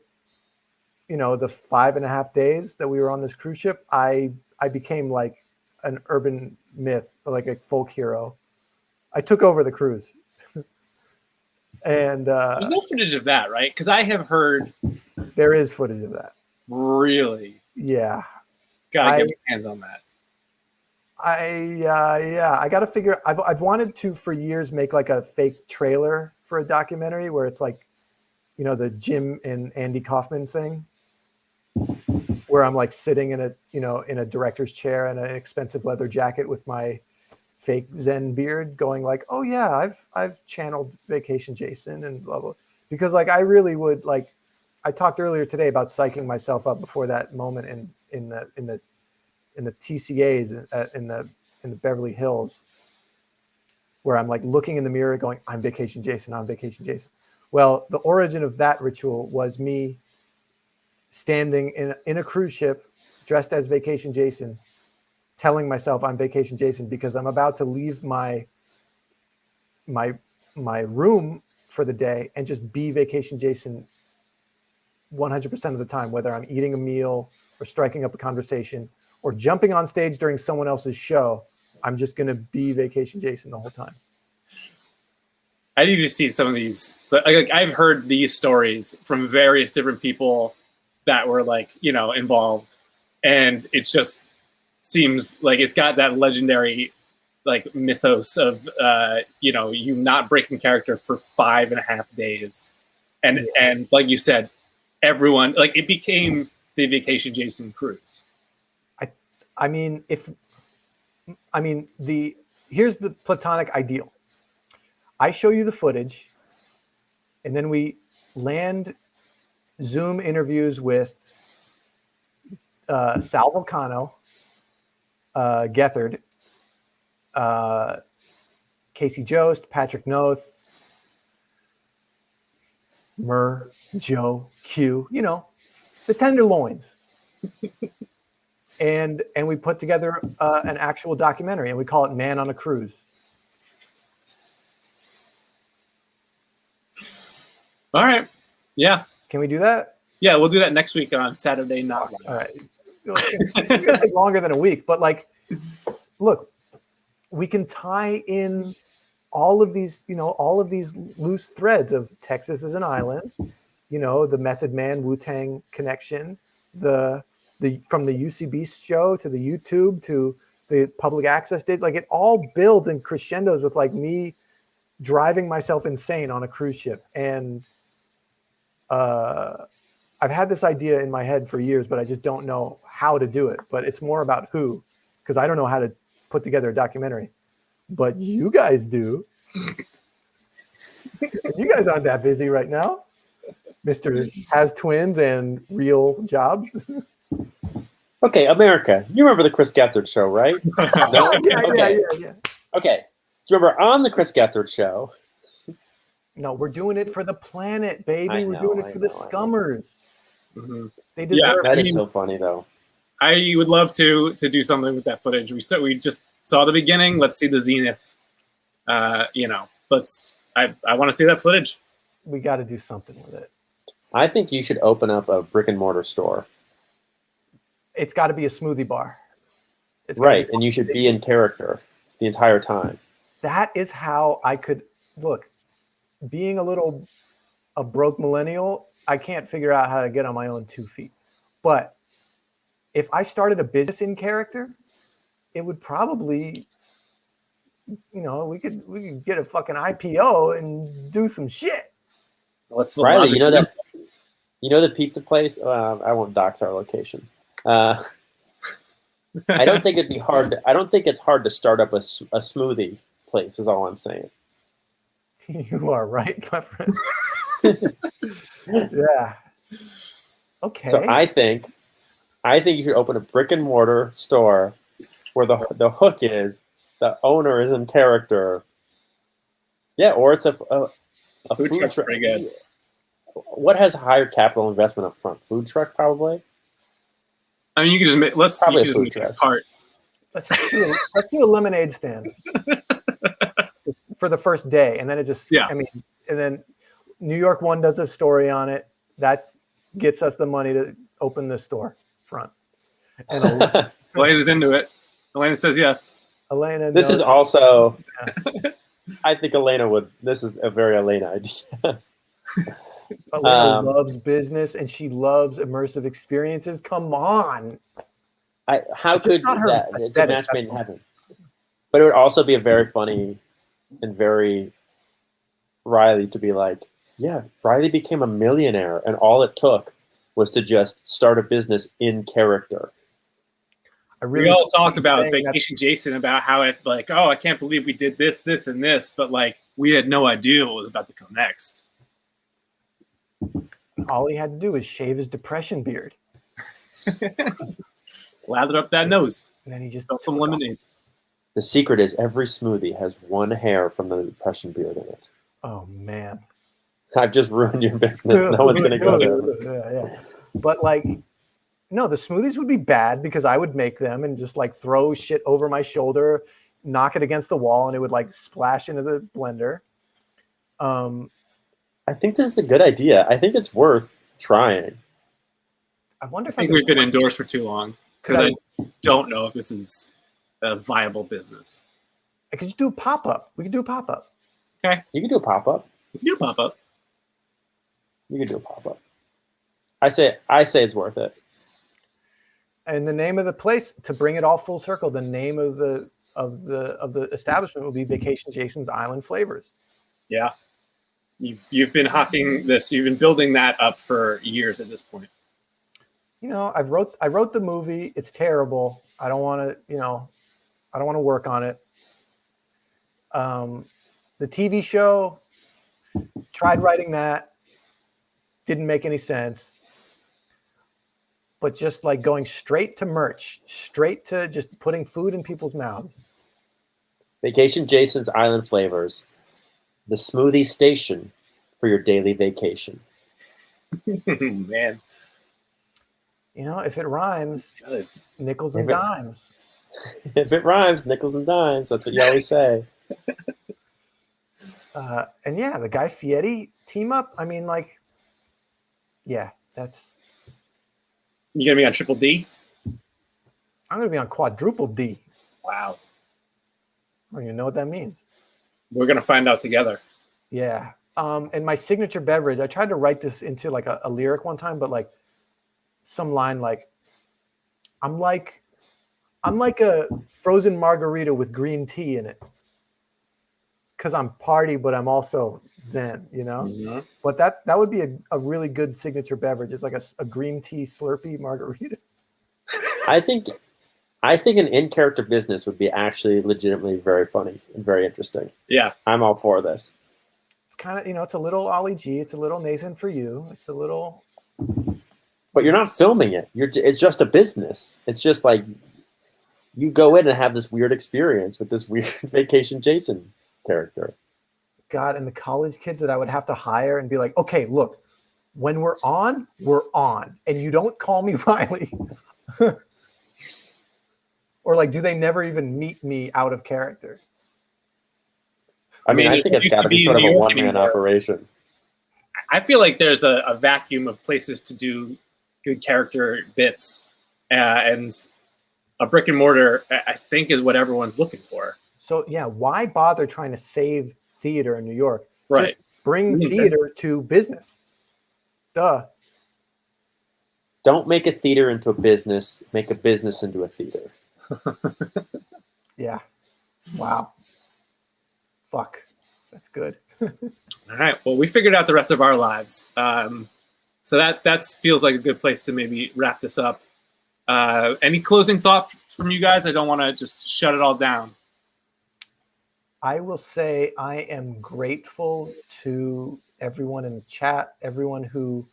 you know, the 5.5 days that we were on this cruise ship, I became like an urban myth, like a folk hero. I took over the cruise. And there's no footage of that, right? Because I have heard there is footage of that. Really? Yeah. Gotta get my hands on that. I gotta figure. I've wanted to for years make like a fake trailer for a documentary where it's like, you know, the Jim and Andy Kaufman thing, where I'm like sitting in a director's chair and an expensive leather jacket with my fake Zen beard, going like, oh yeah, I've channeled Vacation Jason and blah blah. Because like I really would like. I talked earlier today about psyching myself up before that moment in the TCAs in the Beverly Hills, where I'm like looking in the mirror going, I'm Vacation Jason, I'm Vacation Jason. Well, the origin of that ritual was me standing in a cruise ship dressed as Vacation Jason, telling myself I'm Vacation Jason because I'm about to leave my my room for the day and just be Vacation Jason 100% of the time, whether I'm eating a meal or striking up a conversation or jumping on stage during someone else's show. I'm just going to be Vacation Jason the whole time. I need to see some of these. Like, I've heard these stories from various different people that were like, involved. And it just seems like it's got that legendary like mythos of, you not breaking character for 5.5 days. And like you said, everyone, like it became the Vacation Jason cruise. Here's the platonic ideal. I show you the footage, and then we land Zoom interviews with Sal Vulcano, Gethard, Casey Jost, Patrick Noth, Murr, Joe, Q, the tenderloins. And we put together an actual documentary, and we call it Man on a Cruise. All right. Yeah. Can we do that? Yeah, we'll do that next week on Saturday Not Live. All right. It's gonna take longer than a week, but like, look, we can tie in all of these loose threads of Texas as an island, the Method Man Wu-Tang connection, the from the UCB show to the YouTube to the public access dates, like it all builds and crescendos with like me driving myself insane on a cruise ship. And I've had this idea in my head for years, but I just don't know how to do it. But it's more about who, because I don't know how to put together a documentary. But you guys do. You guys aren't that busy right now. Mr. has twins and real jobs. Okay, America. You remember the Chris Gethard Show, right? No? Yeah. Okay. Do you remember on the Chris Gethard Show? No, we're doing it for the planet, baby. We're doing it for the scummers. Mm-hmm. They deserve that is so funny, though. I would love to do something with that footage. We just saw the beginning. Let's see the zenith. I want to see that footage. We got to do something with it. I think you should open up a brick and mortar store. It's got to be a smoothie bar. Right, and you should be in character the entire time. That is how I could look. Being a broke millennial, I can't figure out how to get on my own 2 feet. But if I started a business in character, it would probably, we could get a fucking IPO and do some shit. What's the Riley, the pizza place? I won't dox our location. I don't think it'd be hard. I don't think it's hard to start up a smoothie place. Is all I'm saying. You are right, my friend. Yeah. Okay. So I think you should open a brick and mortar store where the hook is the owner is in character. Yeah, or it's a food truck's truck. pretty good. What has higher capital investment up front? Food truck, probably. I mean, you can just probably a just food make truck. a cart. Let's do a lemonade stand for the first day, and then it just and then New York One does a story on it that gets us the money to open the store front. And Elena's into it. Elena says yes. Elena. This is also. I think Elena would. This is a very Elena idea. Elena loves business and she loves immersive experiences. Come on. How could that? It's a match made in heaven. But it would also be a very funny and very Riley to be like, yeah, Riley became a millionaire and all it took was to just start a business in character. We all talked about Vacation Jason, about how it like, oh, I can't believe we did this, this, and this, but like we had no idea what was about to come next. All he had to do was shave his depression beard. Lather up that nose. And then he just sell some lemonade. The secret is every smoothie has one hair from the depression beard in it. Oh man. I've just ruined your business. No one's gonna go there. Yeah. But like, no, the smoothies would be bad because I would make them and just like throw shit over my shoulder, knock it against the wall and it would like splash into the blender. I think this is a good idea. I think it's worth trying. I wonder if I think we've been indoors for too long because I don't know if this is a viable business. I could do a pop-up. We could do a pop-up. Okay. You can do a pop-up. You can do a pop-up. You can do a pop-up. I say it's worth it. And the name of the place, to bring it all full circle, the name of the establishment will be Vacation Jason's Island Flavors. Yeah. You've been hawking this. You've been building that up for years at this point. You know, I wrote the movie. It's terrible. I don't want to work on it. The TV show, tried writing that, didn't make any sense. But just like going straight to merch, straight to just putting food in people's mouths. Vacation Jason's Island Flavors, the smoothie station for your daily vacation. Man. You know, if it rhymes, nickels and dimes. If it rhymes, nickels and dimes. That's what you always say. And yeah, the Guy Fieri team up. I mean, like, yeah, that's. You gonna be on triple D? I'm gonna be on quadruple D. Wow. I don't even know what that means. We're gonna find out together. Yeah. And my signature beverage, I tried to write this into like a lyric one time, but like some line like, I'm like a frozen margarita with green tea in it. Because I'm party, but I'm also zen, you know? Mm-hmm. But that would be a really good signature beverage. It's like a green tea Slurpee margarita. I think an in-character business would be actually legitimately very funny and very interesting. Yeah. I'm all for this. It's kind of, it's a little Ollie G. It's a little Nathan for you. It's a little... But you're not filming it. It's just a business. It's just like you go in and have this weird experience with this weird Vacation Jason character. God, and the college kids that I would have to hire and be like, okay, look, when we're on, and you don't call me Riley. Or like, do they never even meet me out of character? I mean, I think it's got to be sort of a one-man operation. I feel like there's a vacuum of places to do good character bits, and a brick and mortar, I think, is what everyone's looking for. So yeah, why bother trying to save theater in New York? Right. Just bring theater to business. Duh. Don't make a theater into a business. Make a business into a theater. Yeah. Wow. Fuck. That's good. All right. Well, we figured out the rest of our lives. So that feels like a good place to maybe wrap this up. Any closing thoughts from you guys? I don't want to just shut it all down. I will say I am grateful to everyone in the chat, everyone who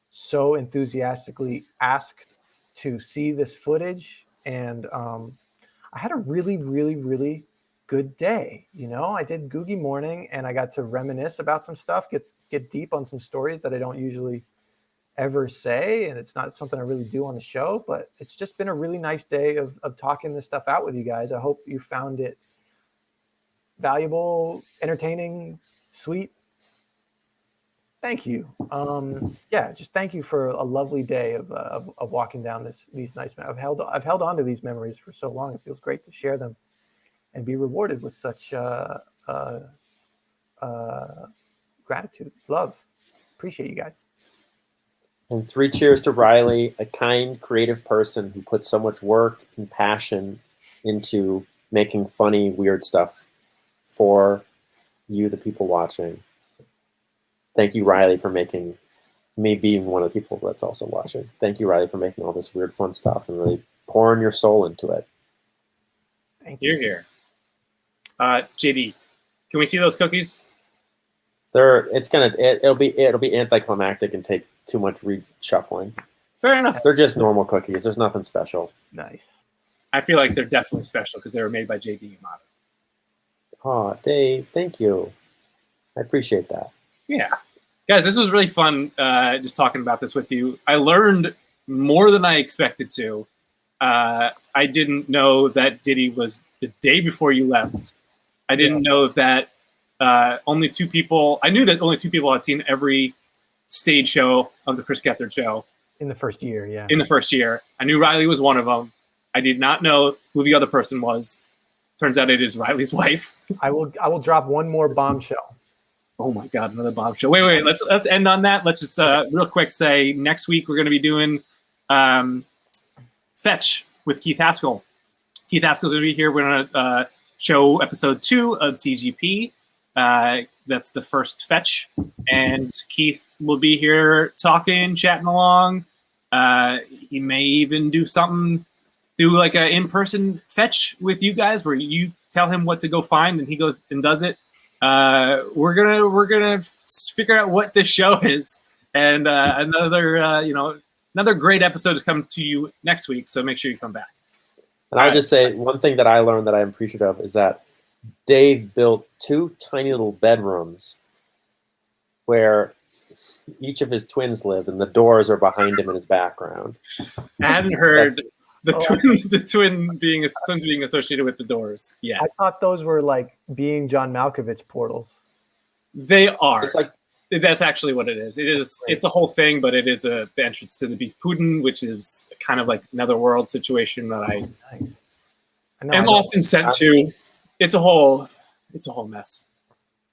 so enthusiastically asked to see this footage. And I had a really, really, really good day. You know, I did Googie Morning and I got to reminisce about some stuff, get deep on some stories that I don't usually ever say. And it's not something I really do on the show, but it's just been a really nice day of talking this stuff out with you guys. I hope you found it valuable, entertaining, sweet. Thank you. Yeah, just thank you for a lovely day of walking down these nice. I've held on to these memories for so long. It feels great to share them and be rewarded with such gratitude, love. Appreciate you guys. And 3 cheers to Riley, a kind, creative person who puts so much work and passion into making funny, weird stuff for you, the people watching. Thank you, Riley, for making me being one of the people that's also watching. Thank you, Riley, for making all this weird, fun stuff and really pouring your soul into it. Thank you. You're here. JD, can we see those cookies? It'll be anticlimactic and take too much reshuffling. Fair enough. They're just normal cookies. There's nothing special. Nice. I feel like they're definitely special because they were made by JD Amato. Oh, Dave, thank you. I appreciate that. Yeah. Guys, this was really fun just talking about this with you. I learned more than I expected to. I didn't know that Diddy was the day before you left. I didn't know that only 2 people. I knew that only 2 people had seen every stage show of the Chris Gethard Show In the first year, yeah. in the first year. I knew Riley was one of them. I did not know who the other person was. Turns out it is Riley's wife. I will drop one more bombshell. Oh my God, another bombshell. Wait. Let's end on that. Let's just real quick say next week we're going to be doing Fetch with Keith Haskell. Keith Haskell's going to be here. We're going to show episode 2 of CGP. That's the first Fetch. And Keith will be here talking, chatting along. He may even do like an in-person Fetch with you guys where you tell him what to go find and he goes and does it. We're gonna figure out what this show is, and another great episode is coming to you next week. So make sure you come back. And I'll just say one thing that I learned that I'm appreciative of is that Dave built 2 tiny little bedrooms where each of his twins live, and the doors are behind him in his background. I hadn't heard the twins being associated with the doors. Yeah, I thought those were like being John Malkovich portals. They are. It's like that's actually what it is. It is. It's a whole thing, but it is the entrance to the beef pudding, which is kind of like another world situation that I am often sent to. It's a whole mess.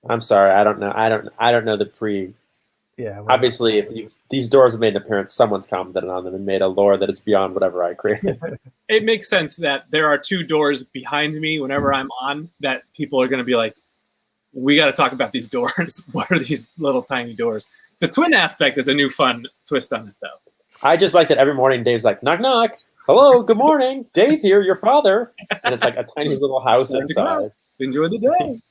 I'm sorry, I don't know. I don't know the pre. Yeah. Obviously, if these doors have made an appearance, someone's commented on them and made a lore that is beyond whatever I created. It makes sense that there are 2 doors behind me whenever I'm on that people are going to be like, we got to talk about these doors. What are these little tiny doors? The twin aspect is a new fun twist on it, though. I just like that every morning Dave's like, knock, knock. Hello, good morning. Dave here, your father. And it's like a tiny little house inside. Enjoy the day.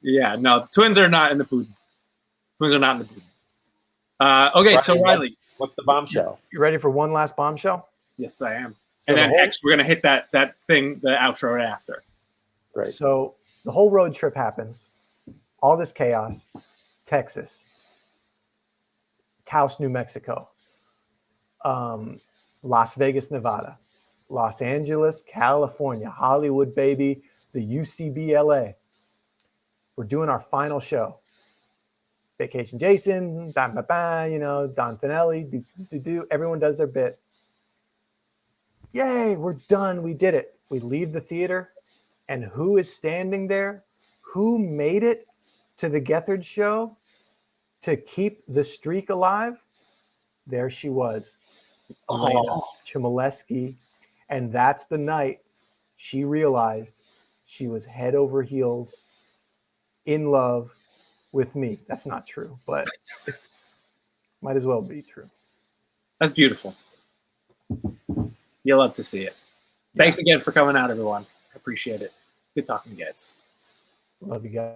Yeah, no, twins are not in the pudding. Twins are not in the pudding. Okay, so Riley. What's the bombshell? You ready for one last bombshell? Yes, I am. So and then next, we're going to hit that thing, the outro right after. Great. So the whole road trip happens. All this chaos. Texas. Taos, New Mexico. Las Vegas, Nevada. Los Angeles, California. Hollywood, baby. The UCB LA. We're doing our final show. Vacation Jason, Don Finelli, everyone does their bit. Yay, we're done. We did it. We leave the theater, and who is standing there? Who made it to the Gethard Show to keep the streak alive? There she was, Elena Chmielewski. And that's the night she realized she was head over heels in love with me. That's not true, but might as well be true. That's beautiful. You'll love to see it. Thanks again for coming out, everyone. I appreciate it. Good talking to you guys. Love you guys.